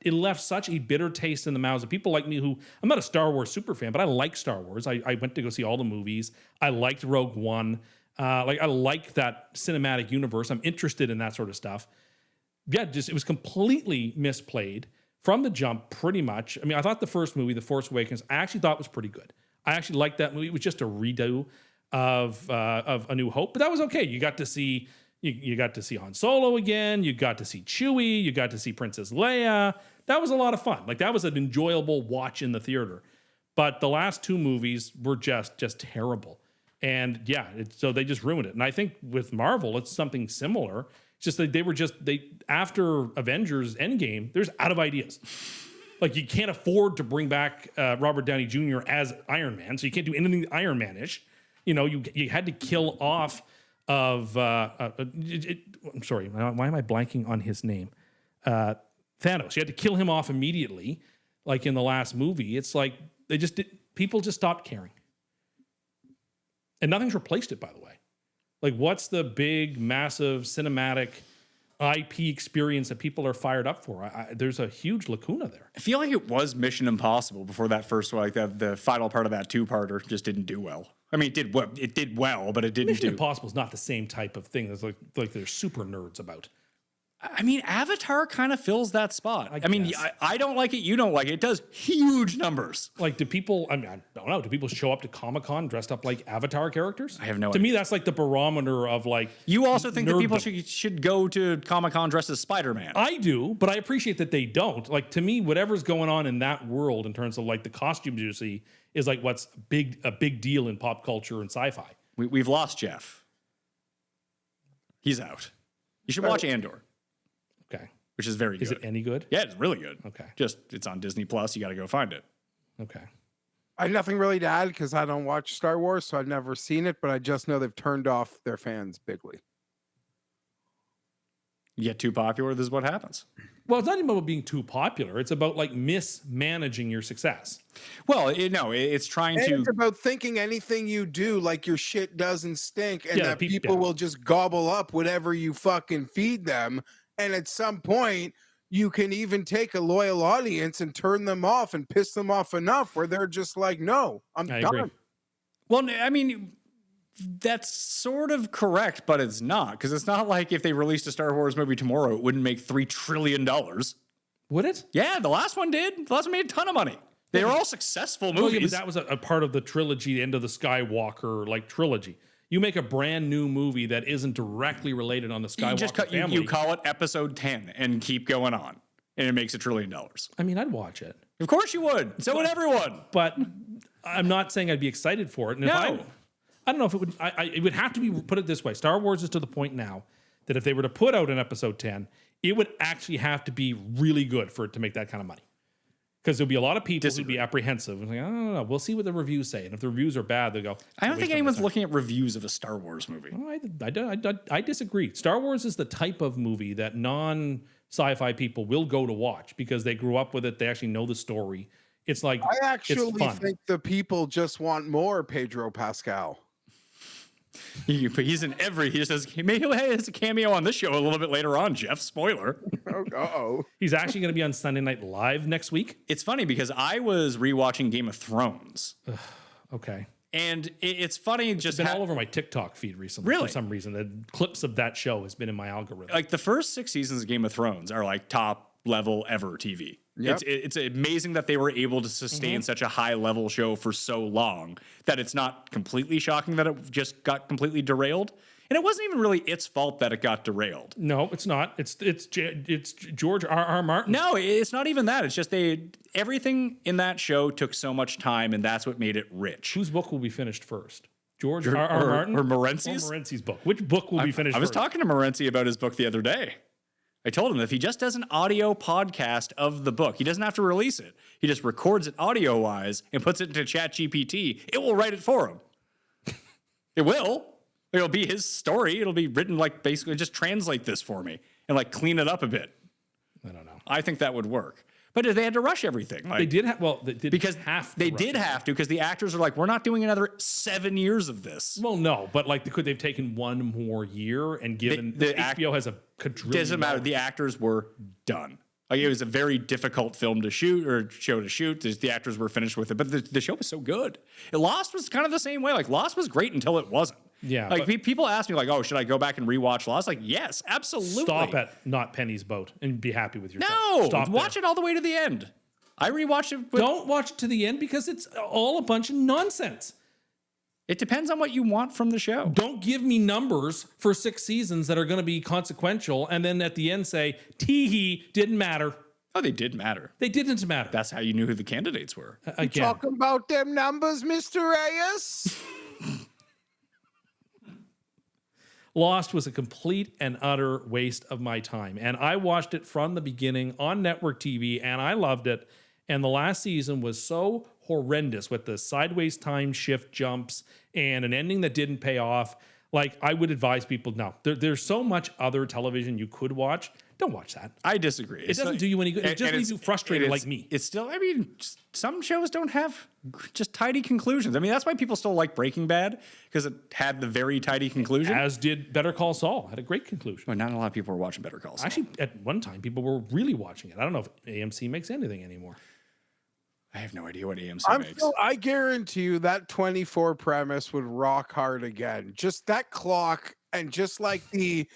it left such a bitter taste in the mouths of people like me who... I'm not a Star Wars super fan, but I like Star Wars. I went to go see all the movies. I liked Rogue One. I like that cinematic universe. I'm interested in that sort of stuff. Yeah, it was completely misplayed from the jump, pretty much. I mean, I thought the first movie, The Force Awakens, I actually thought was pretty good. I actually liked that movie. It was just a redo of A New Hope, but that was okay. You got to see you got to see Han Solo again. You got to see Chewie. You got to see Princess Leia. That was a lot of fun. Like that was an enjoyable watch in the theater. But the last 2 movies were just terrible. And yeah, so they just ruined it. And I think with Marvel, it's something similar. It's just that they after Avengers Endgame, there's out of ideas. Like you can't afford to bring back Robert Downey Jr. as Iron Man, so you can't do anything Iron Man-ish. You had to kill off of. I'm sorry, why am I blanking on his name? Thanos. You had to kill him off immediately, like in the last movie. It's like people just stopped caring. And nothing's replaced it, by the way. Like, what's the big, massive, cinematic IP experience that people are fired up for? There's a huge lacuna there. I feel like it was Mission Impossible before that first one. Like the final part of that 2-parter just didn't do well. I mean, it did well, but it didn't Mission Impossible is not the same type of thing that's like they're super nerds about. I mean, Avatar kind of fills that spot. I mean, guess. I don't like it. You don't like it. It does huge numbers. Like, do people, I don't know, do people show up to Comic-Con dressed up like Avatar characters? I have no To idea. me, that's like the barometer of like... You also think that people nerddom. should go to Comic-Con dressed as Spider-Man. I do, but I appreciate that they don't. Like, to me, whatever's going on in that world in terms of like the costumes you see is like what's a big deal in pop culture and sci-fi. We've lost Geoff. He's out. You should watch Andor. Okay. Which is very good. Is it any good? Yeah, it's really good. Okay. Just, it's on Disney Plus. You got to go find it. Okay. I have nothing really to add because I don't watch Star Wars, so I've never seen it, but I just know they've turned off their fans bigly. You get too popular, this is what happens. Well, it's not even about being too popular. It's about like mismanaging your success. Well, it's trying And to... it's about thinking anything you do, like your shit doesn't stink, and Yeah, that people will just gobble up whatever you fucking feed them. And at some point, you can even take a loyal audience and turn them off and piss them off enough where they're just like, no, I'm I done. agree. Well, I mean, that's sort of correct, but it's not. Because it's not like if they released a Star Wars movie tomorrow, it wouldn't make $3 trillion. Would it? Yeah, the last one did. The last one made a ton of money. They were all successful Well, yeah, movies. but that was a part of the trilogy, the End of the Skywalker trilogy. You make a brand new movie that isn't directly related on the Skywalker family. You call it episode 10 and keep going on, and it makes $1 trillion. I mean, I'd watch it. Of course you would. So would everyone. But I'm not saying I'd be excited for it. And if No. I don't know if it would. It would have to be, put it this way. Star Wars is to the point now that if they were to put out an episode 10, it would actually have to be really good for it to make that kind of money. Because there'll be a lot of people who'd be apprehensive. Like, I don't know. We'll see what the reviews say. And if the reviews are bad, they'll go. I don't think anyone's looking at reviews of a Star Wars movie. Well, I disagree. Star Wars is the type of movie that non-sci-fi people will go to watch because they grew up with it. They actually know the story. It's like, I actually it's fun. think the people just want more Pedro Pascal. He's in every. He says Mayo has a cameo on this show a little bit later on. Jeff, spoiler. Uh-oh. He's actually going to be on Sunday Night Live next week. It's funny because I was rewatching Game of Thrones, Okay. and it's funny It's just been all over my TikTok feed recently. Really? For some reason, the clips of that show has been in my algorithm. like the first 6 seasons of Game of Thrones are like top level ever TV. Yep. It's amazing that they were able to sustain such a high level show for so long that it's not completely shocking that it just got completely derailed. And it wasn't even really its fault that it got derailed. No, it's not. It's George R.R. Martin. No, it's not even that. It's just everything in that show took so much time, and that's what made it rich. Whose book will be finished first? George R.R. Martin or Morency's? Or Morency's book. Which book will be finished I was first? talking to Morency about his book the other day. I told him that if he just does an audio podcast of the book, he doesn't have to release it. He just records it audio-wise and puts it into ChatGPT. It will write it for him. It will. It'll be his story. It'll be written like basically just translate this for me and like clean it up a bit. I don't know. I think that would work. But they had to rush everything. Like, They did have. Well, they did because have. To they rush did it. have to because the actors are like, we're not doing another 7 years of this. Well, no, but like they've taken one more year and given HBO has a quadrillion. Doesn't matter. The actors were done. Like it was a very difficult film to shoot or show to shoot. The actors were finished with it, but the show was so good. Lost was kind of the same way. Like Lost was great until it wasn't. Yeah, Like but- people ask me like, oh, should I go back and rewatch Lost? Like, yes, absolutely. Stop at not Penny's boat and be happy with yourself. No, Stop watch there. it all the way to the end. I rewatched it. With, Don't watch it to the end because it's all a bunch of nonsense. It depends on what you want from the show. Don't give me numbers for 6 seasons that are going to be consequential and then at the end say, tee-hee, didn't matter. Oh, they did matter. They didn't matter. That's how you knew who the candidates were. Again. Talking about them numbers, Mr. Reyes? Lost was a complete and utter waste of my time. And I watched it from the beginning on network TV and I loved it. And the last season was so horrendous with the sideways time shift jumps and an ending that didn't pay off. Like, I would advise people, no, there's so much other television you could watch. Don't watch that. I disagree. It doesn't do you any good. It just leaves you frustrated like me. It's still, I mean, some shows don't have just tidy conclusions. I mean, that's why people still like Breaking Bad, because it had the very tidy conclusion. As did Better Call Saul. Had a great conclusion. Well, not a lot of people were watching Better Call Saul. Actually, at one time, people were really watching it. I don't know if AMC makes anything anymore. I have no idea what AMC makes. I guarantee you that 24 premise would rock hard again. Just that clock and just like the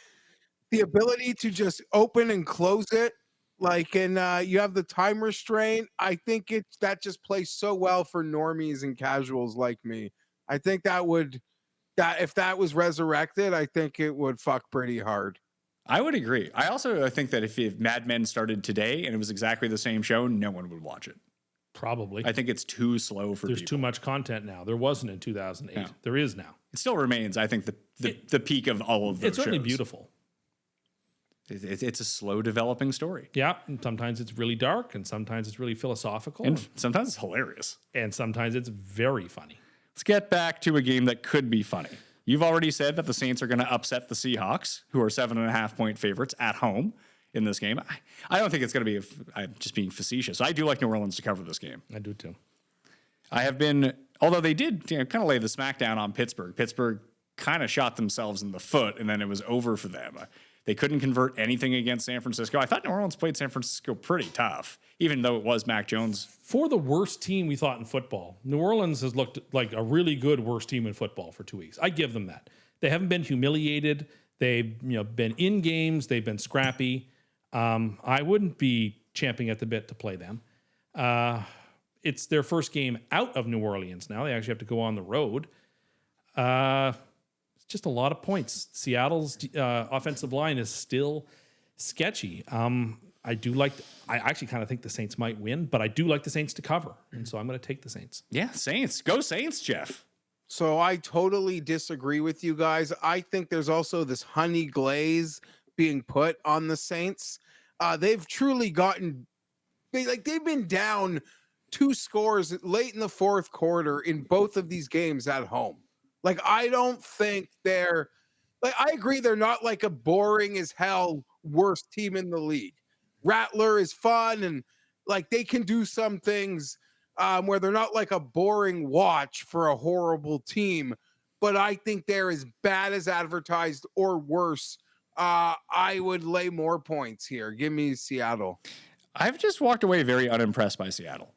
ability to just open and close it, like, and you have the time restraint. I think that just plays so well for normies and casuals like me. I think that if that was resurrected, I think it would fuck pretty hard. I would agree. I also think that if Mad Men started today and it was exactly the same show, no one would watch it. Probably. I think it's too slow for There's people. too much content now. There wasn't in 2008. Yeah. There is now. It still remains, I think, the peak of all of those It's certainly shows. beautiful. It's a slow developing story. Yeah, and sometimes it's really dark, and sometimes it's really philosophical, And sometimes it's hilarious. and sometimes it's very funny. Let's get back to a game that could be funny. You've already said that the Saints are going to upset the Seahawks, who are 7.5-point favorites at home in this game. I don't think it's going to be, I'm just being facetious. I do like New Orleans to cover this game. I do too. I have been, although they did kind of lay the smackdown on Pittsburgh. Pittsburgh kind of shot themselves in the foot, and then it was over for them. They couldn't convert anything against San Francisco. I thought New Orleans played San Francisco pretty tough, even though it was Mac Jones. For the worst team we thought in football, New Orleans has looked like a really good worst team in football for 2 weeks. I give them that. They haven't been humiliated. They've been in games. They've been scrappy. I wouldn't be champing at the bit to play them. It's their first game out of New Orleans now. They actually have to go on the road. It's just a lot of points. Seattle's offensive line is still sketchy. I actually kind of think the Saints might win, but I do like the Saints to cover. And so I'm going to take the Saints. Yeah, Saints. Go Saints, Geoff. So I totally disagree with you guys. I think there's also this honey glaze being put on the Saints. They've truly they've been down 2 scores late in the fourth quarter in both of these games at home. Like, I don't think I agree they're not like a boring as hell worst team in the league. Rattler is fun and like they can do some things where they're not like a boring watch for a horrible team, but I think they're as bad as advertised or worse. I would lay more points here. Give me Seattle. I've just walked away very unimpressed by Seattle.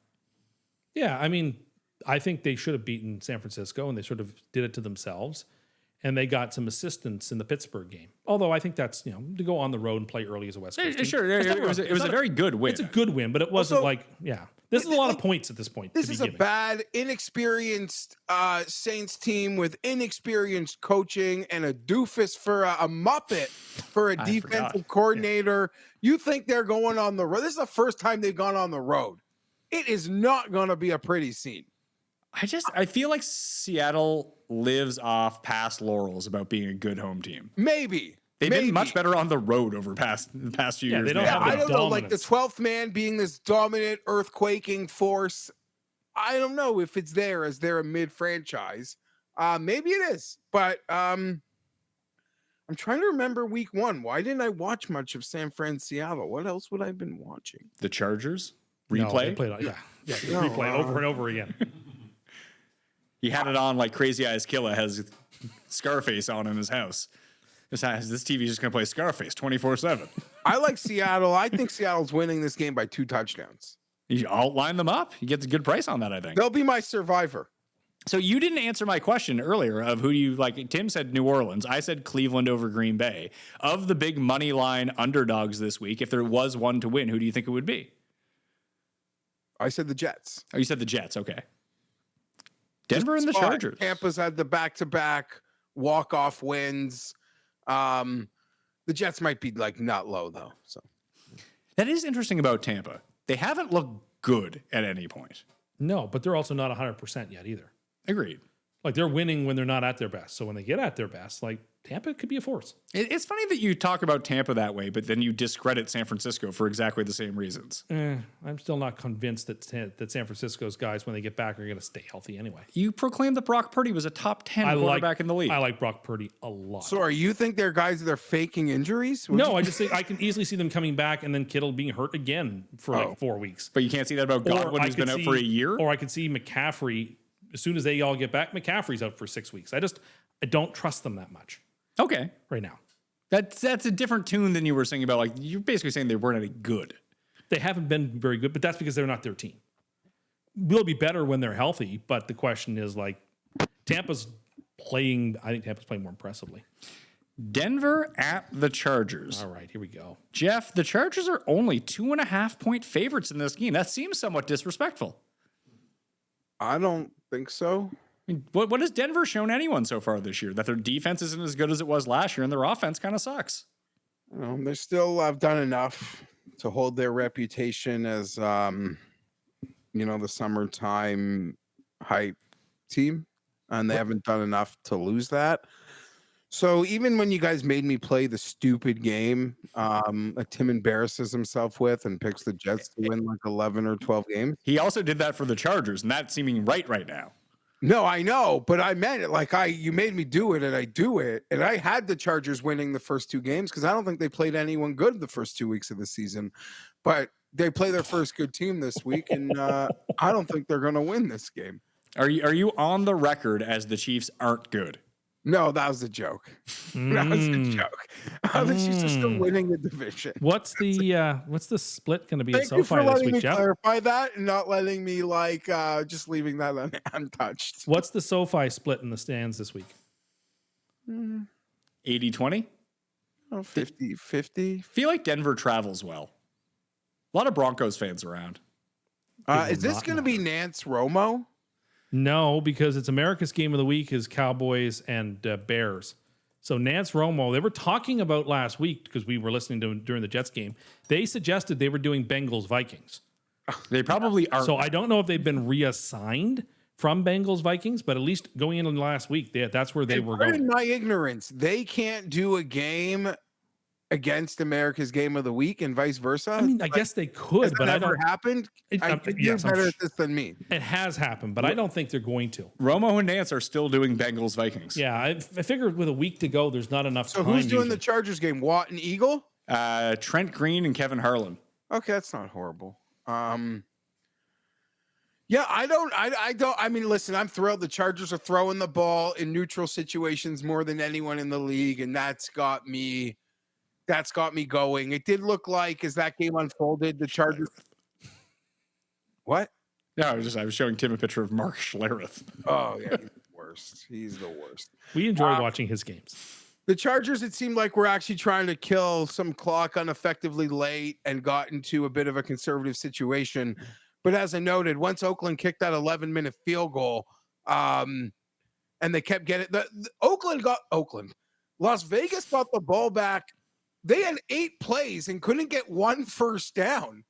Yeah, I mean, I think they should have beaten San Francisco, and they sort of did it to themselves. And they got some assistance in the Pittsburgh game. Although I think that's, to go on the road and play early as a West Coast team. Sure, it was a very good win. It's a good win, but it wasn't this is a lot of points at this point. This is a bad, inexperienced Saints team with inexperienced coaching and a doofus for a Muppet for a defensive coordinator. Yeah. You think they're going on the road? This is the first time they've gone on the road. It is not going to be a pretty scene. I feel like Seattle lives off past laurels about being a good home team. Maybe. They've been much better on the road over the past few years. They don't have I don't know, dominance. like the 12th man being this dominant earthquaking force. I don't know if it's there as they're a mid-franchise. Maybe it is, but I'm trying to remember week 1. Why didn't I watch much of San Fran, Seattle? What else would I have been watching? The Chargers? No, Replay? they played, replay over and over again. He had it on like Crazy Eyes Killer has Scarface on in his house. This TV is just going to play Scarface 24/7. I like Seattle. I think Seattle's winning this game by 2 touchdowns. You outline them up. You get a good price on that, I think. They'll be my survivor. So you didn't answer my question earlier of who do you like. Tim said New Orleans. I said Cleveland over Green Bay. Of the big money line underdogs this week, if there was one to win, who do you think it would be? I said the Jets. Oh, you said the Jets. Okay. Denver and the Chargers. Tampa's had the back-to-back walk-off wins. The Jets might be like not low though. So that is interesting about Tampa. They haven't looked good at any point. No, but they're also not 100% yet either. Agreed. Like they're winning when they're not at their best. So when they get at their best, like Tampa could be a force. It's funny that you talk about Tampa that way, but then you discredit San Francisco for exactly the same reasons. I'm still not convinced that San Francisco's guys, when they get back, are going to stay healthy anyway. You proclaimed that Brock Purdy was a top 10 quarterback in the league. I like Brock Purdy a lot. So are you think they're guys that are faking injuries? No, I just think I can easily see them coming back and then Kittle being hurt again for like 4 weeks. But you can't see that about Godwin, who's been out for a year? Or I could see McCaffrey, as soon as they all get back, McCaffrey's out for 6 weeks. I don't trust them that much. Okay. Right now. That's a different tune than you were saying about, like, you're basically saying they weren't any good. They haven't been very good, but that's because they're not their team. We'll be better when they're healthy, but the question is, like, I think Tampa's playing more impressively. Denver at the Chargers. All right, here we go. Geoff, the Chargers are only 2.5-point favorites in this game. That seems somewhat disrespectful. I don't think so. I mean, what has Denver shown anyone so far this year? That their defense isn't as good as it was last year, and their offense kind of sucks. They still have done enough to hold their reputation as, the summertime hype team, and they haven't done enough to lose that. So even when you guys made me play the stupid game that Tim embarrasses himself with and picks the Jets to win like 11 or 12 games. He also did that for the Chargers, and that's seeming right now. No, I know, but I meant it. Like you made me do it, and I do it. And I had the Chargers winning the first 2 games because I don't think they played anyone good the first 2 weeks of the season. But they play their first good team this week, and I don't think they're going to win this game. Are you on the record as the Chiefs aren't good? No, that was a joke. That was a joke. The Chiefs are still winning the division. What's the split going to be at Thank you SoFi for this letting week, me Geoff? clarify that and not letting me just leaving that untouched. What's the SoFi split in the stands this week? 80-20? 50-50. Feel like Denver travels well. A lot of Broncos fans around. Is this going to be Nance Romo? No, because it's America's game of the week is Cowboys and Bears. So Nance Romo, they were talking about last week because we were listening to him during the Jets game. They suggested they were doing Bengals Vikings. They probably are. So I don't know if they've been reassigned from Bengals Vikings, but at least going into last week, that's where they were Pardon going. my ignorance. They can't do a game against America's game of the week and vice versa. I mean, I guess they could, has but that I ever don't. happened. You're Yes, I'm better sh- at this than me. It has happened, but I don't think they're going to. Romo and Nance are still doing Bengals Vikings. Yeah, I figured with a week to go, there's not enough So time. who's doing usually. the Chargers game? Watt and Eagle? Trent Green and Kevin Harlan. Okay, that's not horrible. Yeah, I mean, listen, I'm thrilled the Chargers are throwing the ball in neutral situations more than anyone in the league, and that's got me going. It did look like as that game unfolded, the Chargers. What? Yeah, I was showing Tim a picture of Mark Schlereth. Oh yeah, he's the worst. He's the worst. We enjoy watching his games. The Chargers, it seemed like we're actually trying to kill some clock ineffectively late and got into a bit of a conservative situation. But as I noted, once Oakland kicked that 11-minute field goal, and they kept getting Las Vegas got the ball back. They had 8 plays and couldn't get one first down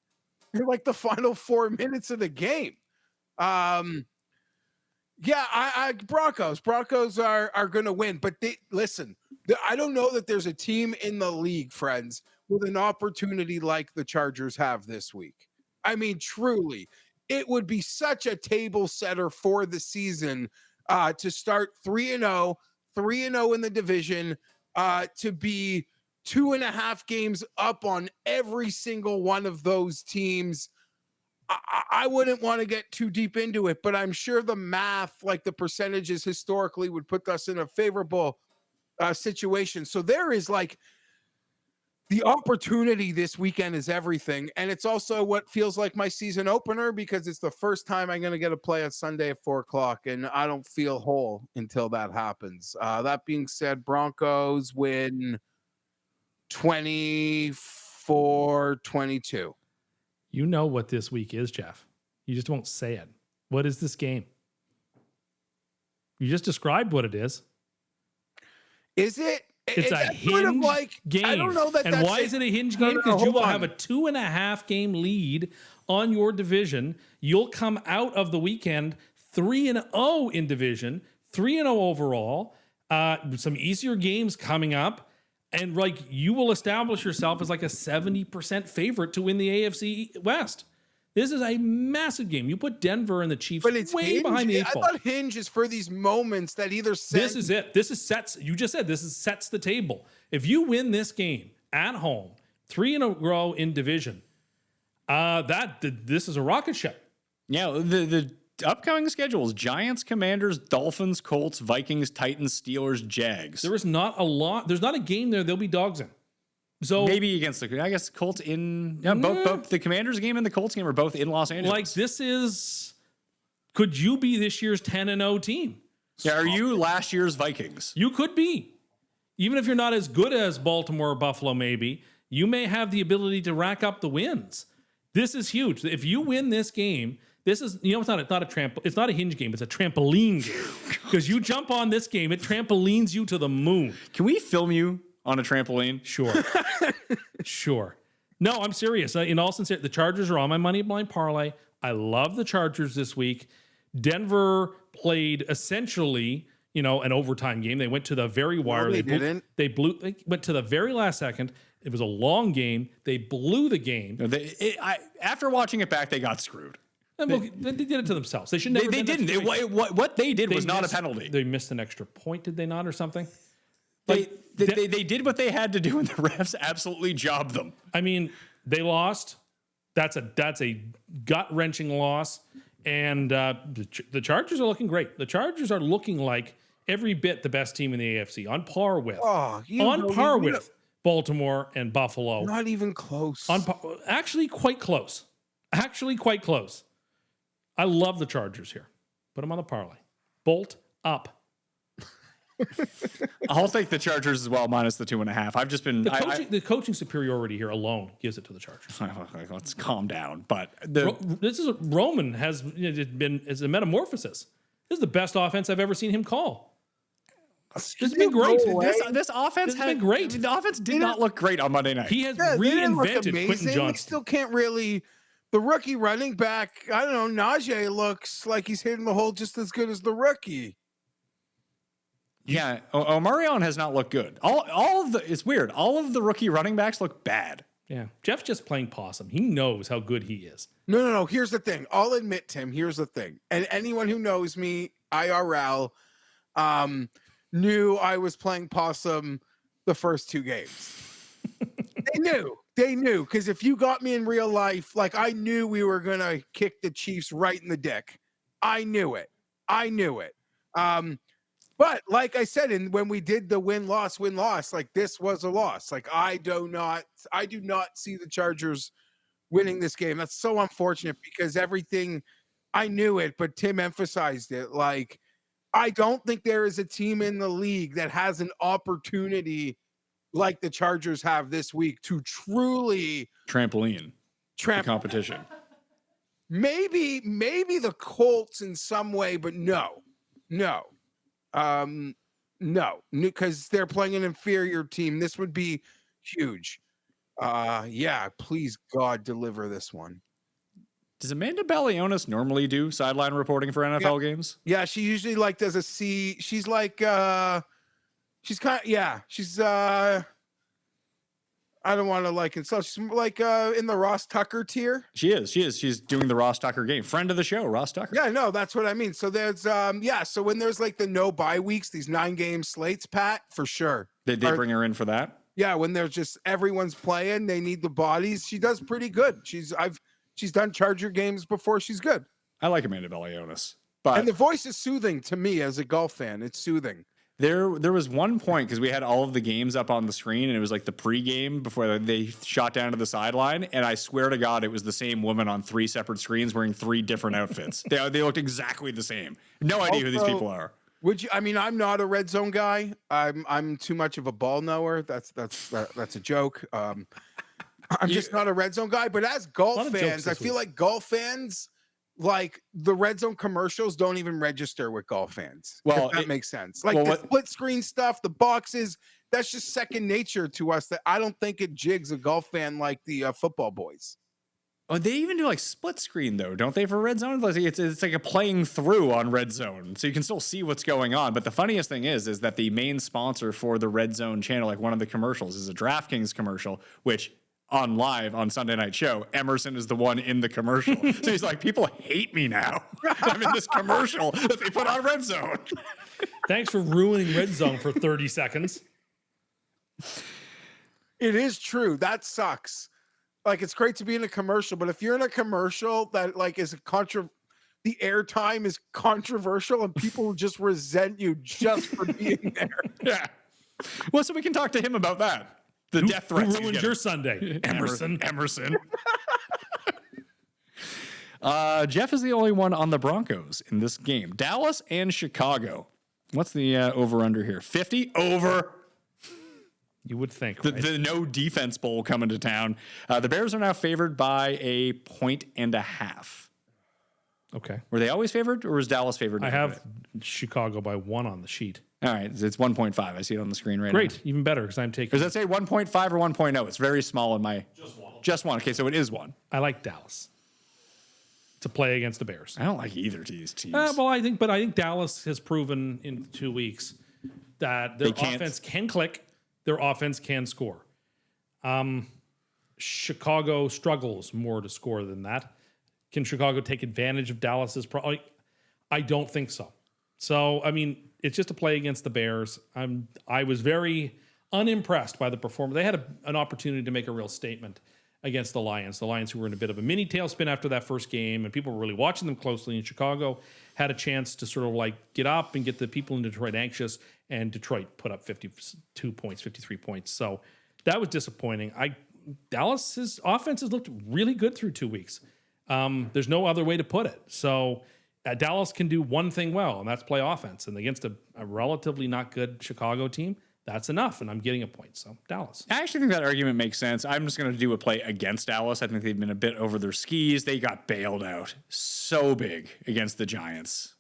in like the final 4 minutes of the game. Broncos are going to win, but I don't know that there's a team in the league, friends, with an opportunity like the Chargers have this week. I mean, truly, it would be such a table setter for the season to start 3-0 in the division, to be 2.5 games up on every single one of those teams. I wouldn't want to get too deep into it, but I'm sure the math, like the percentages historically, would put us in a favorable situation. So there is like the opportunity this weekend is everything. And it's also what feels like my season opener because it's the first time I'm going to get to play on Sunday at 4:00, and I don't feel whole until that happens. That being said, Broncos win 24-22. You know what this week is, Geoff. You just won't say it. What is this game? You just described what it is. Is it? It's a hinge sort of like, game. I don't know that. And that's why is it a hinge game? Because you will have a 2.5 game lead on your division. You'll come out of the weekend 3-0 in division, 3-0 overall. Some easier games coming up. And like you will establish yourself as like a 70% favorite to win the AFC West. This is a massive game. You put Denver and the Chiefs But it's way hinge. behind the 8 ball. I thought hinge is for these moments that either send. This is it. This is sets. You just said this is sets the table. If you win this game at home, 3-0 in division, this is a rocket ship. Yeah, the upcoming schedules: Giants, Commanders, Dolphins, Colts, Vikings, Titans, Steelers, Jags. There is not a lot. There's not a game there there'll be dogs in. So maybe against I guess Colts in both the Commanders game and the Colts game are both in Los Angeles. like this is, could you be this year's 10-0 team? Yeah, are you last year's Vikings? You could be. Even if you're not as good as Baltimore or Buffalo, maybe, you may have the ability to rack up the wins. This is huge. If you win this game, this is, it's not a hinge game, it's a trampoline game. Because you jump on this game, it trampolines you to the moon. Can we film you on a trampoline? Sure. Sure. No, I'm serious. In all sincerity, the Chargers are on my money line parlay. I love the Chargers this week. Denver played essentially, an overtime game. They went to the very wire. No, they didn't. They went to the very last second. It was a long game. They blew the game. After watching it back, they got screwed. And look, they did it to themselves. They should never. They didn't. What they did was not a penalty. They missed an extra point, did they not, or something? They did what they had to do, and the refs absolutely jobbed them. I mean, they lost. That's a gut-wrenching loss. And the Chargers are looking great. The Chargers are looking like every bit the best team in the AFC, on par with Baltimore and Buffalo. Not even close. Actually, quite close. I love the Chargers here. Put them on the parlay. Bolt up. I'll take the Chargers as well, minus the 2.5. I've just been The coaching superiority here alone gives it to the Chargers. let's calm down. But Roman has is a metamorphosis. This is the best offense I've ever seen him call. This has been great. this offense has been great. The offense did not look great on Monday night. He has they didn't look reinvented amazing. Quentin We Johnson. still can't really. The rookie running back, I don't know, Najee looks like he's hitting the hole just as good as the rookie. Yeah, Omarion has not looked good. All of the it's weird. All of the rookie running backs look bad. Yeah, Jeff's just playing possum. He knows how good he is. No. Here's the thing. I'll admit, Tim. Here's the thing. And anyone who knows me, IRL, knew I was playing possum the first 2 games. They knew. Because if you got me in real life, like I knew we were gonna kick the Chiefs right in the dick. I knew it. But like I said, and when we did the win-loss, like this was a loss. Like I do not see the Chargers winning this game. That's so unfortunate because everything, I knew it, but Tim emphasized it. Like, I don't think there is a team in the league that has an opportunity like the Chargers have this week to truly Trampoline the competition. Maybe the Colts in some way, but no, because they're playing an inferior team. This would be huge. Yeah, please God deliver this one. Does Amanda Balionis normally do sideline reporting for NFL games? Yeah, she usually like does a C. She's like she's kind of she's I don't want to like insult. She's like in the Ross Tucker tier. She is. She's doing the Ross Tucker game. Friend of the show, Ross Tucker. Yeah, no, that's what I mean. So there's so when there's like the no bye weeks, these 9-game slates, Pat, for sure. They bring her in for that? Yeah, when there's just everyone's playing, they need the bodies. She does pretty good. She's done Charger games before. She's good. I like Amanda Balionis. But and the voice is soothing to me as a golf fan. It's soothing. There was one point because we had all of the games up on the screen and it was like the pregame before they shot down to the sideline. And I swear to God, it was the same woman on 3 separate screens wearing 3 different outfits. They looked exactly the same. No idea who these people are. Would you? I mean, I'm not a red zone guy. I'm too much of a ball knower. That's a joke. I'm just not a red zone guy. But as golf fans, I feel like golf fans, like the red zone commercials don't even register with golf fans. Well, if that makes sense. Like the split screen stuff, the boxes, that's just second nature to us. That I don't think it jigs a golf fan like the football boys. Oh, they even do like split screen though, don't they? For red zone, it's like a playing through on red zone, so you can still see what's going on. But the funniest thing is that the main sponsor for the red zone channel, like one of the commercials, is a DraftKings commercial, which on live on Sunday Night Show, Emerson is the one in the commercial. So he's like, people hate me now. I'm in this commercial that they put on red zone. Thanks for ruining red zone for 30 seconds. It is true. That sucks. Like, it's great to be in a commercial, but if you're in a commercial that like is the airtime is controversial and people just resent you just for being there. Yeah. Well, so we can talk to him about that. The death threats. Who ruined your Sunday? Emerson. Geoff is the only one on the Broncos in this game. Dallas and Chicago. What's the over-under here? 50? Over. You would think, right? The no defense bowl coming to town. The Bears are now favored by 1.5. Okay. Were they always favored, or was Dallas favored? I have Chicago by 1 on the sheet. All right, it's 1.5. I see it on the screen right now. Great, even better because I'm taking. Does that say 1.5 or 1.0? It's very small in my. Just one. Okay, so it is 1. I like Dallas to play against the Bears. I don't like either of these teams. Well, I think Dallas has proven in 2 weeks that their offense can click. Their offense can score. Chicago struggles more to score than that. Can Chicago take advantage of Dallas's problem? I don't think so. So, I mean, it's just a play against the Bears. I was very unimpressed by the performance. They had an opportunity to make a real statement against the Lions. The Lions, who were in a bit of a mini tailspin after that first game, and people were really watching them closely. And Chicago had a chance to sort of like get up and get the people in Detroit anxious, and Detroit put up 52 points, 53 points. So that was disappointing. Dallas's offense has looked really good through 2 weeks. There's no other way to put it. So Dallas can do one thing well, and that's play offense. And against a relatively not good Chicago team, that's enough. And I'm getting a point. So Dallas. I actually think that argument makes sense. I'm just going to do a play against Dallas. I think they've been a bit over their skis. They got bailed out so big against the Giants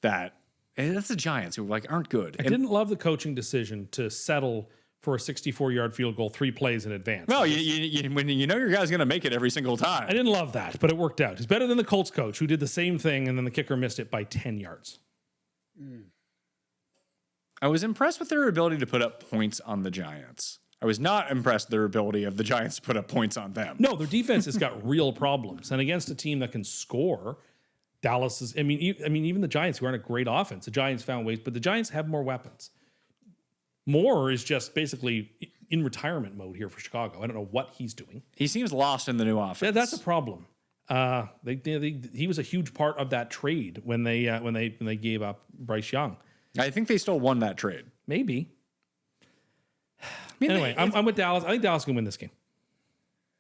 that and that's the Giants who aren't good. I didn't love the coaching decision to settle for a 64-yard field goal 3 plays in advance. Well, when you know your guy's going to make it every single time. I didn't love that, but it worked out. He's better than the Colts coach who did the same thing and then the kicker missed it by 10 yards. I was impressed with their ability to put up points on the Giants. I was not impressed with their ability of the Giants to put up points on them. No, their defense has got real problems. And against a team that can score, Dallas is, I mean, even the Giants who aren't a great offense, the Giants found ways, but the Giants have more weapons. Moore is just basically in retirement mode here for Chicago. I don't know what he's doing. He seems lost in the new offense. Yeah, that's a problem. He was a huge part of that trade when they gave up Bryce Young. I think they still won that trade. Maybe. mean, Anyway, I'm with Dallas. I think Dallas can win this game.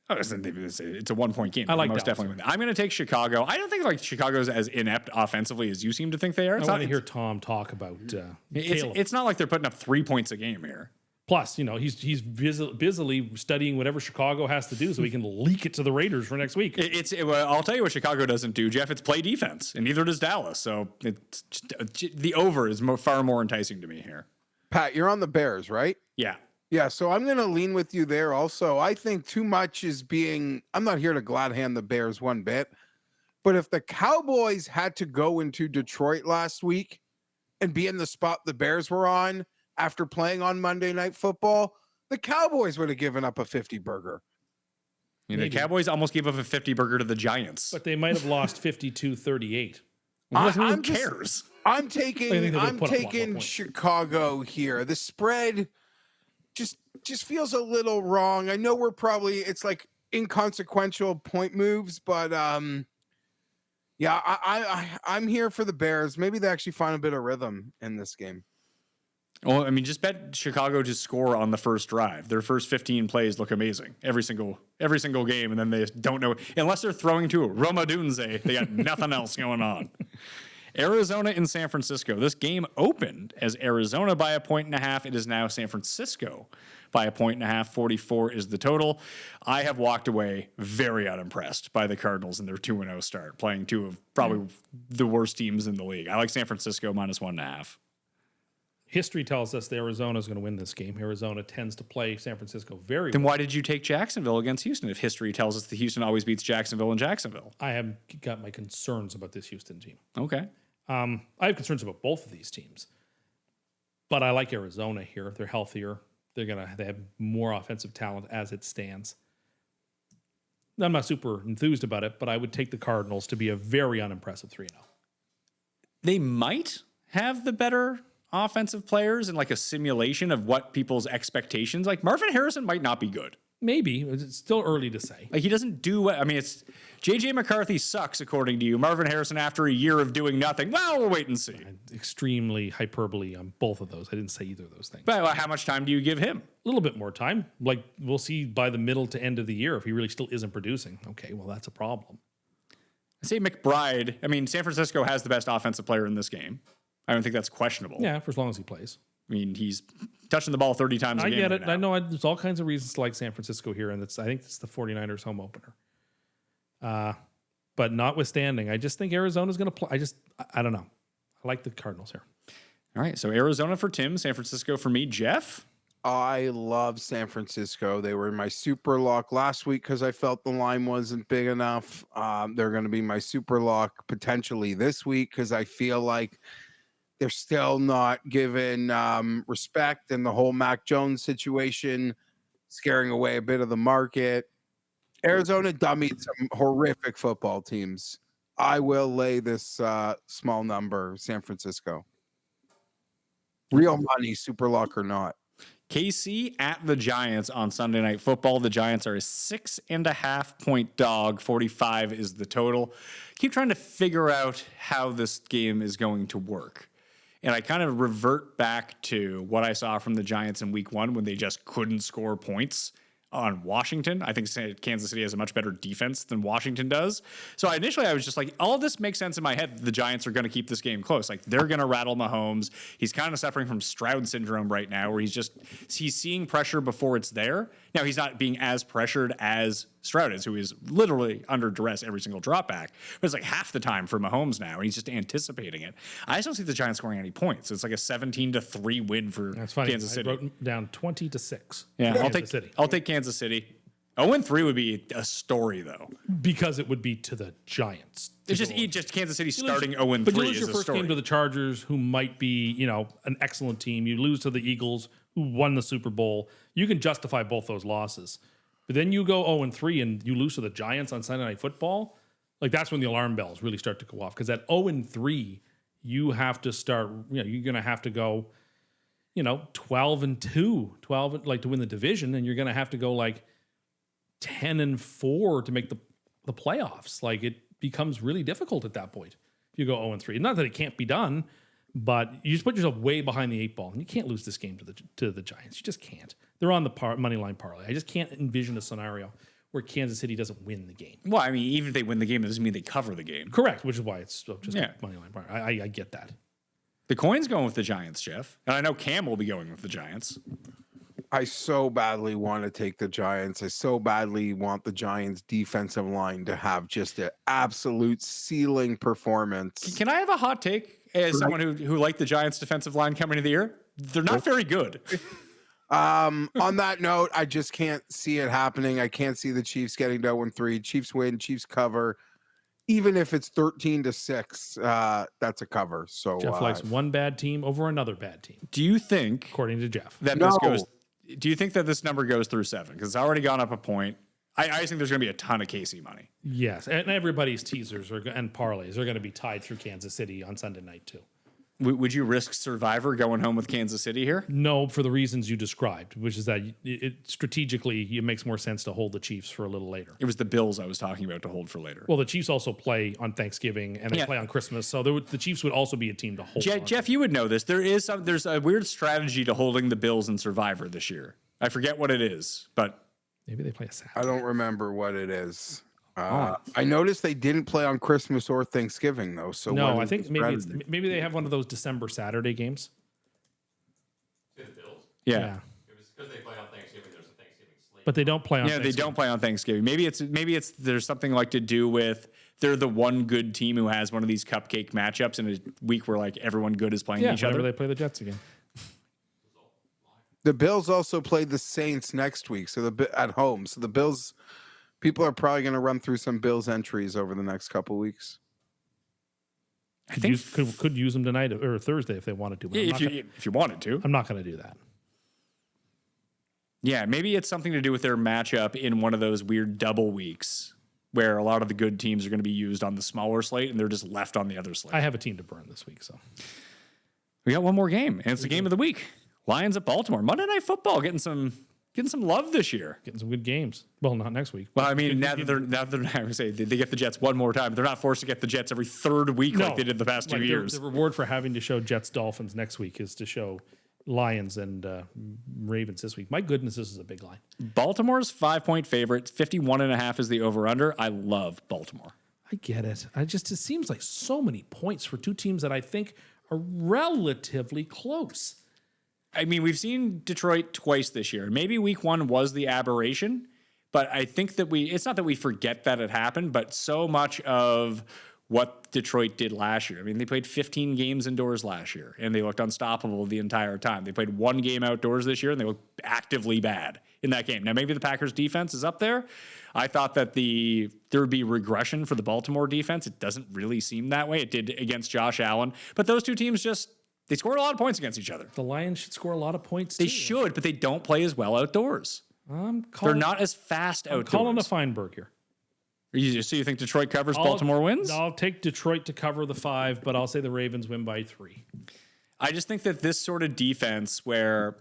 Oh, it's a 1-point game. I like most Dallas. definitely win. I'm going to take Chicago. I don't think like Chicago's as inept offensively as you seem to think they are. I want to hear Tom talk about Caleb. It's not like they're putting up 3 points a game here. Plus, you know, he's busily studying whatever Chicago has to do so he can leak it to the Raiders for next week. I'll tell you what Chicago doesn't do, Geoff. It's play defense, and neither does Dallas. So the over is far more enticing to me here. Pat, you're on the Bears, right? Yeah. Yeah, so I'm going to lean with you there also. I think too much is being – I'm not here to glad hand the Bears one bit, but if the Cowboys had to go into Detroit last week and be in the spot the Bears were on after playing on Monday Night Football, the Cowboys would have given up a 50 burger. The Cowboys almost gave up a 50 burger to the Giants. But they might have lost 52-38. Who cares? I'm taking point. Chicago here. The spread just feels a little wrong. I know it's like inconsequential point moves, but yeah, I'm here for the Bears. Maybe they actually find a bit of rhythm in this game. Well, I mean, just bet Chicago to score on the first drive. Their first 15 plays look amazing every single game, and then they don't know unless they're throwing to Roma Dunze. They got nothing else going on. Arizona and San Francisco. This game opened as Arizona by 1.5. It is now San Francisco by 1.5. 44 is the total. I have walked away very unimpressed by the Cardinals in their 2-0 start, playing two of probably the worst teams in the league. I like San Francisco minus 1.5. History tells us that Arizona is going to win this game. Arizona tends to play San Francisco very Then well. why did you take Jacksonville against Houston if history tells us that Houston always beats Jacksonville in Jacksonville? I have got my concerns about this Houston team. Okay. I have concerns about both of these teams, but I like Arizona here. They're healthier. They have more offensive talent as it stands. I'm not super enthused about it, but I would take the Cardinals to be a very unimpressive 3-0. They might have the better offensive players in like a simulation of what people's expectations. Like Marvin Harrison might not be good. Maybe. It's still early to say. Like he doesn't do what, I mean, it's JJ McCarthy sucks according to you. Marvin Harrison after a year of doing nothing. Well, we'll wait and see. Extremely hyperbole on both of those. I didn't say either of those things. But how much time do you give him? A little bit more time. Like we'll see by the middle to end of the year if he really still isn't producing. Okay, well that's a problem. I say McBride. I mean, San Francisco has the best offensive player in this game. I don't think that's questionable. Yeah, for as long as he plays. I mean, he's touching the ball 30 times a game. I get it. Right now. I know there's all kinds of reasons to like San Francisco here, and I think it's the 49ers home opener. But notwithstanding, I just think Arizona's going to play. I don't know. I like the Cardinals here. All right, so Arizona for Tim, San Francisco for me. Geoff? I love San Francisco. They were in my super lock last week because I felt the line wasn't big enough. They're going to be my super lock potentially this week because I feel like they're still not given respect, and the whole Mac Jones situation scaring away a bit of the market. Arizona dummied some horrific football teams. I will lay this small number, San Francisco. Real money, super lock or not. KC at the Giants on Sunday Night Football. The Giants are a 6.5-point dog. 45 is the total. Keep trying to figure out how this game is going to work. And I kind of revert back to what I saw from the Giants in week 1 when they just couldn't score points. on Washington. I think Kansas City has a much better defense than Washington does. So initially I was just like, all of this makes sense in my head. The Giants are going to keep this game close. Like they're going to rattle Mahomes. He's kind of suffering from Stroud syndrome right now, where he's seeing pressure before it's there. Now he's not being as pressured as Stroud is, who is literally under duress every single drop back. But it's like half the time for Mahomes now, and he's just anticipating it. I just don't see the Giants scoring any points. It's like a 17-3 win for Kansas City. I wrote down 20-6. Yeah, I'll take Kansas City. 0-3 would be a story, though. Because it would be to the Giants. It's just Kansas City starting 0-3 But you lose is your a first story. game to the Chargers, who might be, an excellent team. You lose to the Eagles, who won the Super Bowl. You can justify both those losses. But then you go 0-3 and you lose to the Giants on Sunday Night Football. Like that's when the alarm bells really start to go off. Because at 0-3, you have to start, you're going to have to go, 12-2, 12 like to win the division, and you're going to have to go like 10-4 to make the playoffs. Like it becomes really difficult at that point if you go 0-3. Not that it can't be done, but you just put yourself way behind the 8 ball, and you can't lose this game to the Giants. You just can't. They're on the money line parlay. I just can't envision a scenario where Kansas City doesn't win the game. Well, I mean, even if they win the game, it doesn't mean they cover the game. Correct, which is why it's just money line parlay. I get that. The coin's going with the Giants, Geoff. And I know Cam will be going with the Giants. I so badly want to take the Giants. I so badly want the Giants defensive line to have just an absolute ceiling performance. Can I have a hot take as someone who liked the Giants defensive line coming into the year? They're not very good. On that note, I just can't see it happening. I can't see the Chiefs getting to 0-3. Chiefs win, Chiefs cover. Even if it's 13-6, that's a cover. So Geoff likes one bad team over another bad team. Do you think, according to Geoff, that this goes? Do you think that this number goes through 7? Because it's already gone up a point. I think there's going to be a ton of KC money. Yes, and everybody's teasers and parlays are going to be tied through Kansas City on Sunday night too. Would you risk Survivor going home with Kansas City here? No, for the reasons you described, which is that it strategically it makes more sense to hold the Chiefs for a little later. It was the Bills I was talking about to hold for later. Well, the Chiefs also play on Thanksgiving and they play on Christmas, so the Chiefs would also be a team to hold. Geoff, you would know this. There's a weird strategy to holding the Bills in Survivor this year. I forget what it is, but maybe they play a Saturday. I don't remember what it is. I noticed they didn't play on Christmas or Thanksgiving though. So no, I think maybe they have one of those December Saturday games. The Bills? Yeah. It was because they play on Thanksgiving. There's a Thanksgiving slate. But they don't play on Thanksgiving. They don't play on Thanksgiving. Maybe it's there's something like to do with they're the one good team who has one of these cupcake matchups in a week where like everyone good is playing each other. They play the Jets again. The Bills also play the Saints next week, so at home. So the Bills, people are probably going to run through some Bills entries over the next couple weeks. I think could use them tonight or Thursday if they wanted to. But if you wanted to, I'm not going to do that. Yeah, maybe it's something to do with their matchup in one of those weird double weeks where a lot of the good teams are going to be used on the smaller slate and they're just left on the other slate. I have a team to burn this week, so we got one more game, and it's the game of the week. Lions at Baltimore. Monday Night Football getting some love this year. Getting some good games. Well, not next week. Well, I mean, now that they're I would say they get the Jets one more time. They're not forced to get the Jets every third week like they did the past 2 years. The reward for having to show Jets Dolphins next week is to show Lions and Ravens this week. My goodness, this is a big line. Baltimore's 5-point favorite. 51.5 is the over/under. I love Baltimore. I get it. It seems like so many points for two teams that I think are relatively close. I mean, we've seen Detroit twice this year. Maybe week 1 was the aberration, but I think that it's not that we forget that it happened, but so much of what Detroit did last year. I mean, they played 15 games indoors last year, and they looked unstoppable the entire time. They played 1 game outdoors this year, and they looked actively bad in that game. Now, maybe the Packers' defense is up there. I thought that there would be regression for the Baltimore defense. It doesn't really seem that way. It did against Josh Allen. But those two teams they scored a lot of points against each other. The Lions should score a lot of points, They should, but they don't play as well outdoors. They're not as fast outdoors. I'm calling a Fienberg here. So you think Detroit covers, Baltimore wins? I'll take Detroit to cover the 5, but I'll say the Ravens win by 3. I just think that this sort of defense where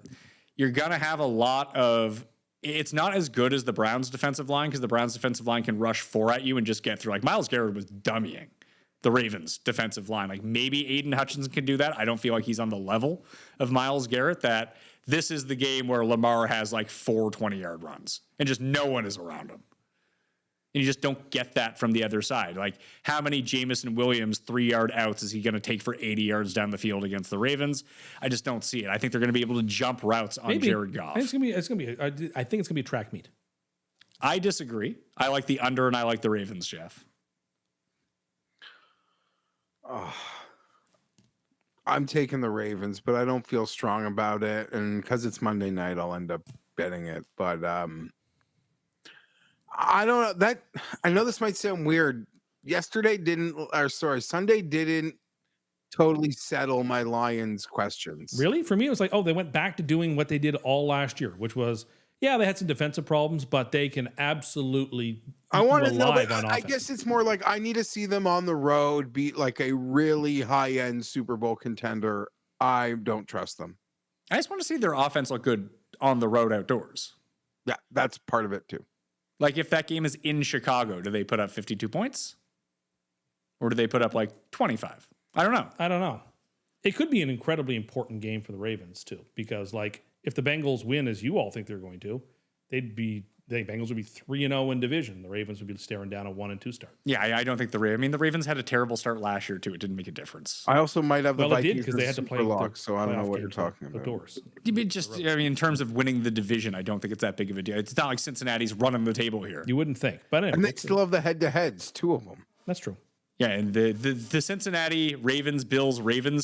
you're going to have a lot of... It's not as good as the Browns' defensive line because the Browns' defensive line can rush 4 at you and just get through. Like Myles Garrett was dummying the Ravens defensive line. Like maybe Aiden Hutchinson can do that. I don't feel like he's on the level of Myles Garrett, that this is the game where Lamar has like 4 20-yard runs and just no one is around him. And you just don't get that from the other side. Like, how many Jamison Williams 3-yard outs is he going to take for 80 yards down the field against the Ravens? I just don't see it. I think they're going to be able to jump routes on Jared Goff. I think it's going to be a track meet. I disagree. I like the under and I like the Ravens, Geoff. I'm taking the Ravens, but I don't feel strong about it. And because it's Monday night, I'll end up betting it. But I don't know that. I know this might sound weird. Sunday didn't totally settle my Lions questions. Really? For me, it was like, oh, they went back to doing what they did all last year, which was, yeah, they had some defensive problems, but they can absolutely I want to know, rely but on I offense. guess it's more like I need to see them on the road beat like a really high-end Super Bowl contender. I don't trust them. I just want to see their offense look good on the road outdoors. Yeah, that's part of it too. Like, if that game is in Chicago, do they put up 52 points? Or do they put up like 25? I don't know. It could be an incredibly important game for the Ravens too, because like if the Bengals win as you all think they're going to, the Bengals would be 3-0 in division. The Ravens would be staring down a 1-2 start. Yeah, I don't think the Ravens had a terrible start last year too. It didn't make a difference. I also might have the Well, it did Vikings because they had to play SUPERLOCKS, so I don't know playoff what you're games talking about. outdoors. In terms of winning the division, I don't think it's that big of a deal. It's not like Cincinnati's running the table here. You wouldn't think, but anyway, And they still have the head-to-heads, 2 of them. that's true. Yeah, and the Cincinnati Ravens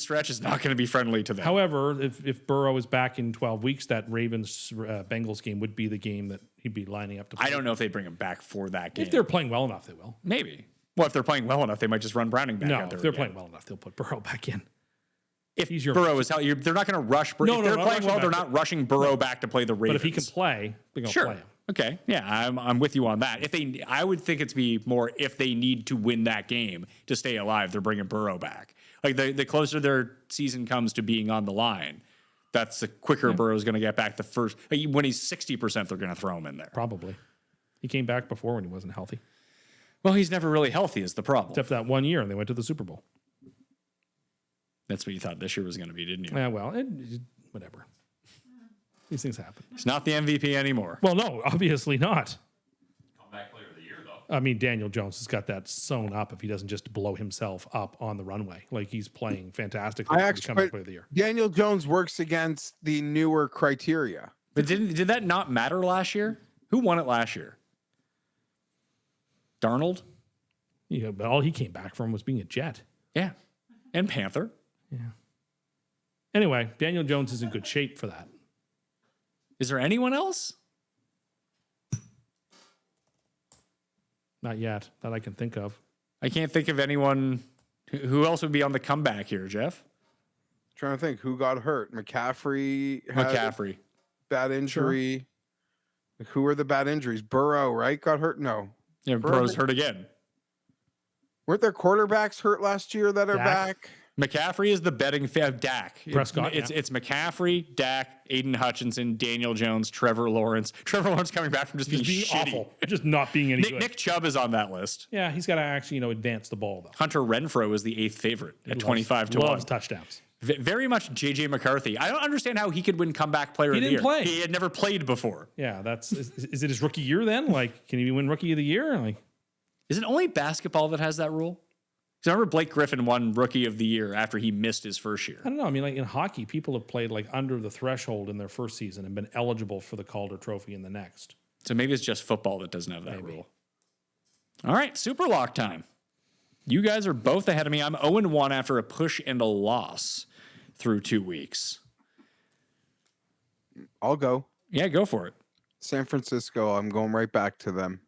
stretch is not going to be friendly to them. However, if Burrow is back in 12 weeks, that Ravens Bengals game would be the game that he'd be lining up to play. I don't know if they bring him back for that game. If they're playing well enough, they will. Maybe. Well, if they're playing well enough, they might just run Browning back No, out there. if they're again. playing well enough, they'll put Burrow back in. If he's your- Burrow is healthy, they're not going to rush. No, if no, they're not playing rushing well, back. they're not rushing Burrow back to play the Ravens. But if he can play, they're going to Sure. play him. Okay. Yeah, I'm with you on that. I would think it's be more if they need to win that game to stay alive, they're bringing Burrow back. Like the closer their season comes to being on the line, that's the quicker Burrow's going to get back the first. When he's 60%, they're going to throw him in there. Probably. He came back before when he wasn't healthy. Well, he's never really healthy is the problem. Except for that 1 year, and they went to the Super Bowl. That's what you thought this year was going to be, didn't you? Yeah, well, whatever. These things happen. He's not the MVP anymore. Well, no, obviously not. Comeback player of the year, though. I mean, Daniel Jones has got that sewn up if he doesn't just blow himself up on the runway. Like, he's playing fantastically. I to actually, become Player of the Year. Daniel Jones works against the newer criteria. But did that not matter last year? Who won it last year? Darnold? Yeah, but all he came back from was being a Jet. Yeah. And Panther. Yeah. Anyway, Daniel Jones is in good shape for that. Is there anyone else? Not yet that I can think of. I can't think of anyone. Who else would be on the comeback here, Geoff? Trying to think who got hurt. McCaffrey had a McCaffrey. bad injury. Who were the bad injuries? Burrow, right? Got hurt? No. Yeah, Burrow's hurt again. Weren't their quarterbacks hurt last year that are Dak. back? McCaffrey is the betting Dak. Prescott, It's McCaffrey, Dak, Aiden Hutchinson, Daniel Jones, Trevor Lawrence. Trevor Lawrence coming back from just being Being shitty. awful. Just not being any good. Nick Chubb is on that list. Yeah, he's got to actually, advance the ball, though. Hunter Renfrow is the 8th favorite at 25 to 1. Loves touchdowns. Very much JJ McCarthy. I don't understand how he could win comeback player of the year. didn't play. He had never played before. Yeah, is it his rookie year then? Like, can he win rookie of the year? Like, Is it only basketball that has that rule? Because I remember Blake Griffin won rookie of the year after he missed his first year. I don't know. I mean, like in hockey, people have played like under the threshold in their first season and been eligible for the Calder Trophy in the next. So maybe it's just football that doesn't have that rule. All right, super lock time. You guys are both ahead of me. I'm 0-1 after a push and a loss through 2 weeks. I'll go. Yeah, go for it. San Francisco, I'm going right back to them.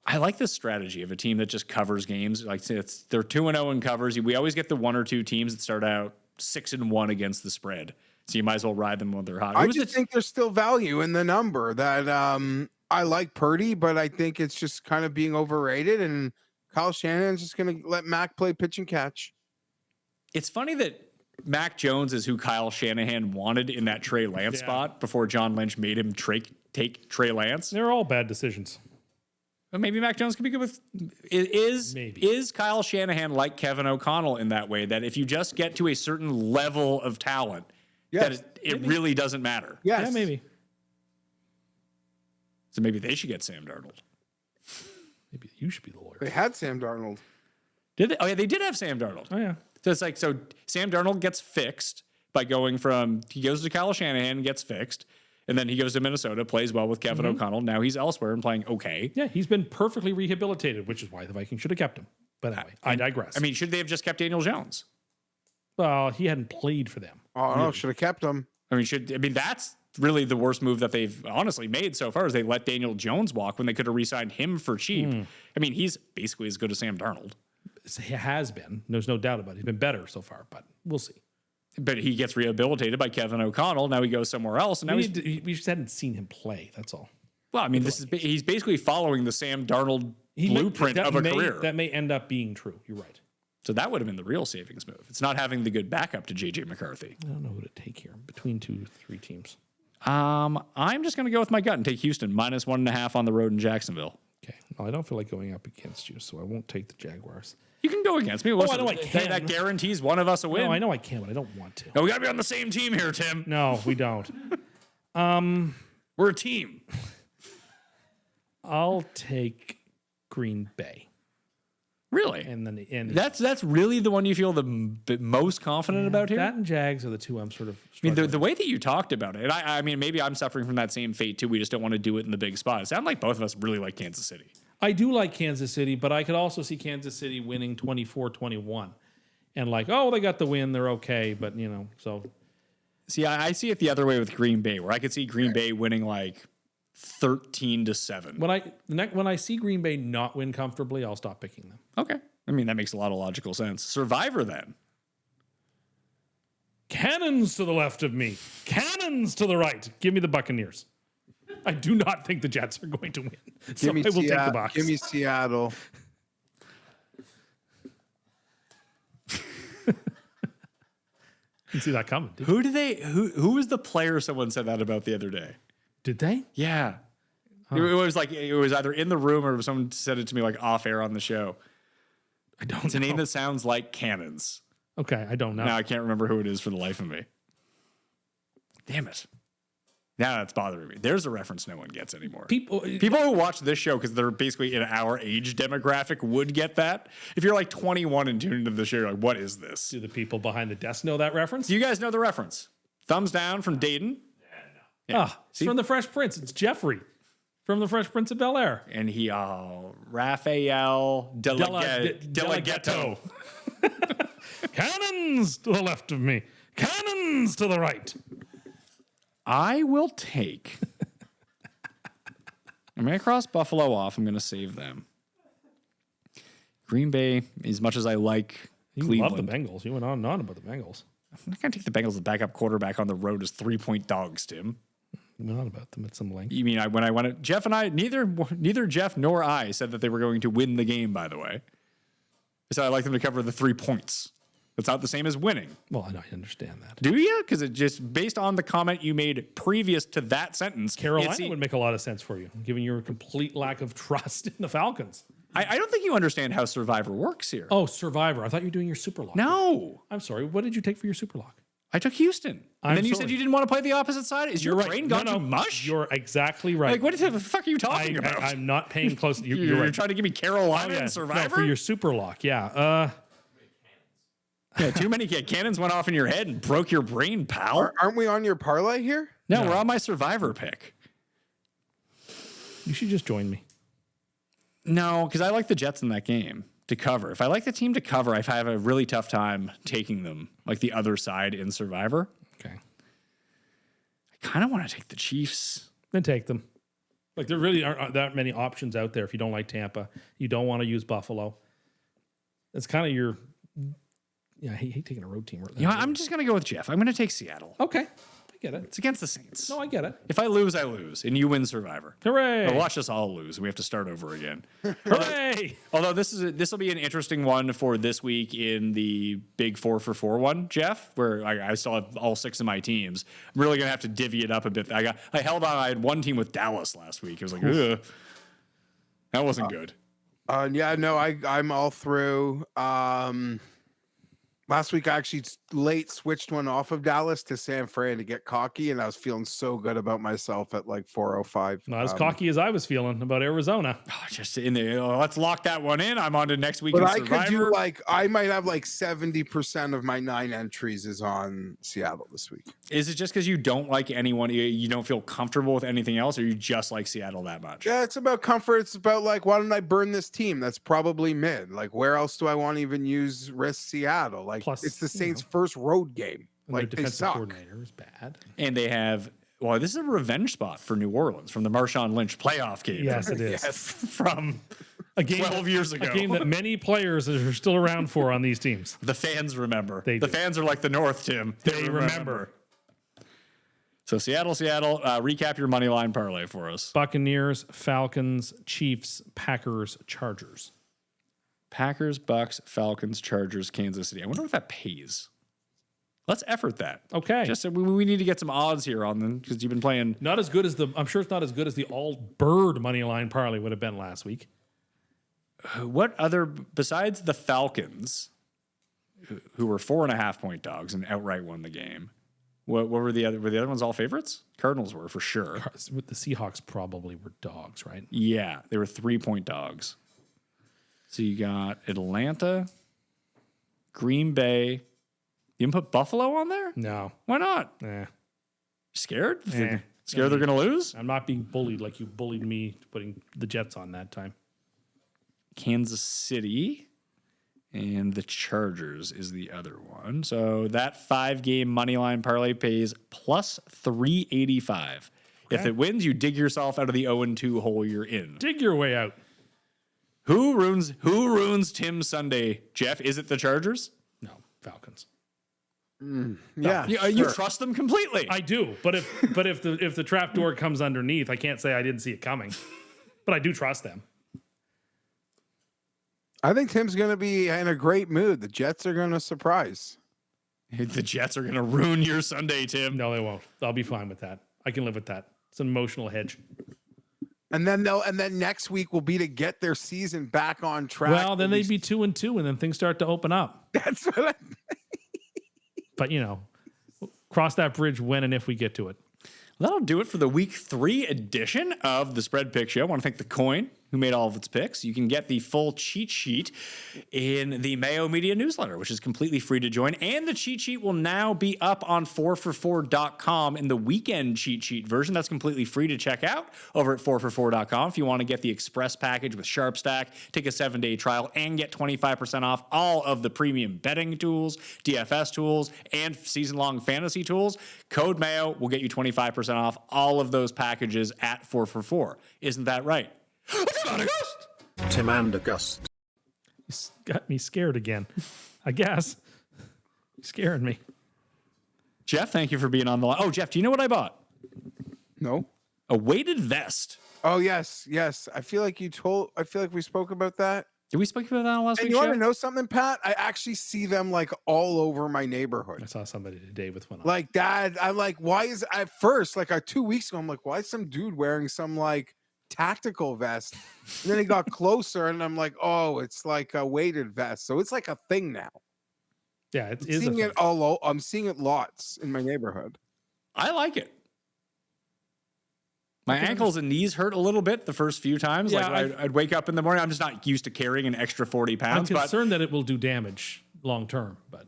I like this strategy of a team that just covers games. Like they're 2-0 in covers. We always get the 1 or 2 teams that start out 6-1 against the spread. So you might as well ride them when they're hot. I just think there's still value in the number that I like Purdy, but I think it's just kind of being overrated. And Kyle Shanahan's just going to let Mac play pitch and catch. It's funny that Mac Jones is who Kyle Shanahan wanted in that Trey Lance spot before John Lynch made him take Trey Lance. They're all bad decisions. But maybe Mac Jones could be good with. Is Kyle Shanahan like Kevin O'Connell in that way that if you just get to a certain level of talent, Yes. that it really doesn't matter? Yes. Yeah, maybe. So maybe they should get Sam Darnold. Maybe you should be the lawyer. They had Sam Darnold. Did they? Oh yeah, they did have Sam Darnold. Oh yeah. So it's like Sam Darnold gets fixed by going from he goes to Kyle Shanahan and gets fixed, and then he goes to Minnesota, plays well with Kevin O'Connell. Now he's elsewhere and playing okay. Yeah, he's been perfectly rehabilitated, which is why the Vikings should have kept him. But anyway, I digress. I mean, should they have just kept Daniel Jones? well, he hadn't played for them. Oh no, should have kept him. I mean that's really the worst move that they've honestly made so far is they let Daniel Jones walk when they could have re-signed him for cheap. I mean, he's basically as good as Sam Darnold. He has been. There's no doubt about it. He's been better so far, but we'll see. But he gets rehabilitated by Kevin O'Connell. Now he goes somewhere else. And now We just hadn't seen him play. That's all. well, I mean, he's basically following the Sam Darnold blueprint of a career. That may end up being true. You're right. So that would have been the real savings move. It's not having the good backup to JJ McCarthy. I don't know who to take here between 3 teams. I'm just going to go with my gut and take Houston minus 1.5 on the road in Jacksonville. Okay. Well, I don't feel like going up against you, so I won't take the Jaguars. You can go against me. Listen, I know I can. That guarantees one of us a win. No, I know I can, but I don't want to. No, we got to be on the same team here, Tim. No, we don't. We're a team. I'll take Green Bay. Really? And then That's really the one you feel the most confident about here? that and Jags are the two I'm sort of I mean, struggling the way that you talked about it, and I mean, maybe I'm suffering from that same fate too. We just don't want to do it in the big spot. It sounds like both of us really like Kansas City. I do like Kansas City, but I could also see Kansas City winning 24-21. And like, oh, they got the win, they're okay, but so See, I see it the other way with Green Bay, where I could see Green Bay winning like 13-7. when I see Green Bay not win comfortably, I'll stop picking them. Okay. I mean, that makes a lot of logical sense. Survivor then. Cannons to the left of me, cannons to the right. Give me the Buccaneers. I do not think the Jets are going to win. So I will take the Bucs. Give me Seattle. You see that coming. Who was the player someone said that about the other day? Did they? Yeah. It was like, it was either in the room or someone said it to me like off air on the show. I don't It's a know. name that sounds like cannons. Okay, I don't know. Now I can't remember who it is for the life of me. Damn it. Now that's bothering me. There's a reference no one gets anymore. People People who watch this show, because they're basically in our age demographic, would get that. If you're like 21 and tuned into the show, you're like, what is this? do the people behind the desk know that reference? Do you guys know the reference? Thumbs down from Dayton. It's from the Fresh Prince. It's Jeffrey from the Fresh Prince of Bel-Air. And he, Raphael Delegato. Cannons to the left of me, cannons to the right. I will take. I'm going to cross Buffalo off. I'm going to save them. Green Bay, as much as I like You Cleveland. love the Bengals. You went on and on about the Bengals. I'm not going to take the Bengals, the backup quarterback on the road as 3-point dogs, Tim. You went on about them at some length. You mean when I went at Jeff and I, neither Jeff nor I said that they were going to win the game, by the way. I said I'd like them to cover the 3 points. That's not the same as winning. Well, I understand that. Do you? Because it just, based on the comment you made previous to that sentence, Carolina would make a lot of sense for you, given your complete lack of trust in the Falcons. I don't think you understand how Survivor works here. Oh, Survivor. I thought you were doing your super lock. No. I'm sorry. What did you take for your super lock? I took Houston. And then you said you didn't want to play the opposite side? Is your brain gone to mush? You're exactly right. Like, what the fuck are you talking about? I'm not paying close. You're You're right. trying to give me Carolina Yeah. and Survivor? No, for your super lock, yeah. Yeah, too many cannons went off in your head and broke your brain, pal. Aren't we on your parlay here? No, we're on my Survivor pick. You should just join me. No, because I like the Jets in that game to cover. If I like the team to cover, I have a really tough time taking them, like the other side in Survivor. Okay. I kind of want to take the Chiefs. Then take them. Like, there really aren't that many options out there if you don't like Tampa. You don't want to use Buffalo. It's kind of your... Yeah, I hate taking a road team. You know, I'm just going to go with Jeff. I'm going to take Seattle. Okay. I get it. It's against the Saints. No, I get it. If I lose, I lose, and you win Survivor. Hooray. Or watch us all lose, and we have to start over again. Hooray. Although this will be an interesting one for this week in the big 4-for-4 one, Jeff, where I still have all 6 of my teams. I'm really gonna have to divvy it up a bit. I held on. I had one team with Dallas last week. It was like, ugh. That wasn't good. Yeah, no, I'm all through. Last week I actually late switched one off of Dallas to San Fran to get cocky, and I was feeling so good about myself at like 4:05. Not as cocky as I was feeling about Arizona. Oh, just in there. Let's lock that one in. I'm on to next week. But in I Survivor. could do like I might have like 70% of my 9 entries is on Seattle this week. Is it just because you don't like anyone? You don't feel comfortable with anything else, or you just like Seattle that much? Yeah, it's about comfort. It's about like, why don't I burn this team? That's probably mid. Like, where else do I want to even use risk Seattle? Like, Plus, it's the you Saints' know, first road game. And their Like, they defensive suck. coordinator is bad. And they have. Well, this is a revenge spot for New Orleans from the Marshawn Lynch playoff game. Yes, it is. Yes. From A game 12 years ago. A game that many players are still around for on these teams. The fans remember. They the do. fans are like the North, Tim. They remember. So Seattle. Recap your money line parlay for us. Buccaneers, Falcons, Chiefs, Packers, Chargers. Packers, Bucks, Falcons, Chargers, Kansas City. I wonder if that pays. Let's effort that. Okay. Just we need to get some odds here on them because you've been playing. Not as good as I'm sure it's not as good as the all bird money line parlay would have been last week. What other besides the Falcons, who were 4.5 point dogs and outright won the game? What were the other? Were the other ones all favorites? Cardinals were for sure. The Seahawks probably were dogs, right? Yeah, they were 3-point dogs. So you got Atlanta, Green Bay. You didn't put Buffalo on there? No. Why not? Scared? Scared they're going to lose? I'm not being bullied like you bullied me putting the Jets on that time. Kansas City and the Chargers is the other one. So that 5-game money line parlay pays plus 385. If it wins, you dig yourself out of the 0-2 hole you're in. Dig your way out. Who ruins Tim's Sunday, Geoff? Is it the Chargers? No, Falcons. Yeah, You trust them completely. I do, but if the trap door comes underneath, I can't say I didn't see it coming. But I do trust them. I think Tim's going to be in a great mood. The Jets are going to surprise. The Jets are going to ruin your Sunday, Tim. No, they won't. I'll be fine with that. I can live with that. It's an emotional hedge. And then next week will be to get their season back on track. Well, then they'd be 2-2, and then things start to open up. That's what But cross that bridge when and if we get to it. That'll do it for the week 3 edition of the Spread Pick Show. I want to thank the Coin who made all of its picks. You can get the full cheat sheet in the Mayo Media newsletter, which is completely free to join. And the cheat sheet will now be up on 4for4.com in the weekend cheat sheet version. That's completely free to check out over at 4for4.com. If you want to get the express package with Sharp Stack, take a 7-day trial, and get 25% off all of the premium betting tools, DFS tools, and season-long fantasy tools, code Mayo will get you 25% off all of those packages at 4for4. Isn't that right? Tim and August. You got me scared again. I guess. You're scaring me. Geoff, thank you for being on the line. Oh, Geoff, do you know what I bought? No. A weighted vest. Oh, yes. I feel like we spoke about that. Did we speak about that on last And week's you show? want to know something, Pat? I actually see them like all over my neighborhood. I saw somebody today with one on. Like, Dad, I'm like, why is at first, like 2 weeks ago, I'm like, why is some dude wearing some like tactical vest? And then he got closer and I'm like, oh, it's like a weighted vest. So it's like a thing now. Yeah, it I'm is. seeing it I'm seeing it lots in my neighborhood. I like it. My ankles and knees hurt a little bit the first few times. Yeah, like I'd wake up in the morning. I'm just not used to carrying an extra 40 I'm pounds. But concerned that it will do damage long term, but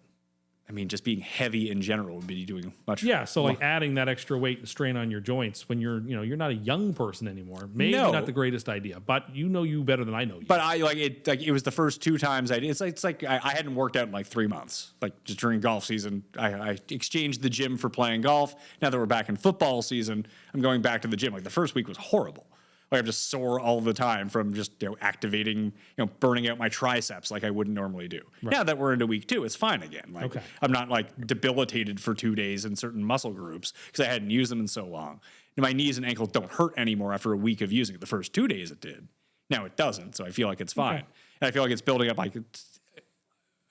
I mean, just being heavy in general would be doing much. yeah, so like adding that extra weight and strain on your joints when you're not a young person anymore. Maybe No. not the greatest idea, but you better than I know you. But I like it. Like it was the first 2 times I did. It's like I hadn't worked out in like 3 months. Like just during golf season, I exchanged the gym for playing golf. Now that we're back in football season, I'm going back to the gym. Like the first week was horrible. Like I'm just sore all the time from just activating, burning out my triceps like I wouldn't normally do. Right. Now that we're into week 2, it's fine again. Like I'm not like debilitated for 2 days in certain muscle groups because I hadn't used them in so long. And my knees and ankles don't hurt anymore after a week of using it. The first 2 days it did. Now it doesn't, so I feel like it's fine. Okay. And I feel like it's building up. Like I'm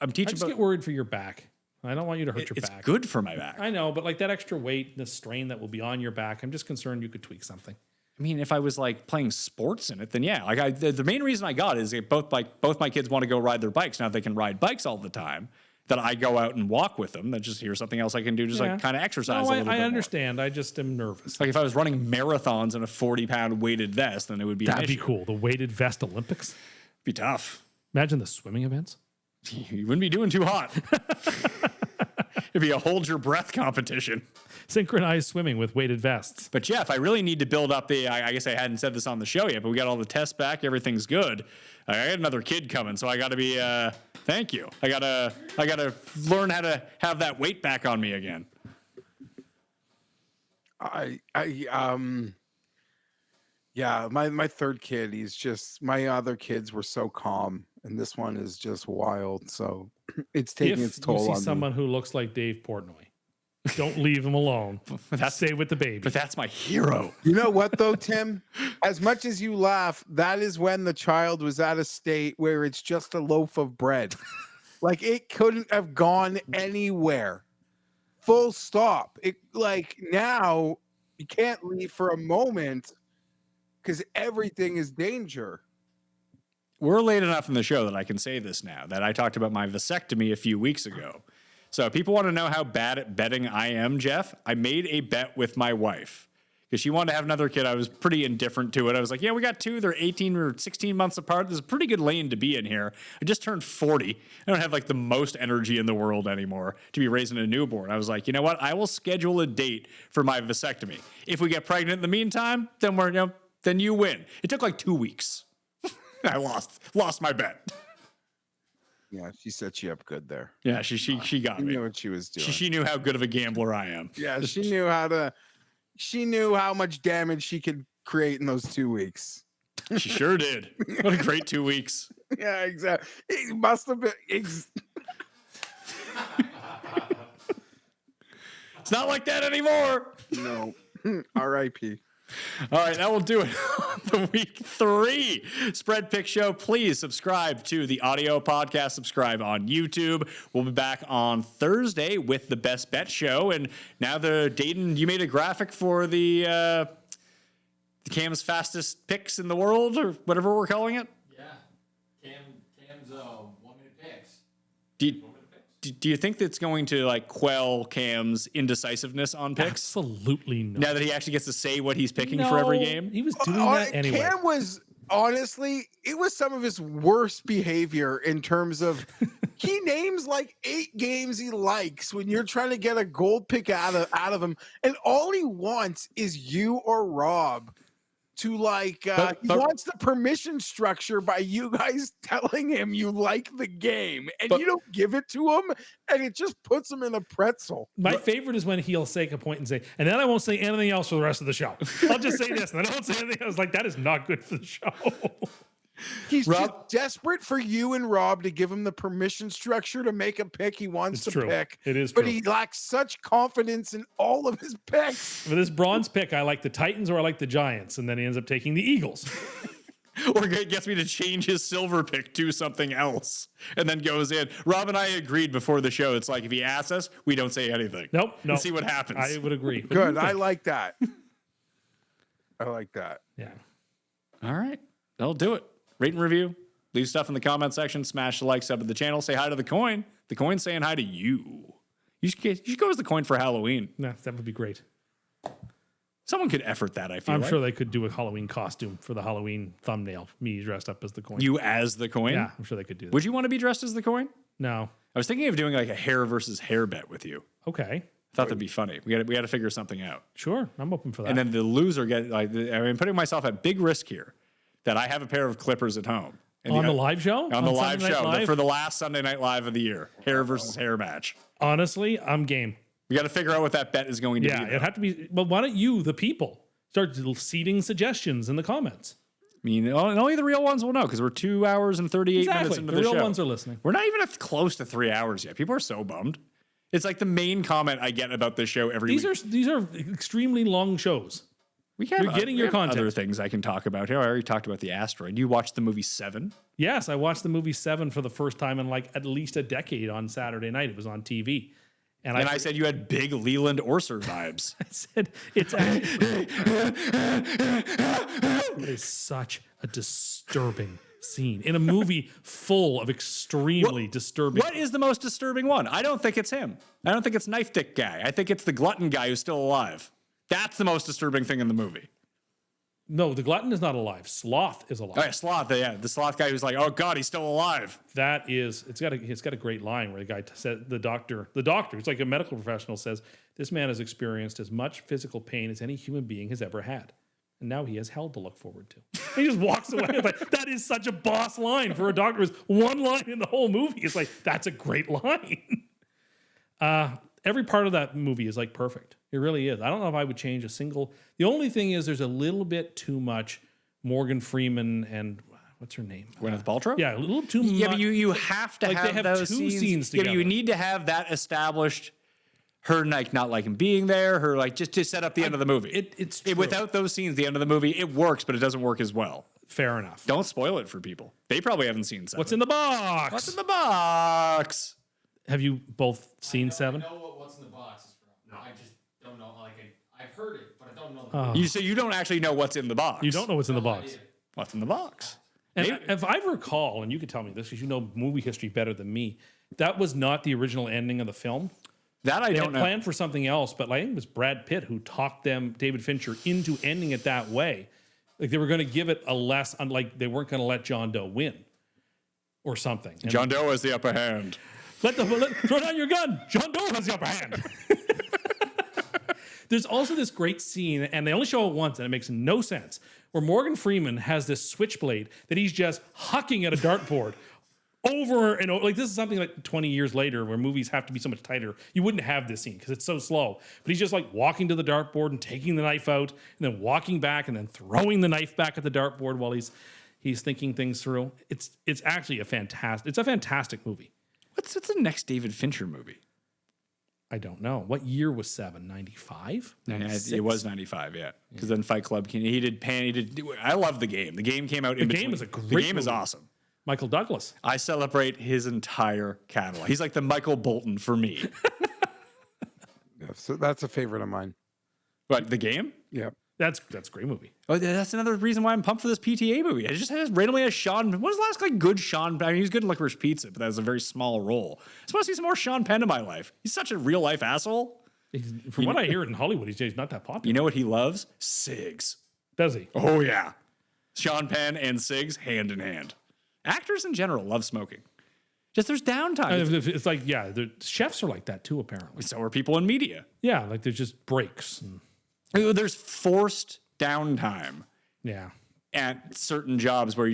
I teaching. just get worried for your back. I don't want you to hurt your It's back. good for my back. I know, but like that extra weight and the strain that will be on your back, I'm just concerned you could tweak something. I mean, if I was like playing sports in it, then yeah. Like the main reason I got is both my kids want to go ride their bikes. Now they can ride bikes all the time. That I go out and walk with them. That's just here's something else I can do, just like kind of exercise a little bit I more. understand. I just am nervous. Like if I was running marathons in a 40-pound weighted vest, then it would be That'd an be issue. cool. The weighted vest Olympics. Be tough. Imagine the swimming events. You wouldn't be doing too hot. It'd be a hold your breath competition. Synchronized swimming with weighted vests. But Geoff, I really need to build up I guess I hadn't said this on the show yet, but we got all the tests back. Everything's good. I got another kid coming, so I got to be, thank you. I gotta learn how to have that weight back on me again. Yeah, my third kid, my other kids were so calm, and this one is just wild. So it's taking its toll If you on see someone who looks like Dave Portnoy, don't leave him alone. Stay with the baby. But that's my hero. You know what though, Tim? As much as you laugh, that is when the child was at a state where it's just a loaf of bread. Like it couldn't have gone anywhere. Full stop. It like now you can't leave for a moment because everything is danger. We're late enough in the show that I can say this now, that I talked about my vasectomy a few weeks ago. So if people want to know how bad at betting I am, Geoff, I made a bet with my wife because she wanted to have another kid. I was pretty indifferent to it. I was like, yeah, we got two. They're 18 or 16 months apart. There's a pretty good lane to be in here. I just turned 40. I don't have like the most energy in the world anymore to be raising a newborn. I was like, you know what? I will schedule a date for my vasectomy. If we get pregnant in the meantime, then then you win. It took like 2 weeks. I lost my bet. Yeah, she set you up good there. Yeah, she got She me. knew what she was doing. She knew how good of a gambler I am. Yeah, she knew how much damage she could create in those 2 weeks. She sure did. What a great 2 weeks. Yeah, exactly. It must have been. It's not like that anymore. No. R.I.P. All right, that will do it on the week 3 Spread Pick Show. Please subscribe to the audio podcast. Subscribe on YouTube. We'll be back on Thursday with the Best Bet Show. And now Dayton, you made a graphic for the Cam's fastest picks in the world, or whatever we're calling it. Yeah, Cam's 1-minute picks. Do you think that's going to like quell Cam's indecisiveness on picks? Absolutely not. Now that he actually gets to say what he's picking for every game? He was doing that anyway. Cam was, honestly, it was some of his worst behavior in terms of he names like 8 games he likes when you're trying to get a gold pick out of him. And all he wants is you or Rob to like, he wants the permission structure by you guys telling him you like the game and you don't give it to him and it just puts him in a pretzel. My favorite is when he'll take a point and say, and then I won't say anything else for the rest of the show. I'll just say this, and then I won't say anything else. Like, that is not good for the show. He's just desperate for you and Rob to give him the permission structure to make a pick he wants to pick. It is but true. he lacks such confidence in all of his picks. For this bronze pick, I like the Titans or I like the Giants, and then he ends up taking the Eagles. Or gets me to change his silver pick to something else and then goes in. Rob and I agreed before the show. It's like if he asks us, we don't say anything. Nope. And see what happens. I would agree. What do Good. you I think? like that. I like that. Yeah. All right. That'll do it. Rate and review. Leave stuff in the comment section. Smash the like, sub to the channel. Say hi to the coin. The coin's saying hi to you. You should go as the coin for Halloween. No, that would be great. Someone could effort that, I feel I'm like. sure they could do a Halloween costume for the Halloween thumbnail. Me dressed up as the coin. You as the coin? Yeah, I'm sure they could do that. Would you want to be dressed as the coin? No. I was thinking of doing like a hair versus hair bet with you. Okay. I thought that'd be funny. We got to figure something out. Sure. I'm open for that. And then the loser I'm putting myself at big risk here that I have a pair of clippers at home. And on the live show? On the live Sunday Night show Live? for the last Sunday Night Live of the year. Hair versus hair match. Honestly, I'm game. We got to figure out what that bet is going to be. Yeah, it'd have to be. Well, why don't you, the people, start seeding suggestions in the comments? I mean, only the real ones will know because we're 2 hours and 38 minutes into the show. The real ones are listening. We're not even close to 3 hours yet. People are so bummed. It's like the main comment I get about this show every week. These are extremely long shows. You're getting your content. Other things I can talk about here. I already talked about the asteroid. You watched the movie 7? Yes, I watched the movie 7 for the first time in like at least a decade on Saturday night. It was on TV. And I said you had big Leland Orser vibes. I said it's actually it is such a disturbing scene in a movie full of extremely disturbing. What is the most disturbing one? I don't think it's him. I don't think it's Knife Dick guy. I think it's the glutton guy who's still alive. That's the most disturbing thing in the movie. No, the glutton is not alive. Sloth is alive. Oh, yeah, Sloth. Yeah, the Sloth guy who's like, oh God, he's still alive. That is, it's got a great line where the guy said, the doctor, who's like a medical professional, says, this man has experienced as much physical pain as any human being has ever had. And now he has hell to look forward to. He just walks away. Like, that is such a boss line for a doctor. It's one line in the whole movie. It's like, that's a great line. Every part of that movie is like perfect. It really is. I don't know if I would change a single. The only thing is there's a little bit too much Morgan Freeman and what's her name? Gwyneth Paltrow? Yeah, a little too much. Yeah, but you have to Like, they have have those two scenes Yeah, together. you need to have that established. Her like not liking being there. Her like just to set up the end of the movie. It's true. Without those scenes, the end of the movie it works, but it doesn't work as well. Fair enough. Don't spoil it for people. They probably haven't seen Seven. What's in the box? What's in the box? Have you both seen Seven? I know what's in the box is from. No. I just don't know. Like I've heard it, but I don't know. You don't actually know what's in the box. You don't know what's in the box. What's in the box? And if I recall, and you can tell me this because you know movie history better than me, that was not the original ending of the film. That I They don't had know. planned for something else, but like, I think it was Brad Pitt who talked David Fincher, into ending it that way. Like they were going to give it a less, like they weren't going to let John Doe win or something. And John Doe has the upper hand. throw down your gun. John Doe has the upper hand. There's also this great scene, and they only show it once, and it makes no sense, where Morgan Freeman has this switchblade that he's just hucking at a dartboard over and over. Like this is something like 20 years later where movies have to be so much tighter. You wouldn't have this scene because it's so slow. But he's just like walking to the dartboard and taking the knife out and then walking back and then throwing the knife back at the dartboard while he's thinking things through. It's actually a fantastic movie. What's the next David Fincher movie? I don't know. What year was Seven? 95? It was 95, yeah. Because then Fight Club came. He did. I love The Game. The Game came out in between. Game is a great The Game is movie. awesome. Michael Douglas. I celebrate his entire catalog. He's like the Michael Bolton for me. Yeah, so that's a favorite of mine. But The Game? Yeah. That's a great movie. Oh, that's another reason why I'm pumped for this PTA movie. It just has randomly has Sean. When was the last like good Sean? I mean, he was good in Licorice Pizza, but that was a very small role. I just want to see some more Sean Penn in my life. He's such a real life asshole. From what I hear in Hollywood, he's not that popular. You know what he loves? Cigs. Does he? Oh yeah, Sean Penn and cigs hand in hand. Actors in general love smoking. Just there's downtime. It's like, yeah, the chefs are like that too, apparently. So are people in media. Yeah, like there's just breaks. And, There's forced downtime yeah. at certain jobs where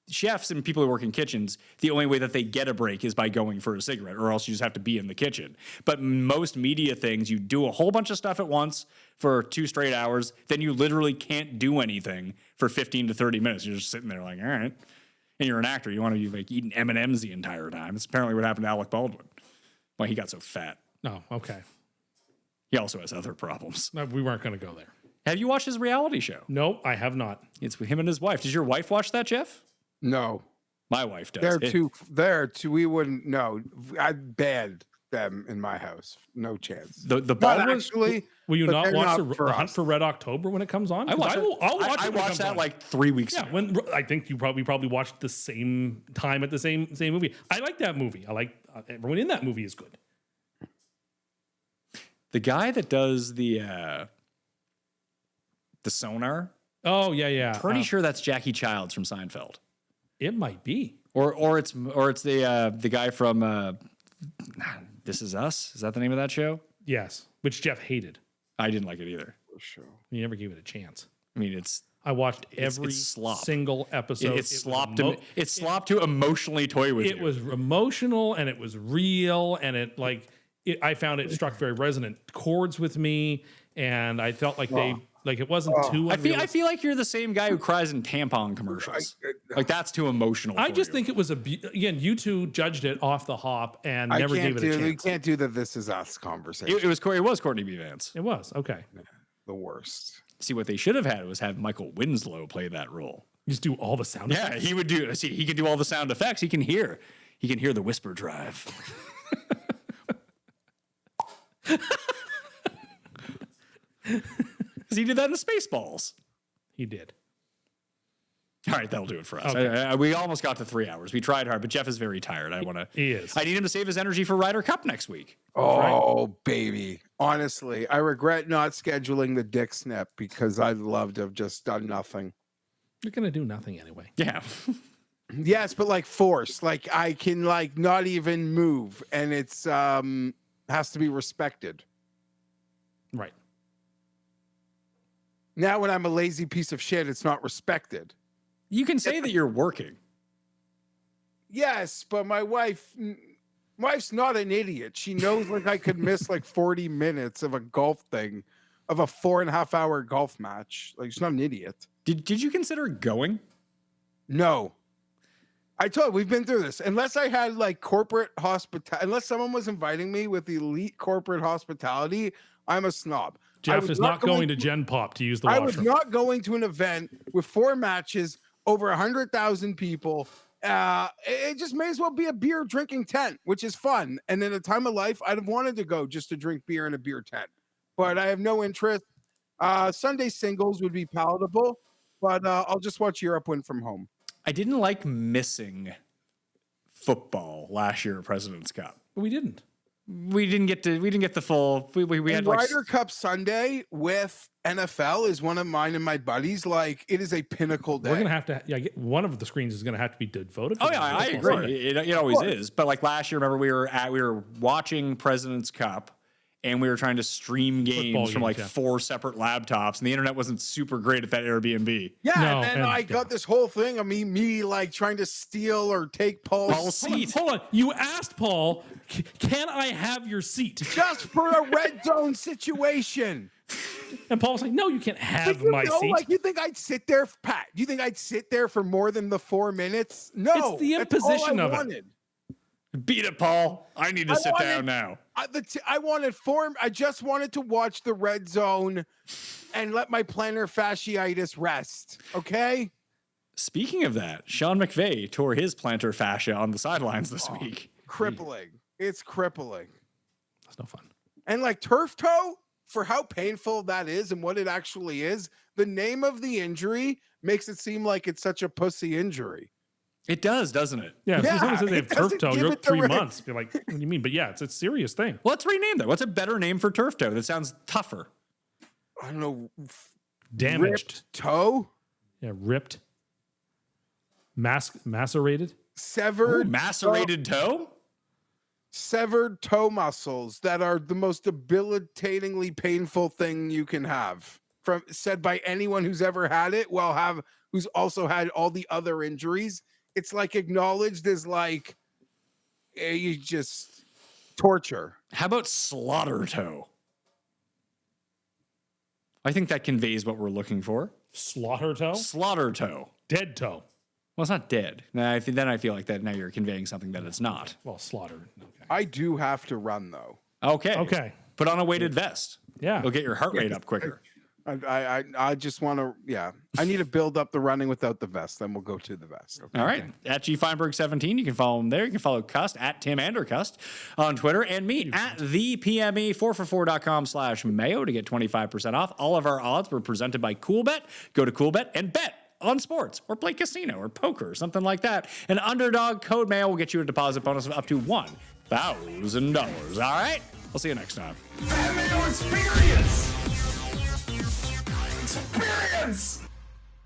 chefs and people who work in kitchens, the only way that they get a break is by going for a cigarette, or else you just have to be in the kitchen. But most media things, you do a whole bunch of stuff at once for 2 straight hours, then you literally can't do anything for 15 to 30 minutes. You're just sitting there like, all right. And you're an actor. You want to be like eating M&Ms the entire time. It's apparently what happened to Alec Baldwin. Well, he got so fat. Oh, okay. He also has other problems. No, we weren't going to go there. Have you watched his reality show? No, I have not. It's with him and his wife. Did your wife watch that, Jeff? No. My wife does. They're too. We wouldn't. No, I banned them in my house. No chance. The But ball was. actually, Will you but not they're watch not the for Hunt us. for Red October when it comes on? I 'Cause watched it. I'll watch it. I when it watched comes that on. like 3 weeks Yeah, ago. when I think we probably watched the same time at the same movie. I like that movie. I like everyone in that movie is good. The guy that does the sonar, Oh yeah, yeah. pretty sure that's Jackie Childs from Seinfeld. It might be. Or it's the guy from This Is Us. Is that the name of that show? Yes, which Jeff hated. I didn't like it either. He never gave it a chance. I mean, it's I watched every it's slop. single episode. it's slopped to emotionally toy with you. It was emotional and it was real and I found it struck very resonant chords with me, and I felt like it wasn't too. I feel like you're the same guy who cries in tampon commercials. Like that's too emotional. I for just you. think it was again. You two judged it off the hop and never gave it a chance. We can't do the "This Is Us" conversation. It was Courtney B. Vance. It was okay. The worst. See, what they should have had was have Michael Winslow play that role. Just do all the sound. Yeah, effects. he would do. See, he can do all the sound effects. He can hear the whisper drive. Because he did that in Spaceballs. He did. All right, that'll do it for us. Okay. We almost got to 3 hours. We tried hard, but Jeff is very tired. He is. I need him to save his energy for Ryder Cup next week. Oh, baby. Honestly, I regret not scheduling the dick snip because I'd love to have just done nothing. You're gonna do nothing anyway. Yeah. Yes, but like force. Like I can like not even move, and it's has to be respected. Right. Now when I'm a lazy piece of shit, it's not respected. You can say that you're working. Yes, but my wife's not an idiot. She knows like I could miss like 40 minutes of a golf thing, of a 4.5 hour golf match. Like she's not an idiot. Did you consider going? No. I told you, we've been through this. Unless I had like corporate hospitality, unless someone was inviting me with elite corporate hospitality, I'm a snob. Jeff is not going to Gen Pop to use the washroom. I was not going to an event with 4 matches, over 100,000 people. It just may as well be a beer drinking tent, which is fun. And in a time of life, I'd have wanted to go just to drink beer in a beer tent, but I have no interest. Sunday singles would be palatable, but I'll just watch Europe win from home. I didn't like missing football last year at President's Cup. We didn't. We didn't get the full. We had like Ryder Cup Sunday with NFL is one of mine and my buddies. Like it is a pinnacle day. We're gonna have to. Yeah, one of the screens is gonna have to be devoted. Oh yeah, I agree. It always is. But like last year, remember we were watching President's Cup, and we were trying to stream games from like 4 separate laptops, and the internet wasn't super great at that Airbnb. Yeah, No, and then I got this whole thing of me like trying to steal or take Paul's seat. Hold on. You asked Paul, can I have your seat? just for a red zone situation. And Paul was like, no, you can't have You my know, seat. like you think I'd sit there, Pat? Do you think I'd sit there for more than the 4 minutes? No, It's the that's all imposition I of it. wanted. Beat it, Paul. I need to sit down now. I wanted I just wanted to watch the red zone and let my plantar fasciitis rest. Okay. Speaking of that, Sean McVay tore his plantar fascia on the sidelines this week. Crippling. It's crippling. That's no fun. And like turf toe, for how painful that is and what it actually is, the name of the injury makes it seem like it's such a pussy injury. It does, doesn't it? Yeah, Yeah, if someone says they have it turf doesn't toe, give you're it the 3 right- months. You're like, what do you mean? But yeah, it's a serious thing. Let's rename that. What's a better name for turf toe that sounds tougher? I don't know. Damaged. Ripped toe? Yeah, ripped. Macerated. Severed. Macerated toe? Severed toe muscles that are the most debilitatingly painful thing you can have. Said by anyone who's ever had it, who's also had all the other injuries. It's like acknowledged as like you just torture. How about slaughter toe? I think that conveys what we're looking for. Slaughter toe. Slaughter toe. Dead toe. Well, it's not dead. I feel like that now you're conveying something that it's not. Well, slaughter. Okay. I do have to run though. Okay. Put on a weighted vest. Yeah. You'll get your heart rate up quicker. I just want to, yeah. I need to build up the running without the vest. Then we'll go to the vest. Okay? All right. At G Fienberg 17. You can follow him there. You can follow Cust at Tim Andercust on Twitter, and me at the PME 4for4.com/Mayo to get 25% off. All of our odds were presented by CoolBet. Go to CoolBet and bet on sports or play casino or poker or something like that. An underdog code Mayo will get you a deposit bonus of up to $1,000. All right. We'll see you next time. Mayo experience! Experience!